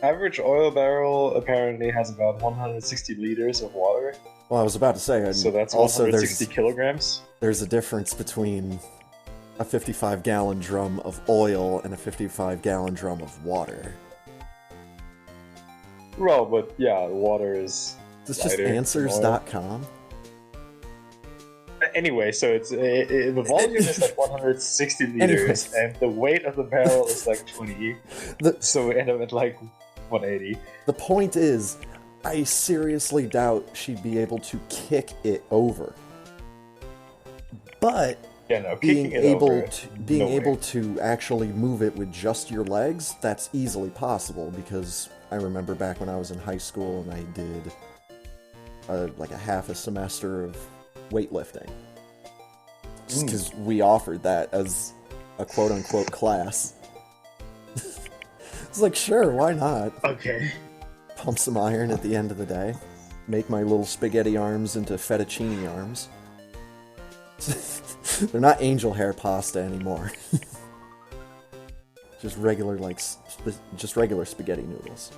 average oil barrel apparently has about 160 liters of water. Well, I was about to say, So that's also 160 kilograms. there's a difference between a 55-gallon drum of oil and a 55-gallon drum of water. Well, but yeah, water is. Is this just lighter than oil. answers.com? Anyway, so the volume is like 160 liters, and the weight of the barrel is like 20. So we end up at like 180. The point is, I seriously doubt she'd be able to kick it over. But Yeah, no, being kicking it over, able to actually move it with just your legs, that's easily possible, because I remember back when I was in high school and I did like a half a semester of weightlifting. Just because we offered that as a quote-unquote class. It's like, sure, why not? Okay. Pump some iron at the end of the day. Make my little spaghetti arms into fettuccine arms. They're not angel hair pasta anymore. Just regular, just regular spaghetti noodles.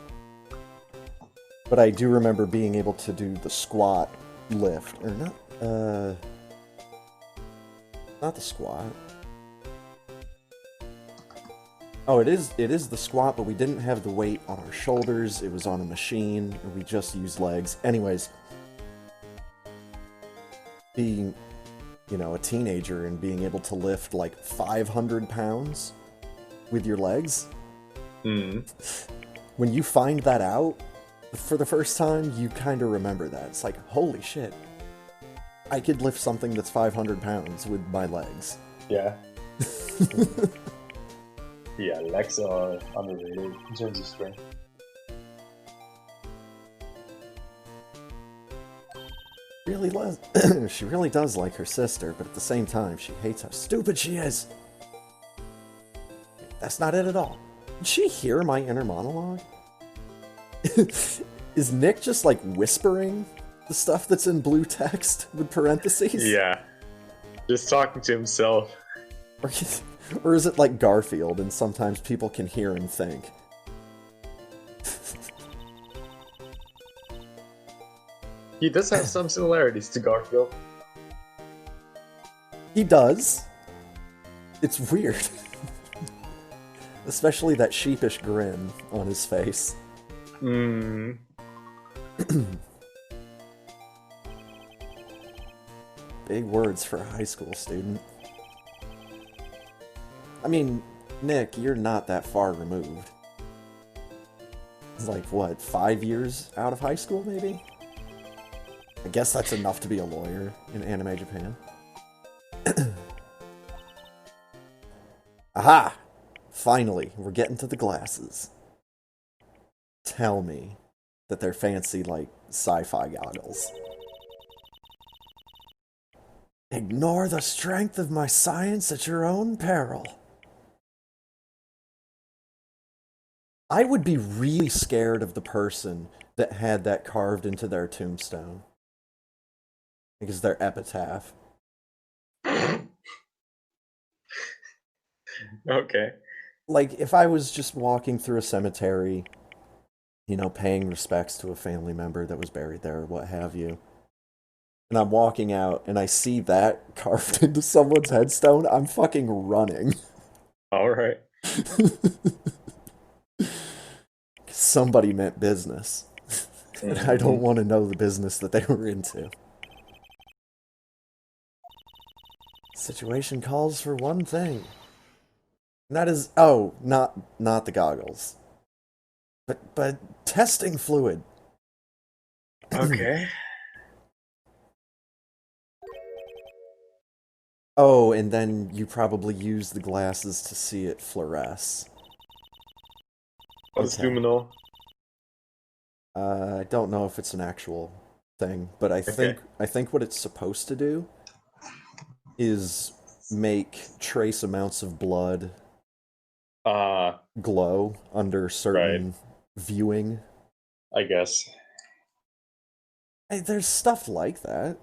But I do remember being able to do the squat lift, or not the squat. Oh, it is the squat, but we didn't have the weight on our shoulders. It was on a machine, and we just used legs. Anyways, being, a teenager and being able to lift like 500 pounds with your legs, when you find that out for the first time, you kind of remember that. It's like, holy shit, I could lift something that's 500 pounds with my legs. Yeah. Yeah, legs are underrated in terms of strength. She really does like her sister, but at the same time, she hates how stupid she is. That's not it at all. Did she hear my inner monologue? Is Nick just like whispering the stuff that's in blue text with parentheses? Yeah. Just talking to himself. Or is it like Garfield and sometimes people can hear him think? He does have some similarities to Garfield. He does. It's weird. Especially that sheepish grin on his face. Big words for a high school student. I mean, Nick, you're not that far removed. It's like, what, 5 years out of high school, maybe? I guess that's enough to be a lawyer in anime Japan. Aha! Finally, we're getting to the glasses. Tell me that they're fancy, like, sci-fi goggles. Ignore the strength of my science at your own peril. I would be really scared of the person that had that carved into their tombstone. Because their epitaph. Okay. Like, if I was just walking through a cemetery, paying respects to a family member that was buried there or what have you, and I'm walking out and I see that carved into someone's headstone, I'm fucking running. Alright. Somebody meant business. And I don't want to know the business that they were into. Situation calls for one thing. And that is, not the goggles. But testing fluid. Okay. Oh, and then you probably use the glasses to see it fluoresce. What's Okay. luminol? I don't know if it's an actual thing, but I think what it's supposed to do is make trace amounts of blood glow under certain viewing. I guess. Hey, there's stuff like that.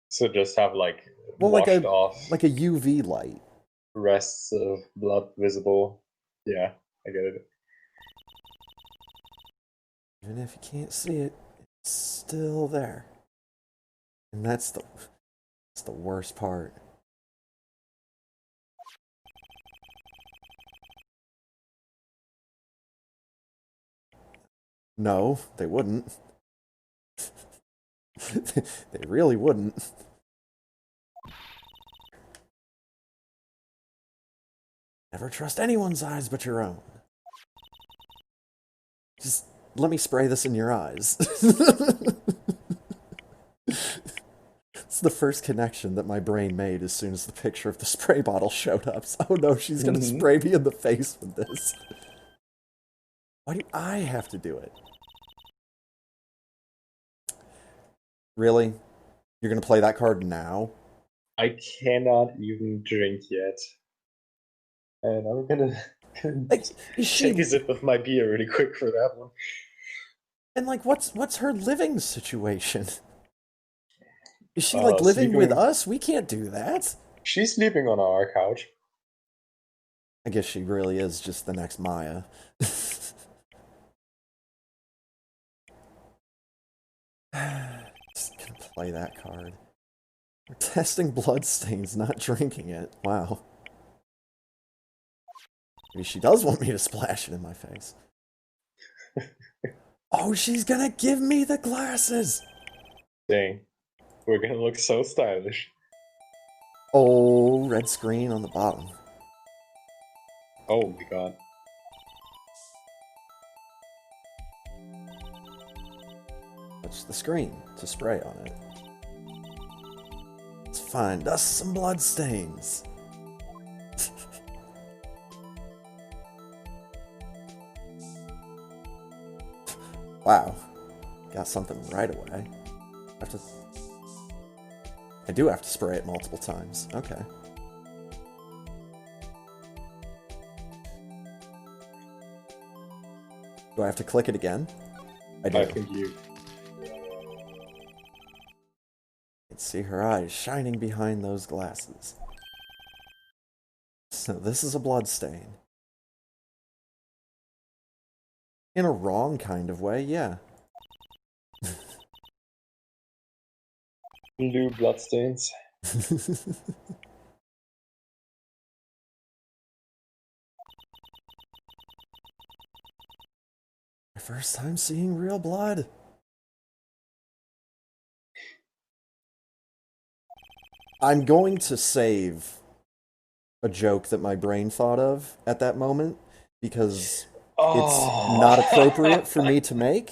So just have like Well, washed off like a UV light. rests of blood visible. Yeah, I get it. Even if you can't see it, it's still there. And that's the worst part. No, they wouldn't. They really wouldn't. Never trust anyone's eyes but your own. Just let me spray this in your eyes. It's the first connection that my brain made as soon as the picture of the spray bottle showed up. So, oh no, she's gonna spray me in the face with this. Why do I have to do it? Really? You're gonna play that card now? I cannot even drink yet. And I'm gonna Like, is take a she sip of my beer really quick for that one. and like what's her living situation? Is she like living Sleeping. with us? We can't do that. She's sleeping on our couch. I guess she really is just the next Maya. Just gonna play that card. We're testing bloodstains, not drinking it. Wow. Maybe she does want me to splash it in my face. Oh, she's gonna give me the glasses! Dang. We're gonna look so stylish. Oh, red screen on the bottom. Oh my god. Touch the screen to spray on it. Let's find us some blood stains. Wow. Got something right away. I do have to spray it multiple times. Okay. Do I have to click it again? I do. I think you. Can see her eyes shining behind those glasses. So this is a blood stain. In a wrong kind of way, yeah. Blue bloodstains. My first time seeing real blood. I'm going to save a joke that my brain thought of at that moment because it's not appropriate for me to make.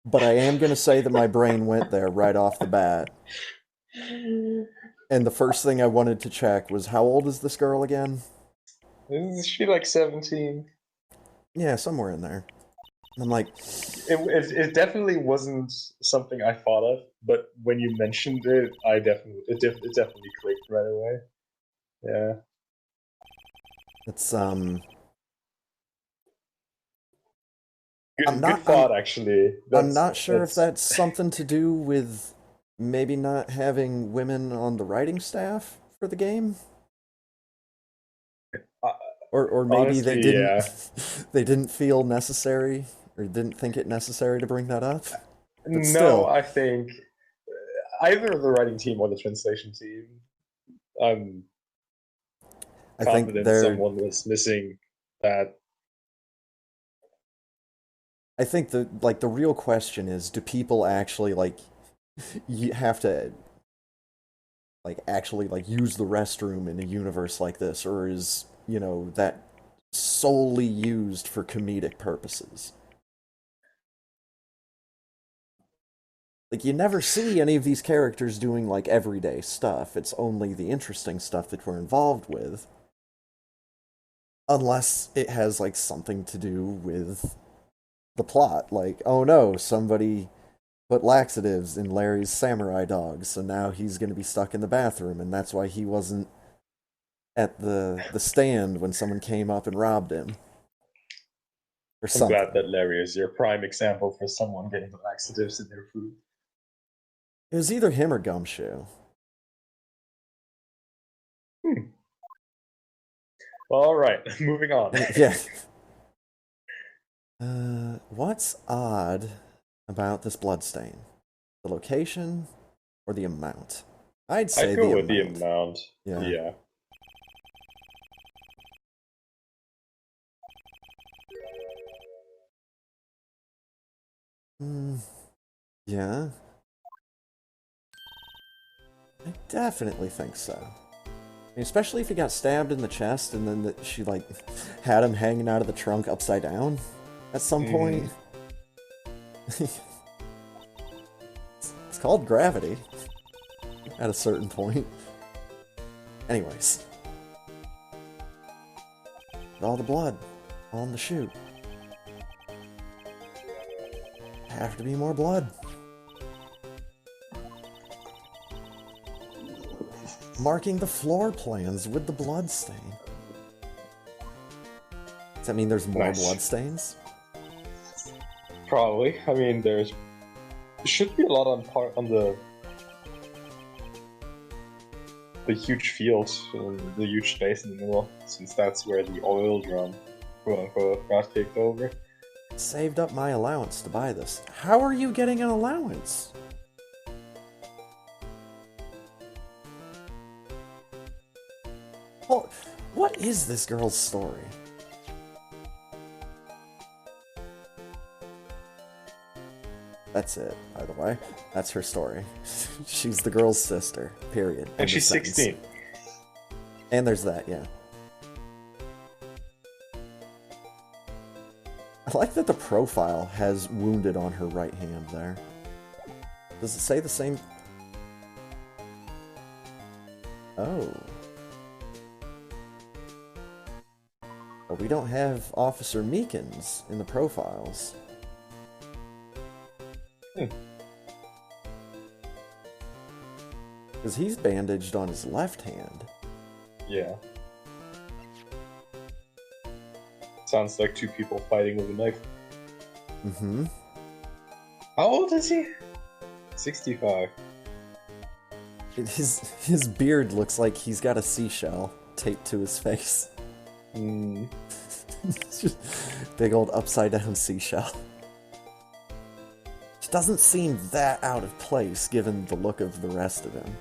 But I am going to say that my brain went there right off the bat. And the first thing I wanted to check was, how old is this girl again? Is she like 17? Yeah, somewhere in there. And I'm like... It definitely wasn't something I thought of, but when you mentioned it, it definitely clicked right away. Yeah. It's, Good thought, actually. I'm not sure if that's something to do with maybe not having women on the writing staff for the game. Or maybe honestly, they didn't yeah. they didn't feel necessary or didn't think it necessary to bring that up. But No, still, I think either the writing team or the translation team. I'm I think confident they're someone was missing that. I think the real question is, do people actually you have to actually use the restroom in a universe like this, or is, that solely used for comedic purposes? You never see any of these characters doing everyday stuff. It's only the interesting stuff that we're involved with. Unless it has something to do with the plot. Oh no, somebody put laxatives in Larry's samurai dog, so now he's going to be stuck in the bathroom, and that's why he wasn't at the stand when someone came up and robbed him. Or I'm glad that Larry is your prime example for someone getting laxatives in their food. It was either him or Gumshoe. All right, moving on. Yeah. What's odd about this bloodstain? The location or the amount? I'd say I'd go with the amount. Yeah. Yeah. I definitely think so. I mean, especially if he got stabbed in the chest and then she had him hanging out of the trunk upside down at some point. It's called gravity at a certain point. Anyways. All the blood on the chute. Have to be more blood. Marking the floor plans with the blood stain. Does that mean there's more blood stains? Probably. I mean, there should be a lot on the huge field, the huge space in the middle, since that's where the oil drum, quote unquote, got kicked over. Saved up my allowance to buy this. How are you getting an allowance? What is this girl's story? That's it, by the way. That's her story. She's the girl's sister, period. And she's 16. And there's that, yeah. I like that the profile has wounded on her right hand there. Does it say the same? Oh. But we don't have Officer Meekins in the profiles. Because he's bandaged on his left hand. Yeah. Sounds like two people fighting with a knife. Mm-hmm. How old is he? 65. His beard looks like he's got a seashell taped to his face. It's just big old upside down seashell. It doesn't seem that out of place given the look of the rest of him.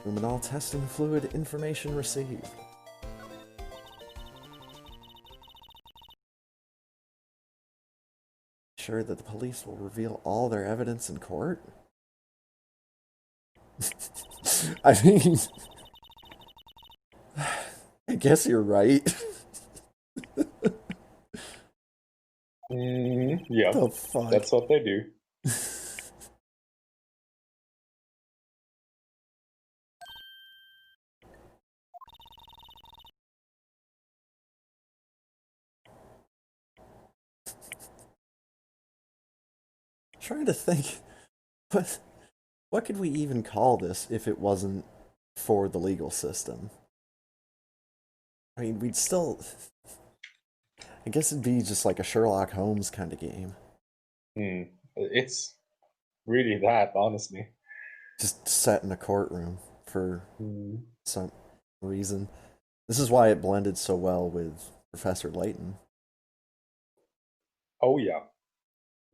Luminol testing fluid information received. Sure that the police will reveal all their evidence in court? I mean, I guess you're right. Yeah, The fuck? that's what they do. Trying to think, but what could we even call this if it wasn't for the legal system? I mean, we'd still... I guess it'd be just like a Sherlock Holmes kind of game. It's really that, honestly. Just set in a courtroom for some reason. This is why it blended so well with Professor Layton. Oh, yeah.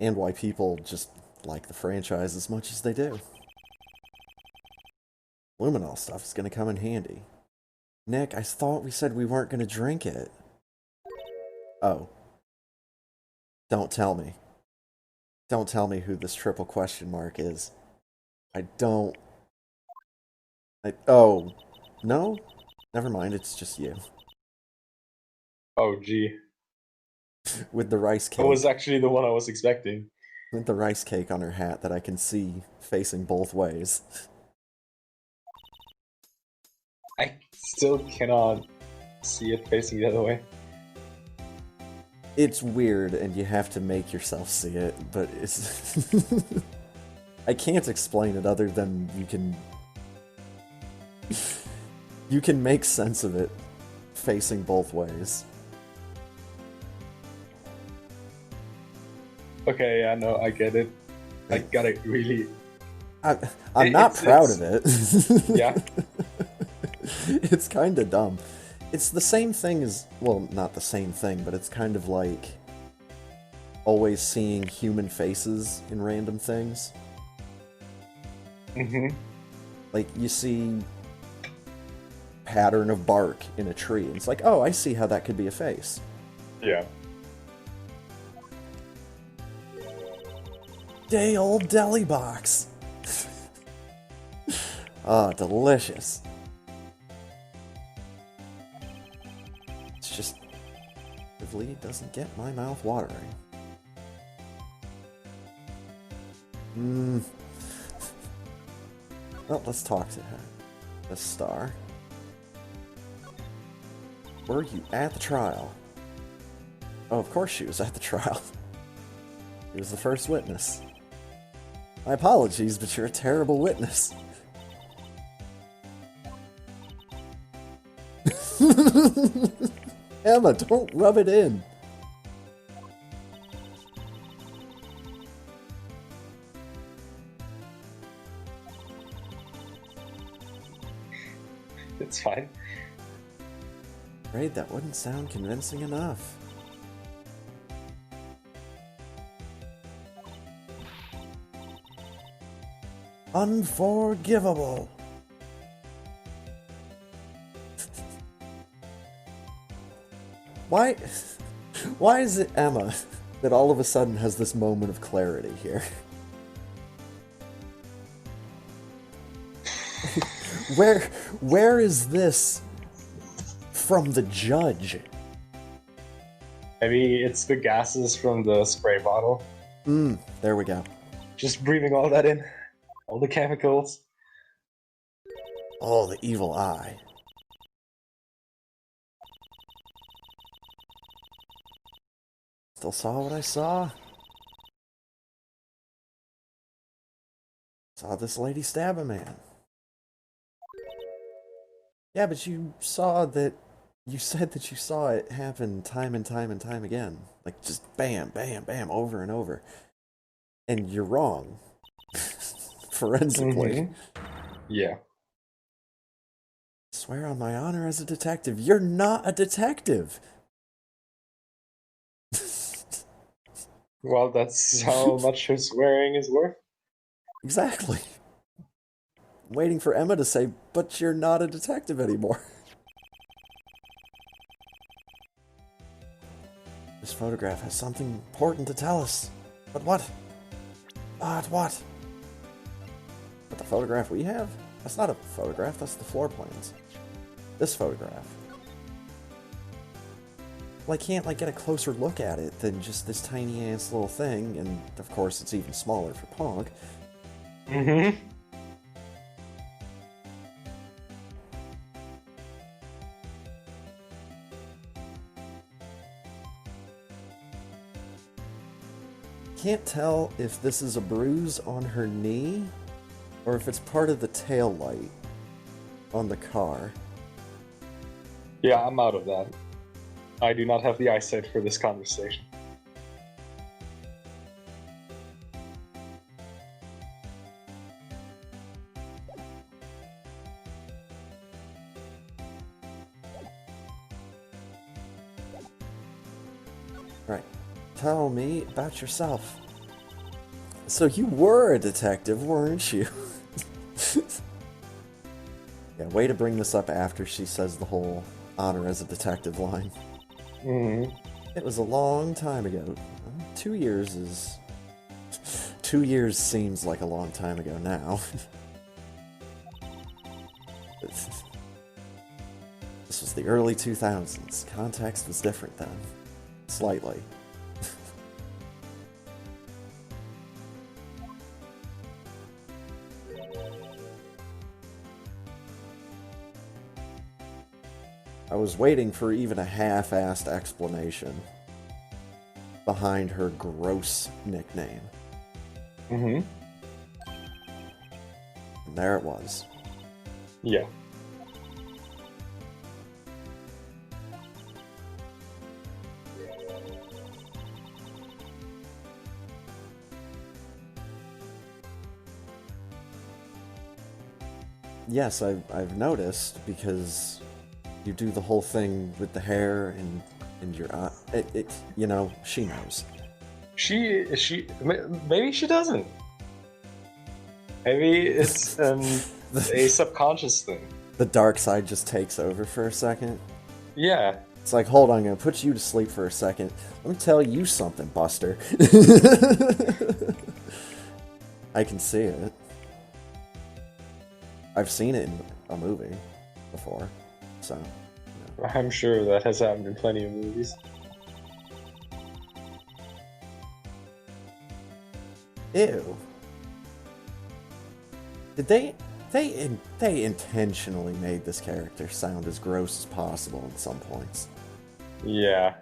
And why people just like the franchise as much as they do. Luminol stuff is going to come in handy. Nick, I thought we said we weren't going to drink it. Oh. Don't tell me. Don't tell me who this triple question mark is. I don't... Oh. No? Never mind, it's just you. Oh, gee. With the rice cake. That was actually the one I was expecting. With the rice cake on her hat that I can see facing both ways. I still cannot see it facing the other way. It's weird, and you have to make yourself see it, but it's... I can't explain it other than you can... You can make sense of it facing both ways. Okay, yeah, no, I get it. I got it really... I'm not proud of it. Yeah. It's kind of dumb. It's the same thing as... Well, not the same thing, but it's kind of like... always seeing human faces in random things. Mm-hmm. Like, you see... pattern of bark in a tree. And it's like, oh, I see how that could be a face. Yeah. Day old deli box. Ah, delicious. It's just, hopefully it doesn't get my mouth watering. Well, let's talk to her. The star. Were you at the trial? Oh, of course she was at the trial. She was the first witness. My apologies, but you're a terrible witness. Emma, don't rub it in. It's fine. Afraid that wouldn't sound convincing enough. Unforgivable. Why is it Emma that all of a sudden has this moment of clarity here? Where is this from the judge? Maybe it's the gases from the spray bottle. There we go. Just breathing all that in. All the chemicals. Oh, the evil eye. Still saw what I saw. Saw this lady stab a man. Yeah, but you saw that. You said that you saw it happen time and time and time again. Like, just bam, bam, bam, over and over. And you're wrong. Forensically. Yeah. Swear on my honor as a detective. You're not a detective! Well, that's how much her swearing is worth. Exactly. I'm waiting for Emma to say, but you're not a detective anymore. This photograph has something important to tell us. But what? What? But the photograph we have? That's not a photograph, that's the floor plans. This photograph. Well, I can't, get a closer look at it than just this tiny-ass little thing, and of course it's even smaller for Ponk. Can't tell if this is a bruise on her knee, or if it's part of the tail light on the car. Yeah, I'm out of that. I do not have the eyesight for this conversation. Right. Tell me about yourself. So you were a detective, weren't you? Yeah, way to bring this up after she says the whole honor as a detective line. It was a long time ago. 2 years is... 2 years seems like a long time ago now. This was the early 2000s. Context was different then. Slightly. I was waiting for even a half-assed explanation behind her gross nickname. And there it was. Yeah. Yes, I've noticed, because you do the whole thing with the hair and your eye. You know, she knows. Maybe she doesn't. Maybe it's a subconscious thing. The dark side just takes over for a second. Yeah. It's like, hold on, I'm gonna put you to sleep for a second. Let me tell you something, Buster. I can see it. I've seen it in a movie before, so... You know. I'm sure that has happened in plenty of movies. Ew. Did they intentionally made this character sound as gross as possible at some points. Yeah.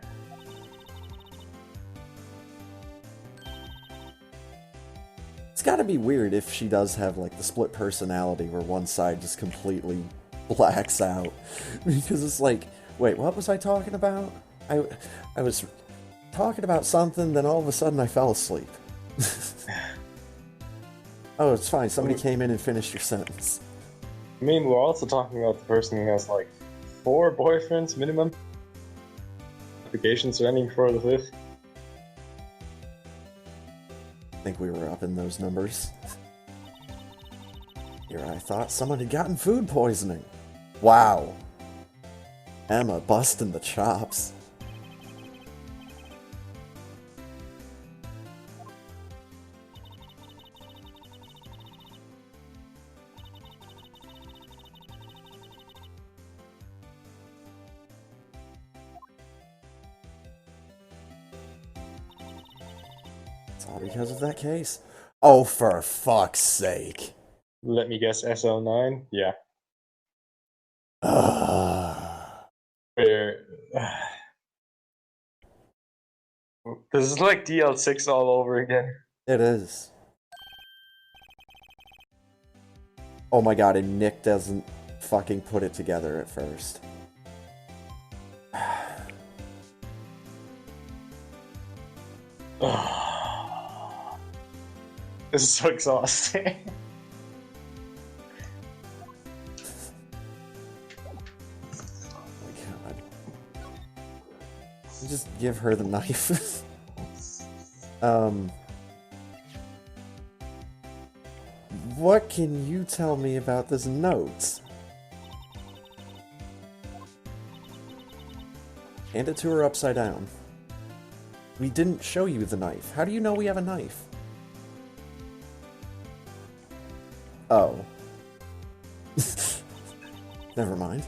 It's gotta be weird if she does have, like, the split personality where one side just completely blacks out. Because it's like, wait, what was I talking about? I was talking about something, then all of a sudden I fell asleep. Oh, it's fine. Somebody came in and finished your sentence. I mean, we're also talking about the person who has like 4 boyfriends minimum. Applications running for the 5th. I think we were up in those numbers. Here I thought someone had gotten food poisoning. Wow. Emma busting the chops. It's all because of that case. Oh, for fuck's sake. Let me guess, SL9? Yeah. Where... This is like DL6 all over again. It is. Oh my god, and Nick doesn't fucking put it together at first. This is so exhausting. Oh my god. Just give her the knife. What can you tell me about this note? Hand it to her upside down. We didn't show you the knife. How do you know we have a knife? Oh. Never mind.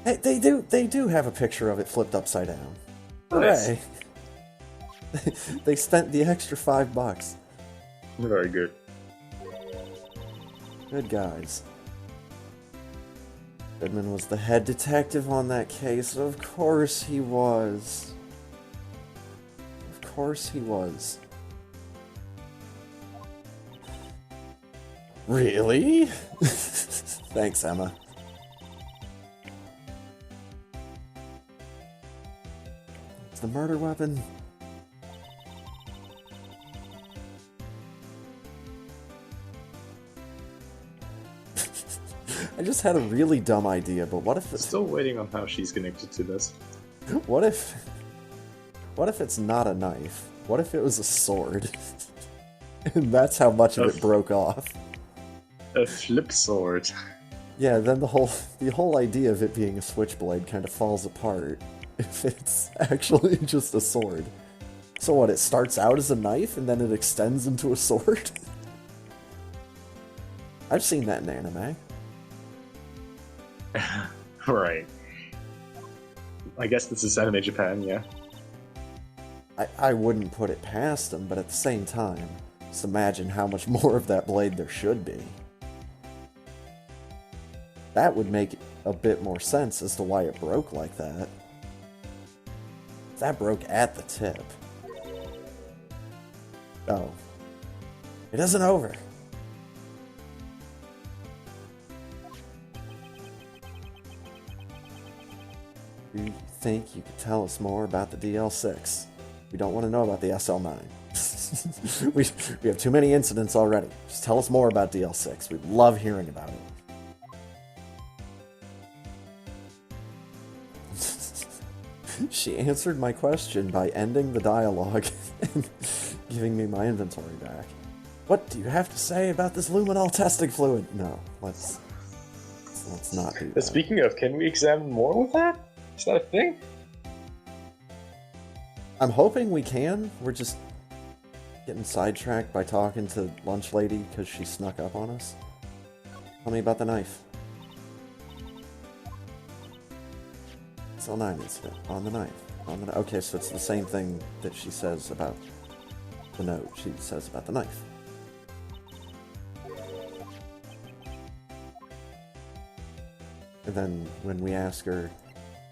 Hey, they do have a picture of it flipped upside down. Hooray! They spent the extra $5. Very good. Good guys. Goodman was the head detective on that case. Of course he was. Of course he was. Really? Thanks, Emma. It's the murder weapon. I just had a really dumb idea, but what if it's... Still waiting on how she's connected to this. What if it's not a knife? What if it was a sword? And that's how much of it broke off. A flip sword. Yeah, then the whole idea of it being a switchblade kind of falls apart if it's actually just a sword. So what, it starts out as a knife and then it extends into a sword? I've seen that in anime. Right. I guess this is anime Japan, yeah. I wouldn't put it past them, but at the same time, just imagine how much more of that blade there should be. That would make a bit more sense as to why it broke like that. That broke at the tip. Oh. It isn't over. Do you think you could tell us more about the DL6? We don't want to know about the SL9. we have too many incidents already. Just tell us more about DL6. We love hearing about it. She answered my question by ending the dialogue and giving me my inventory back. What do you have to say about this luminol testing fluid? No, let's not do that. Speaking of, can we examine more with that? Is that a thing? I'm hoping we can. We're just getting sidetracked by talking to Lunch Lady because she snuck up on us. Tell me about the knife. SL9 incident. On the knife. Okay, so it's the same thing that she says about the note. She says about the knife. And then when we ask her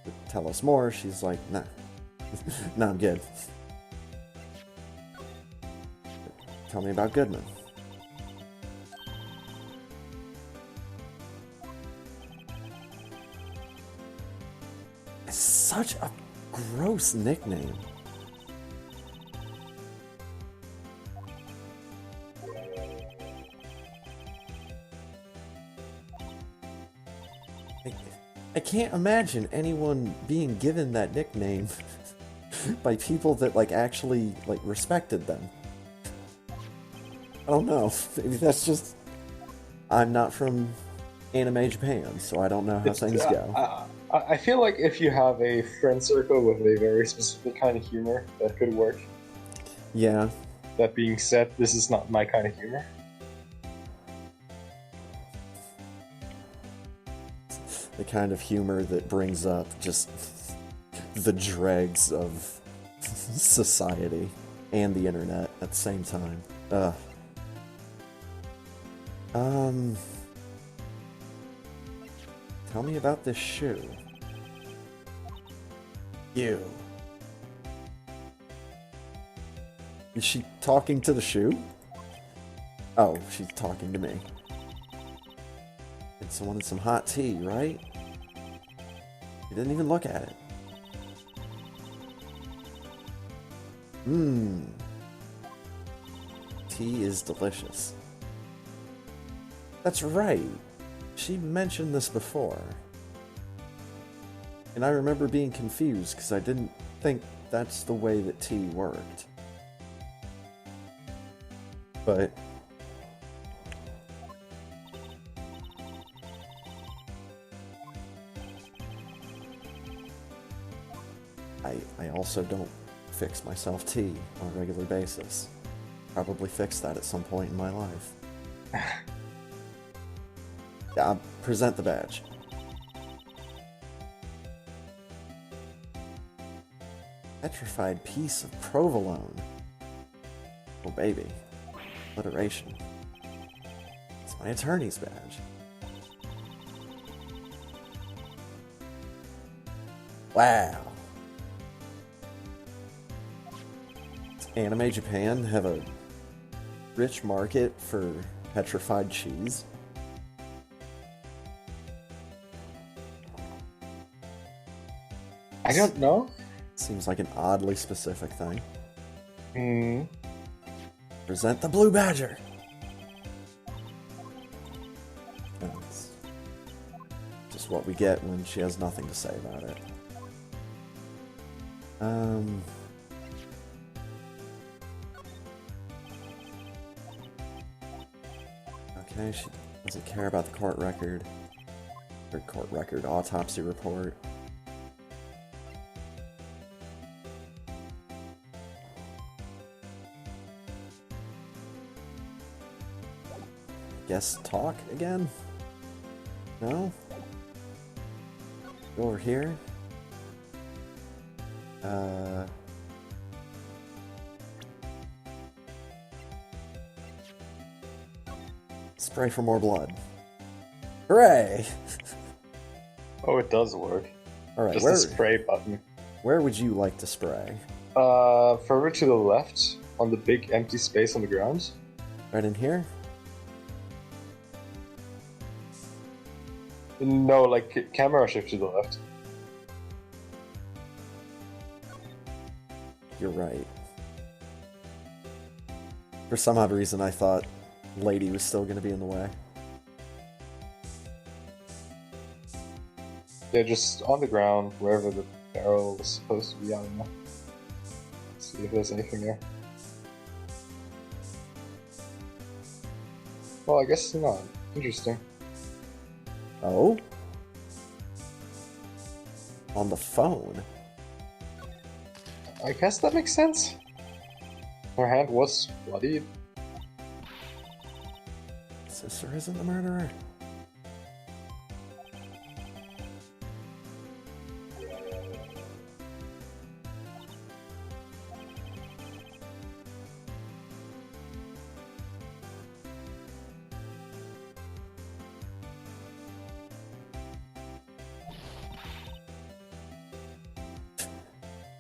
to tell us more, she's like, nah. Nah, I'm good. Tell me about Goodman. It's such a gross nickname. I can't imagine anyone being given that nickname by people that, like, actually, like, respected them. I don't know. Maybe that's just I'm not from anime Japan, so I don't know how It's, things go. I feel like if you have a friend circle with a very specific kind of humor, that could work. Yeah, That being said, this is not my kind of humor. the kind of humor that brings up just the dregs of society and the internet at the same time. Ugh. Tell me about this shoe. You. Is she talking to the shoe? Oh, she's talking to me. And someone wanted some hot tea, right? You didn't even look at it. Mmm. Tea is delicious. That's right. She mentioned this before. And I remember being confused because I didn't think that's the way that tea worked. But I also don't fix myself tea on a regular basis. Probably fix that at some point in my life. Yeah, present the badge. Petrified piece of provolone. Oh baby. Alliteration. It's my attorney's badge. Wow. Does Anime Japan have a rich market for petrified cheese? I don't know. Seems like an oddly specific thing. Hmm. Present the blue badger. That's just what we get when she has nothing to say about it. Okay, she doesn't care about the court record. Or court record, autopsy report. Guess talk again? No? Go over here. Spray for more blood. Hooray! Oh, it does work. Alright, Just a spray button. where would you like to spray? Further to the left, on the big empty space on the ground. Right in here? No, like camera shift to the left. You're right. For some odd reason, I thought Lady was still going to be in the way. Yeah, just on the ground, wherever the barrel was supposed to be. I don't know. Let's see if there's anything there. Well, I guess not. Interesting. Oh? On the phone? I guess that makes sense. Her hand was bloody. Sister isn't the murderer?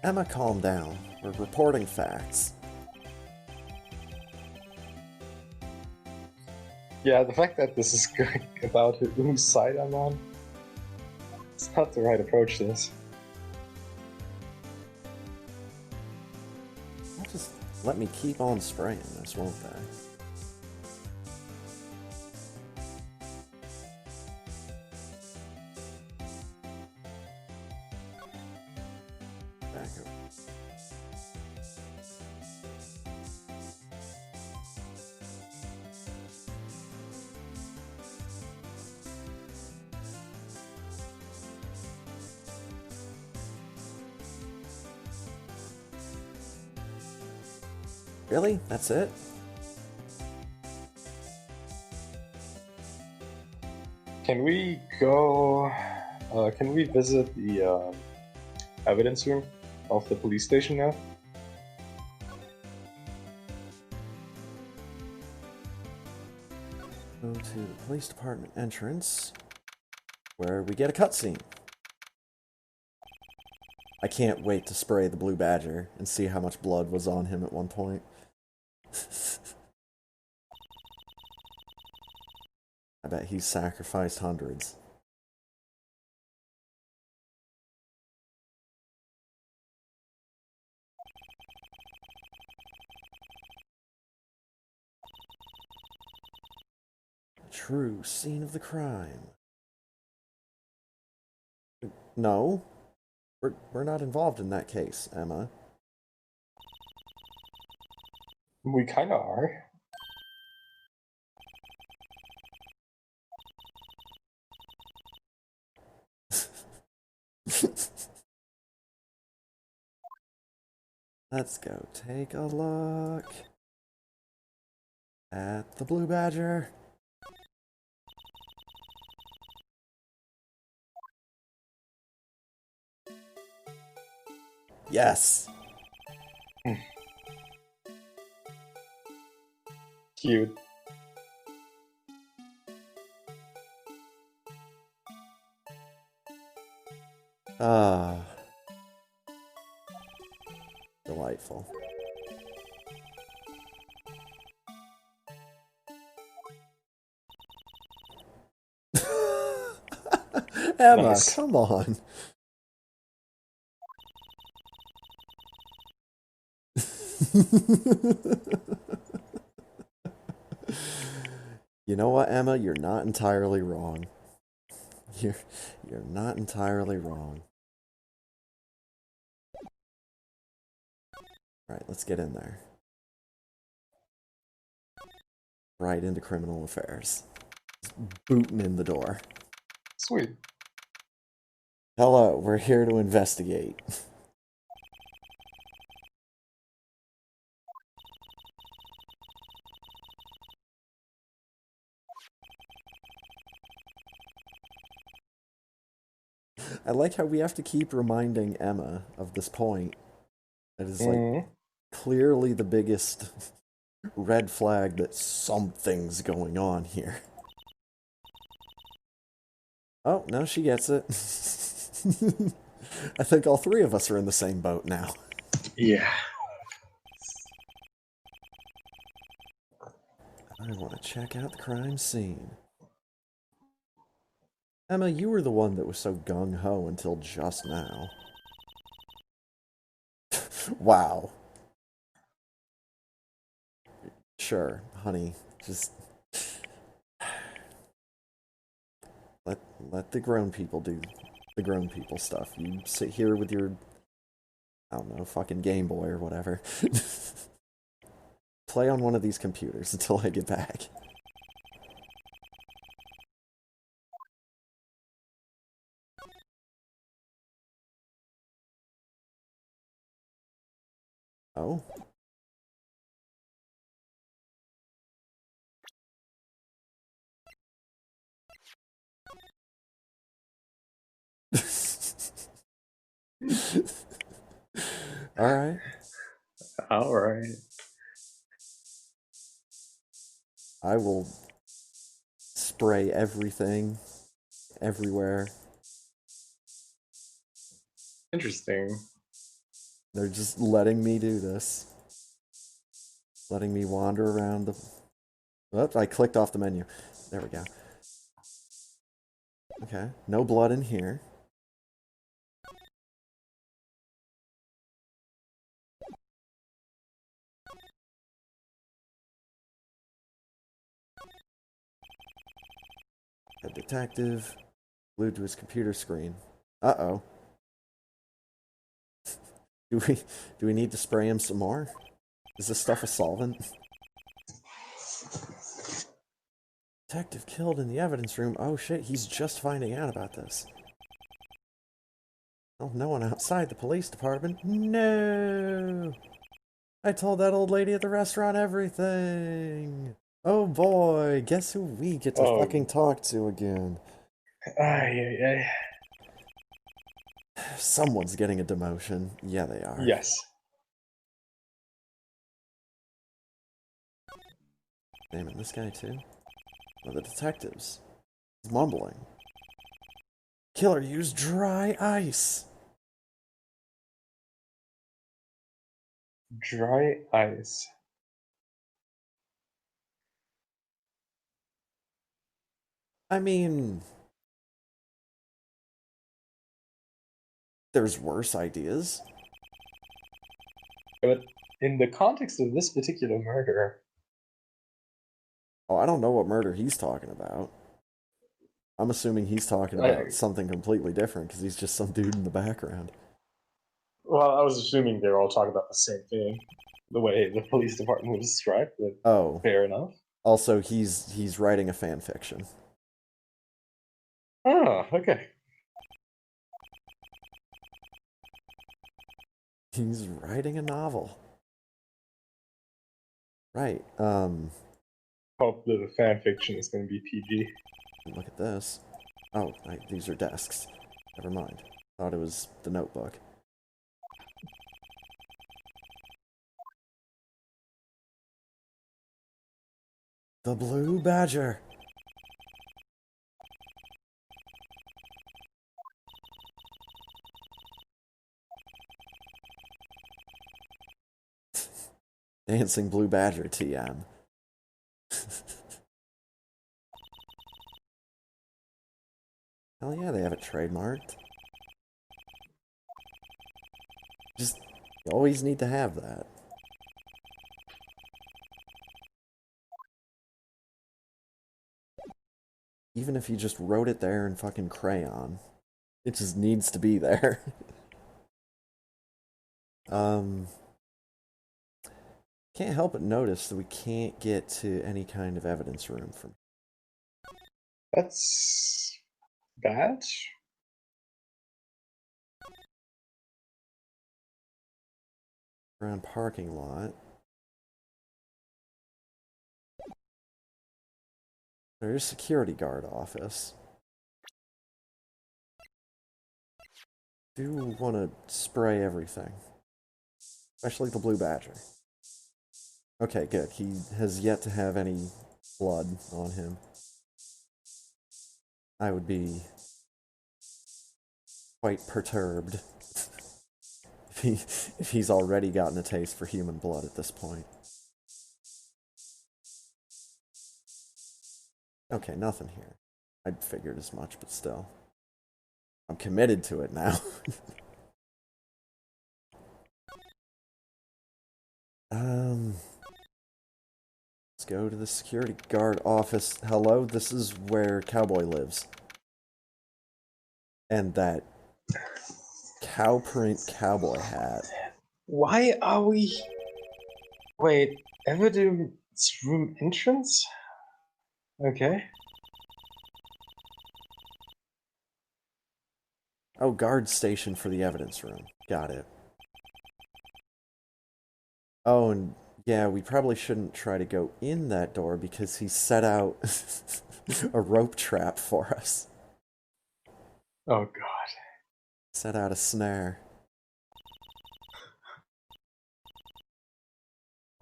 Emma, calm down. We're reporting facts. Yeah, the fact that this is going about whose side I'm on, it's not the right approach to this. They'll just let me keep on spraying this, won't they? Back up. Really? That's it? Can we go? Can we visit the evidence room of the police station now? Go to the police department entrance, where we get a cutscene. I can't wait to spray the blue badger and see how much blood was on him at one point. I bet he's sacrificed hundreds. True scene of the crime. No, we're not involved in that case, Emma. We kind of are. Let's go take a look at the blue badger. Yes. Cute. Ah. Delightful. Emma, Nice. come on. You know what, Emma? You're not entirely wrong. You're not entirely wrong. Right, let's get in there. Right into criminal affairs. Just booting in the door. Sweet. Hello, we're here to investigate. I like how we have to keep reminding Emma of this point. That is like clearly the biggest red flag that something's going on here. Oh, no, she gets it. I think all three of us are in the same boat now. Yeah. I want to check out the crime scene. Emma, you were the one that was so gung-ho until just now. Wow. Sure, honey. Just let the grown people do the grown people stuff. You sit here with your, I don't know, fucking Game Boy or whatever. Play on one of these computers until I get back. Oh. Alright. Alright. I will spray everything, everywhere. Interesting. They're just letting me do this. Letting me wander around the... Oh, I clicked off the menu. There we go. Okay, no blood in here. A detective glued to his computer screen. Uh-oh. Do we need to spray him some more? Is this stuff a solvent? Detective killed in the evidence room. Oh shit, he's just finding out about this. Oh, no one outside the police department. No! I told that old lady at the restaurant everything. Oh boy, guess who we get to Oh, fucking talk to again? ay. Someone's getting a demotion. Yeah, they are. Yes. Damn it, this guy too? Oh, the detectives. He's mumbling. Killer used dry ice. Dry ice. I mean, there's worse ideas. But in the context of this particular murder, Oh, I don't know what murder he's talking about. I'm assuming he's talking about something completely different because he's just some dude in the background. well, I was assuming they were all talking about the same thing, the way the police department was described, but Oh, fair enough. also he's writing a fan fiction. Oh, okay. He's writing a novel. Right. Hope that the fan fiction is going to be PG. Look at this. Oh, these are desks. Never mind. Thought it was the notebook. The Blue Badger. Dancing Blue Badger TM. Hell yeah, they have it trademarked. Just, you always need to have that. Even if you just wrote it there in fucking crayon. It just needs to be there. Can't help but notice that we can't get to any kind of evidence room from That's bad. around parking lot. There's security guard office. Do want to spray everything, especially the Blue Badger. Okay, good. He has yet to have any blood on him. I would be quite perturbed if he's already gotten a taste for human blood at this point. Okay, nothing here. I figured as much, but still. I'm committed to it now. Let's go to the security guard office. Hello, this is where Cowboy lives. And that cow print cowboy hat. Why are we... Wait, evidence room entrance? Okay. Oh, guard station for the evidence room. Got it. Oh, and yeah, we probably shouldn't try to go in that door because he set out a rope trap for us. Oh god. Set out a snare.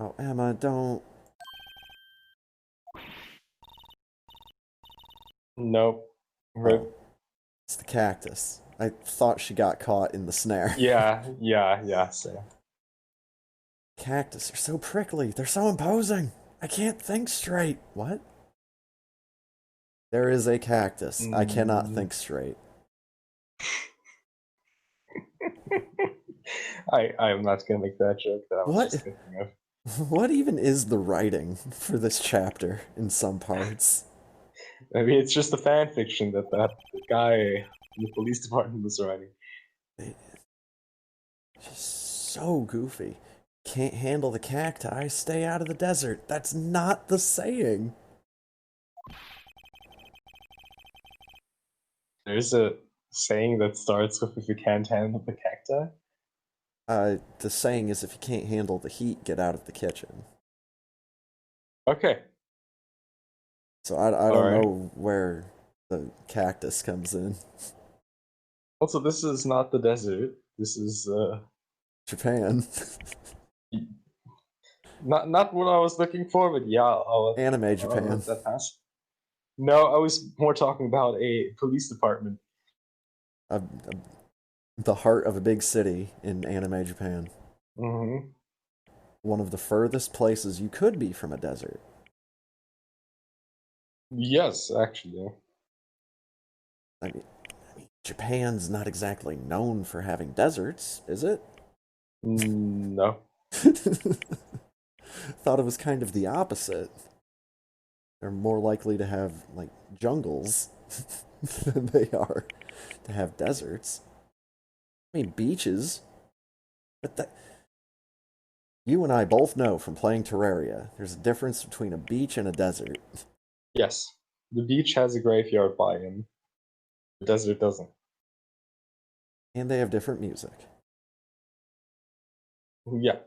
Oh, Emma, don't. Nope. Rip. Oh, it's the cactus. I thought she got caught in the snare. Yeah, so. Cactus are so prickly. They're so imposing. I can't think straight. What? There is a cactus. I cannot think straight. I'm not gonna make that joke that I was What? just thinking of. What even is the writing for this chapter in some parts? I mean, it's just a fan fiction that the guy in the police department was writing. Just so goofy. Can't handle the cacti, stay out of the desert. That's not the saying. There's a saying that starts with "if you can't handle the cacti." The saying is if you can't handle the heat, get out of the kitchen. Okay. So I All don't right. know where the cactus comes in. Also, this is not the desert. This is Japan. not what I was looking for, but yeah, Anime I'll Japan. let that pass. No, I was more talking about a police department. The heart of a big city in anime Japan. Mm-hmm. One of the furthest places you could be from a desert. Yes, actually. I mean, Japan's not exactly known for having deserts, is it? No. Thought it was kind of the opposite. They're more likely to have, like, jungles than they are to have deserts. I mean, beaches. But that, you and I both know from playing Terraria, there's a difference between a beach and a desert. Yes. The beach has a graveyard biome. The desert doesn't. And they have different music. Yeah.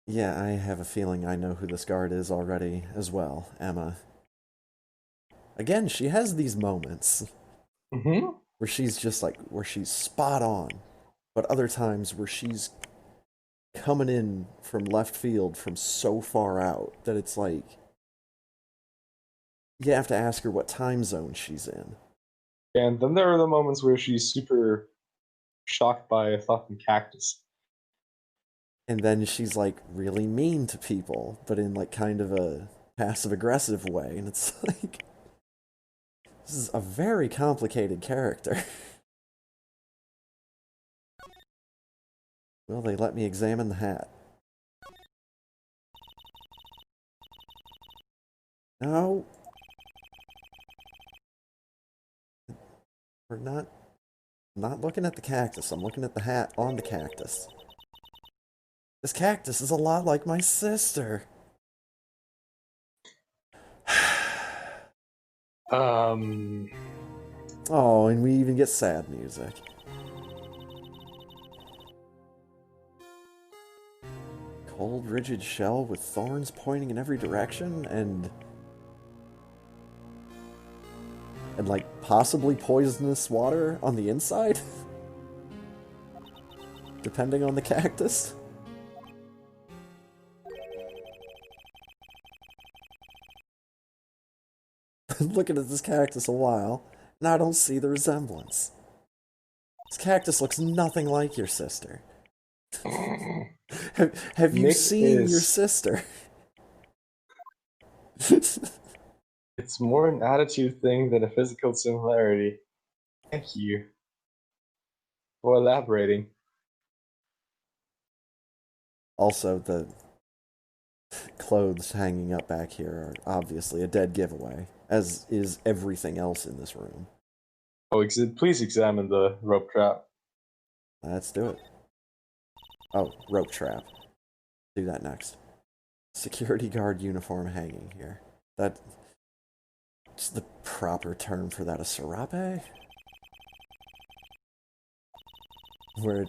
Yeah, I have a feeling I know who this guard is already as well, Emma. Again, she has these moments Mm-hmm. where she's just like, where she's spot on, but other times where she's coming in from left field from so far out that it's like, you have to ask her what time zone she's in. And then there are the moments where she's super shocked by a fucking cactus. And then she's like really mean to people, but in like kind of a passive aggressive way. And it's like, this is a very complicated character. Will they let me examine the hat? No. We're not looking at the cactus. I'm looking at the hat on the cactus. This cactus is a lot like my sister. Um. Oh, and we even get sad music. Cold, rigid shell with thorns pointing in every direction and like possibly poisonous water on the inside? Depending on the cactus. Looking at this cactus a while, and I don't see the resemblance. This cactus looks nothing like your sister. Have you Nick seen your is. sister? It's more an attitude thing than a physical similarity. Thank you for elaborating. Also, the clothes hanging up back here are obviously a dead giveaway, as is everything else in this room. Oh, please examine the rope trap. Let's do it. Oh, rope trap. Do that next. Security guard uniform hanging here. That's the proper term for that, a serape? Where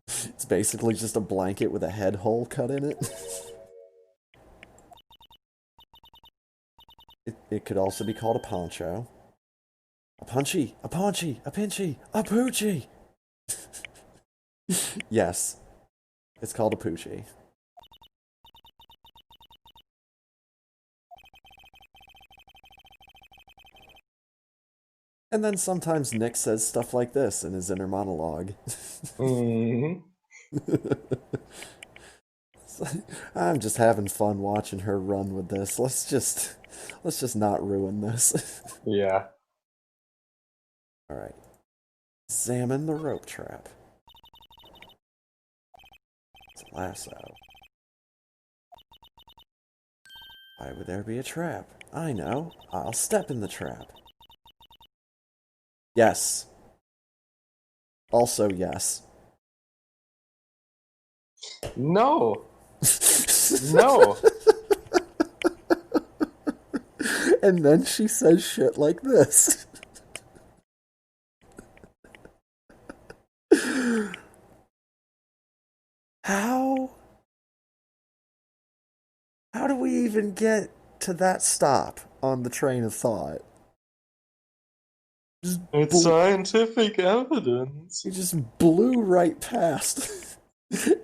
it's basically just a blanket with a head hole cut in it. It could also be called a poncho. A punchy, a paunchy, a pinchy, a poochie! Yes, it's called a poochie. And then sometimes Nick says stuff like this in his inner monologue. Mm-hmm. I'm just having fun watching her run with this. Let's just not ruin this. Yeah. All right. Examine the rope trap. It's a lasso. Why would there be a trap? I know. I'll step in the trap. Yes. Also, yes. No. No. And then she says shit like this. How? How do we even get to that stop on the train of thought? Just It's bl- scientific evidence. he just blew right past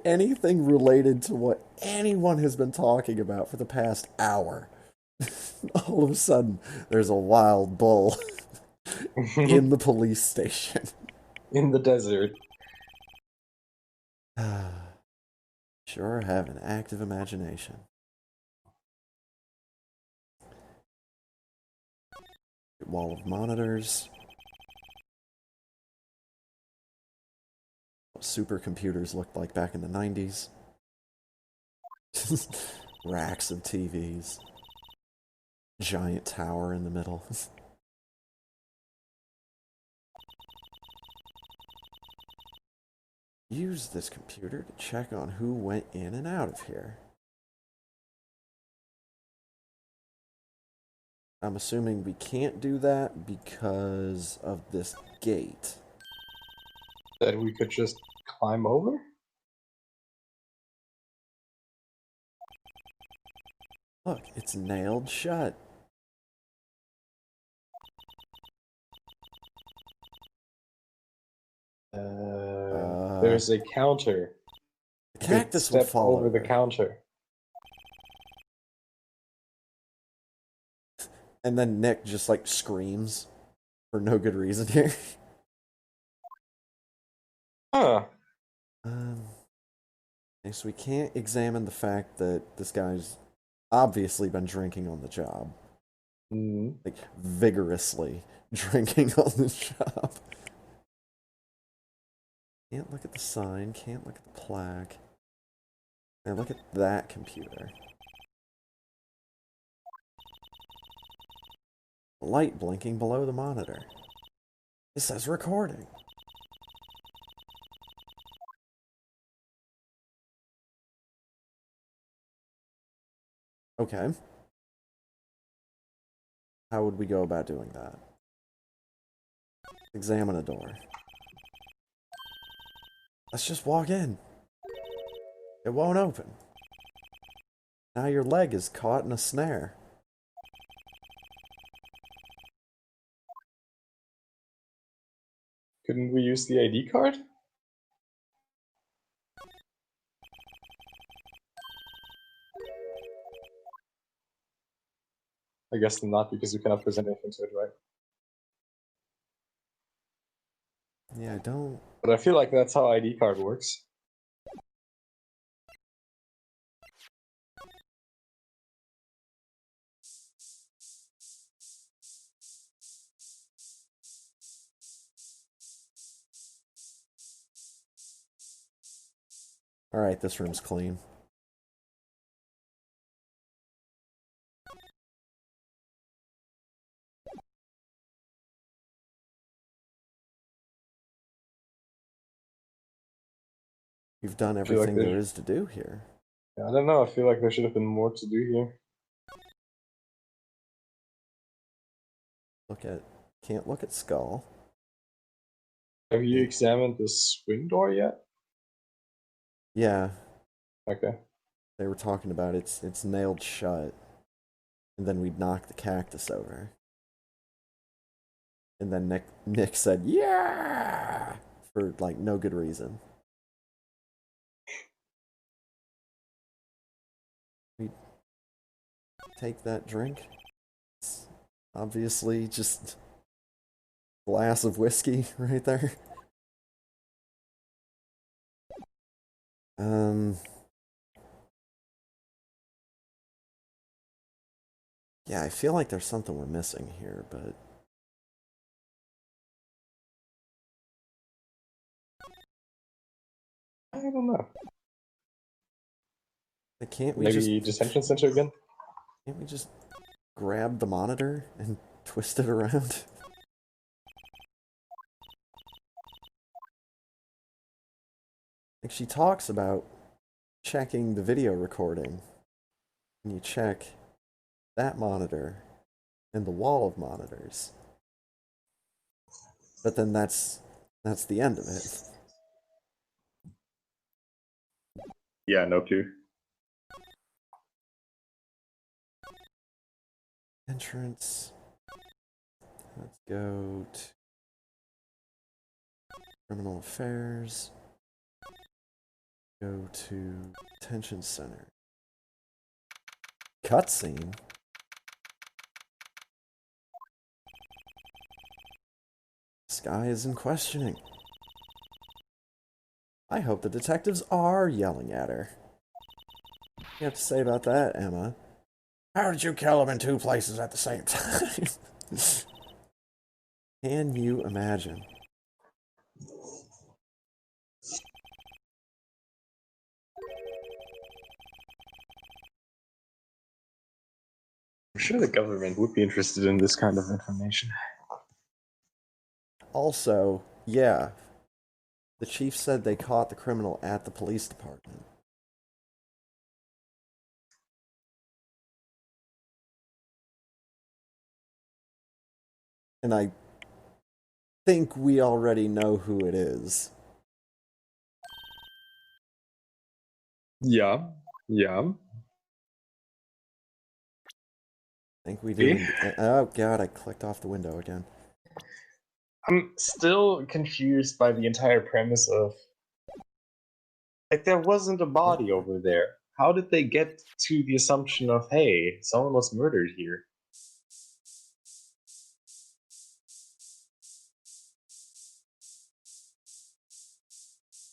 anything related to what anyone has been talking about for the past hour. All of a sudden, there's a wild bull in the police station. In the desert. Sure have an active imagination. Wall of monitors. What supercomputers looked like back in the 90s. Racks of TVs. Giant tower in the middle. Use this computer to check on who went in and out of here. I'm assuming we can't do that because of this gate. That we could just climb over? Look, it's nailed shut. There's a counter. The You could cactus will step fall over the counter. And then Nick just like screams for no good reason here. Huh. Okay, so we can't examine the fact that this guy's obviously been drinking on the job. Like, vigorously drinking on the job. Can't look at the sign, can't look at the plaque. Now look at that computer. Light blinking below the monitor. It says recording. Okay. How would we go about doing that? Examine a door. Let's just walk in. It won't open. Now your leg is caught in a snare. Couldn't we use the ID card? I guess not, because you cannot present anything to it, right? Yeah, I don't... But I feel like that's how ID card works. Alright, this room's clean. You've done everything there is to do here. Yeah, I don't know, I feel like there should have been more to do here. Can't look at Skull. Have you examined the swing door yet? Yeah. Okay. They were talking about it's nailed shut. And then we'd knock the cactus over. And then Nick said, yeah! For, like, no good reason. We take that drink. It's obviously just a glass of whiskey right there. Yeah, I feel like there's something we're missing here, but... I don't know. Can't we Maybe detention center again? Can't we just grab the monitor and twist it around? Like, she talks about checking the video recording. And you check that monitor and the wall of monitors. But then that's the end of it. Yeah, no clue. Entrance. Let's go to criminal affairs. Go to detention center. Cutscene. Sky is in questioning. I hope the detectives are yelling at her. What do you have to say about that, Emma? How did you kill him in 2 places at the same time? Can you imagine? I'm sure the government would be interested in this kind of information. Also, yeah, the chief said they caught the criminal at the police department. And I think we already know who it is. Yeah, yeah. I think we do. Oh god, I clicked off the window again. I'm still confused by the entire premise of, like, there wasn't a body over there. How did they get to the assumption of, hey, someone was murdered here?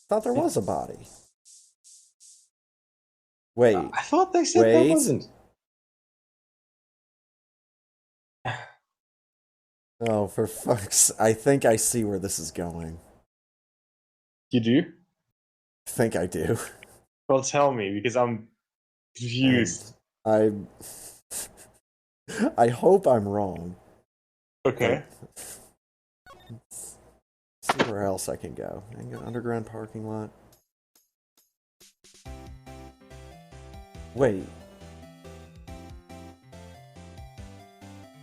Thought there was a body. Wait. I thought they said there Wait. wasn't. Oh, for fuck's... I think I see where this is going. You do? I think I do. Well, tell me, because I'm confused. And I hope I'm wrong. Okay. Let's see where else I can go. I can go underground parking lot. Wait.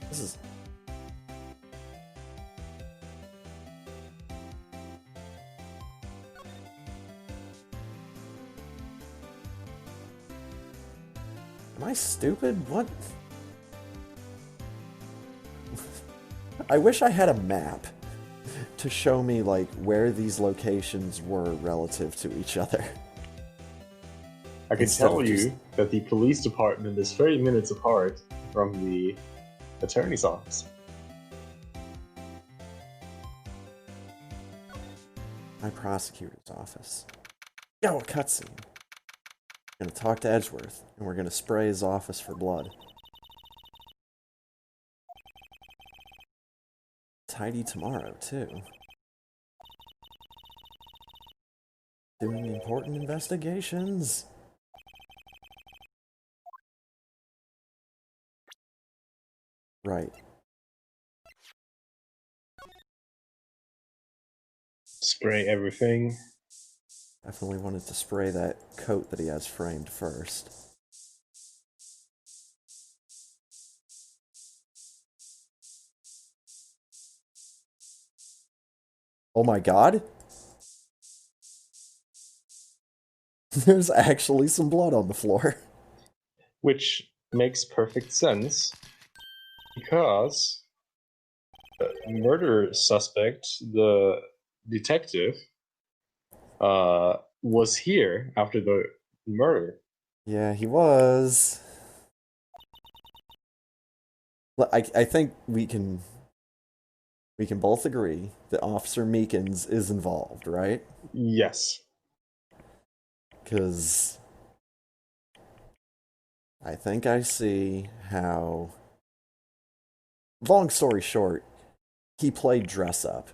This is... Am I stupid? What? I wish I had a map to show me, like, where these locations were relative to each other. I can tell you that the police department is 30 minutes apart from the attorney's office. My prosecutor's office. Yo, a cutscene. Gonna talk to Edgeworth, and we're gonna spray his office for blood. Tidy tomorrow, too. Doing important investigations. Right. Spray everything. Definitely wanted to spray that coat that he has framed first. Oh my god! There's actually some blood on the floor. Which makes perfect sense, because the murder suspect, the detective, was here after the murder. Yeah, he was. I think we can both agree that Officer Meekins is involved, right? Yes. Because I think I see how... Long story short, he played dress up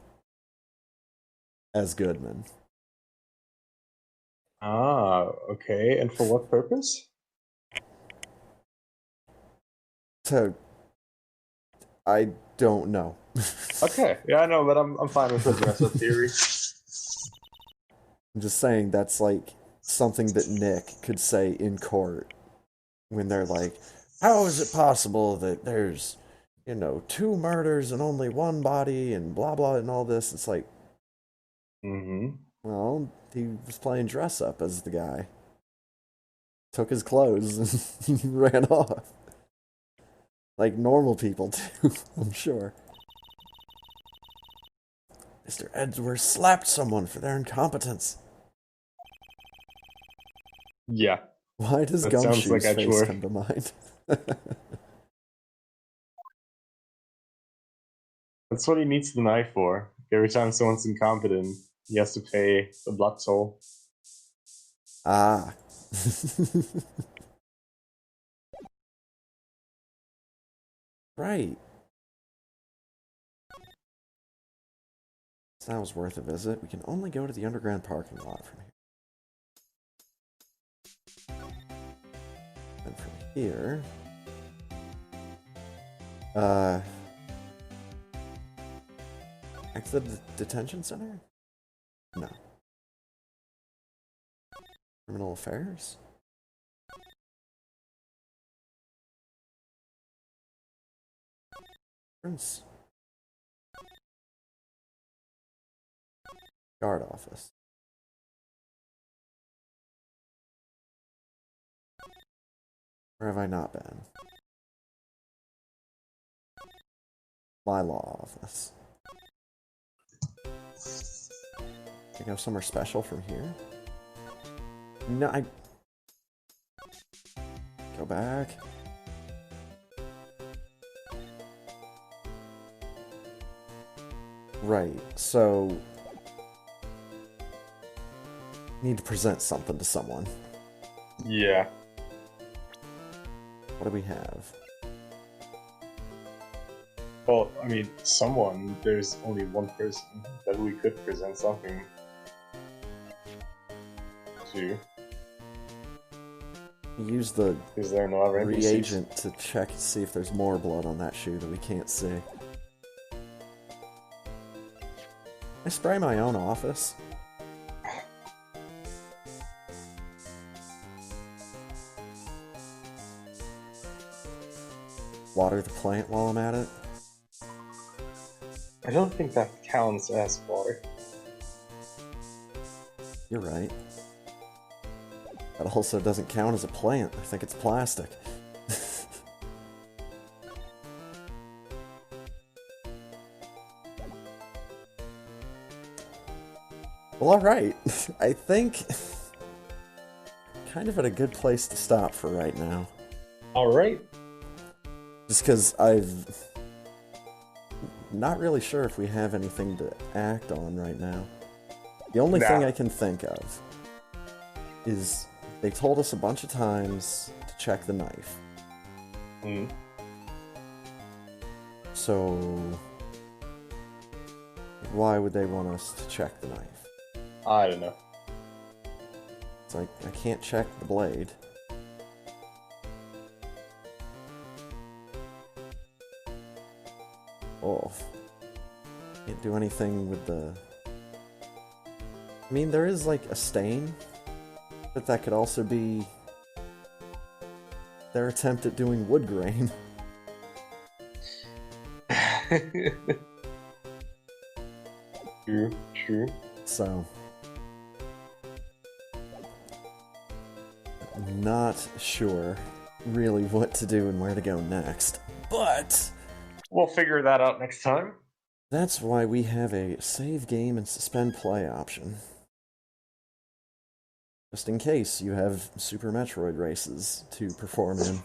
as Goodman. Ah, okay. And for what purpose? So, I don't know. Okay, yeah, I know, but I'm fine with the dress up theory. I'm just saying that's like something that Nick could say in court when they're like, how is it possible that there's, 2 murders and only 1 body and blah blah and all this? It's like, Mm-hmm. well, he was playing dress up as the guy. took his clothes and ran off. Like normal people do, I'm sure. Mr. Edgeworth slapped someone for their incompetence. Yeah, Why does that sounds like Gumshoe's face Edgeworth. come to mind? That's what he needs the knife for. Every time someone's incompetent, he has to pay the blood toll. Ah. Right. So that was worth a visit. We can only go to the underground parking lot from here. And from here... Exit the detention center? No. Criminal affairs? Prince. Guard office. Where have I not been? My law office. I go somewhere special from here? No, I... Go back. Right, so... Need to present something to someone. Yeah. What do we have? Well, I mean, someone, there's only one person that we could present something to. Use the Is there no other NPCs? reagent to check and see if there's more blood on that shoe that we can't see. I spray my own office. Water the plant while I'm at it. I don't think that counts as water. You're right. That also doesn't count as a plant. I think it's plastic. Well, alright. I think... kind of at a good place to stop for right now. Alright. Just because I've... not really sure if we have anything to act on right now. The only thing I can think of is they told us a bunch of times to check the knife. Mm. So... why would they want us to check the knife? I don't know. It's like, I can't check the blade. Oh. Can't do anything with the... I mean, there is like a stain, but that could also be their attempt at doing wood grain. True, true. So... I'm not sure really what to do and where to go next, but... We'll figure that out next time. that's why we have a save game and suspend play option. Just in case you have Super Metroid races to perform in.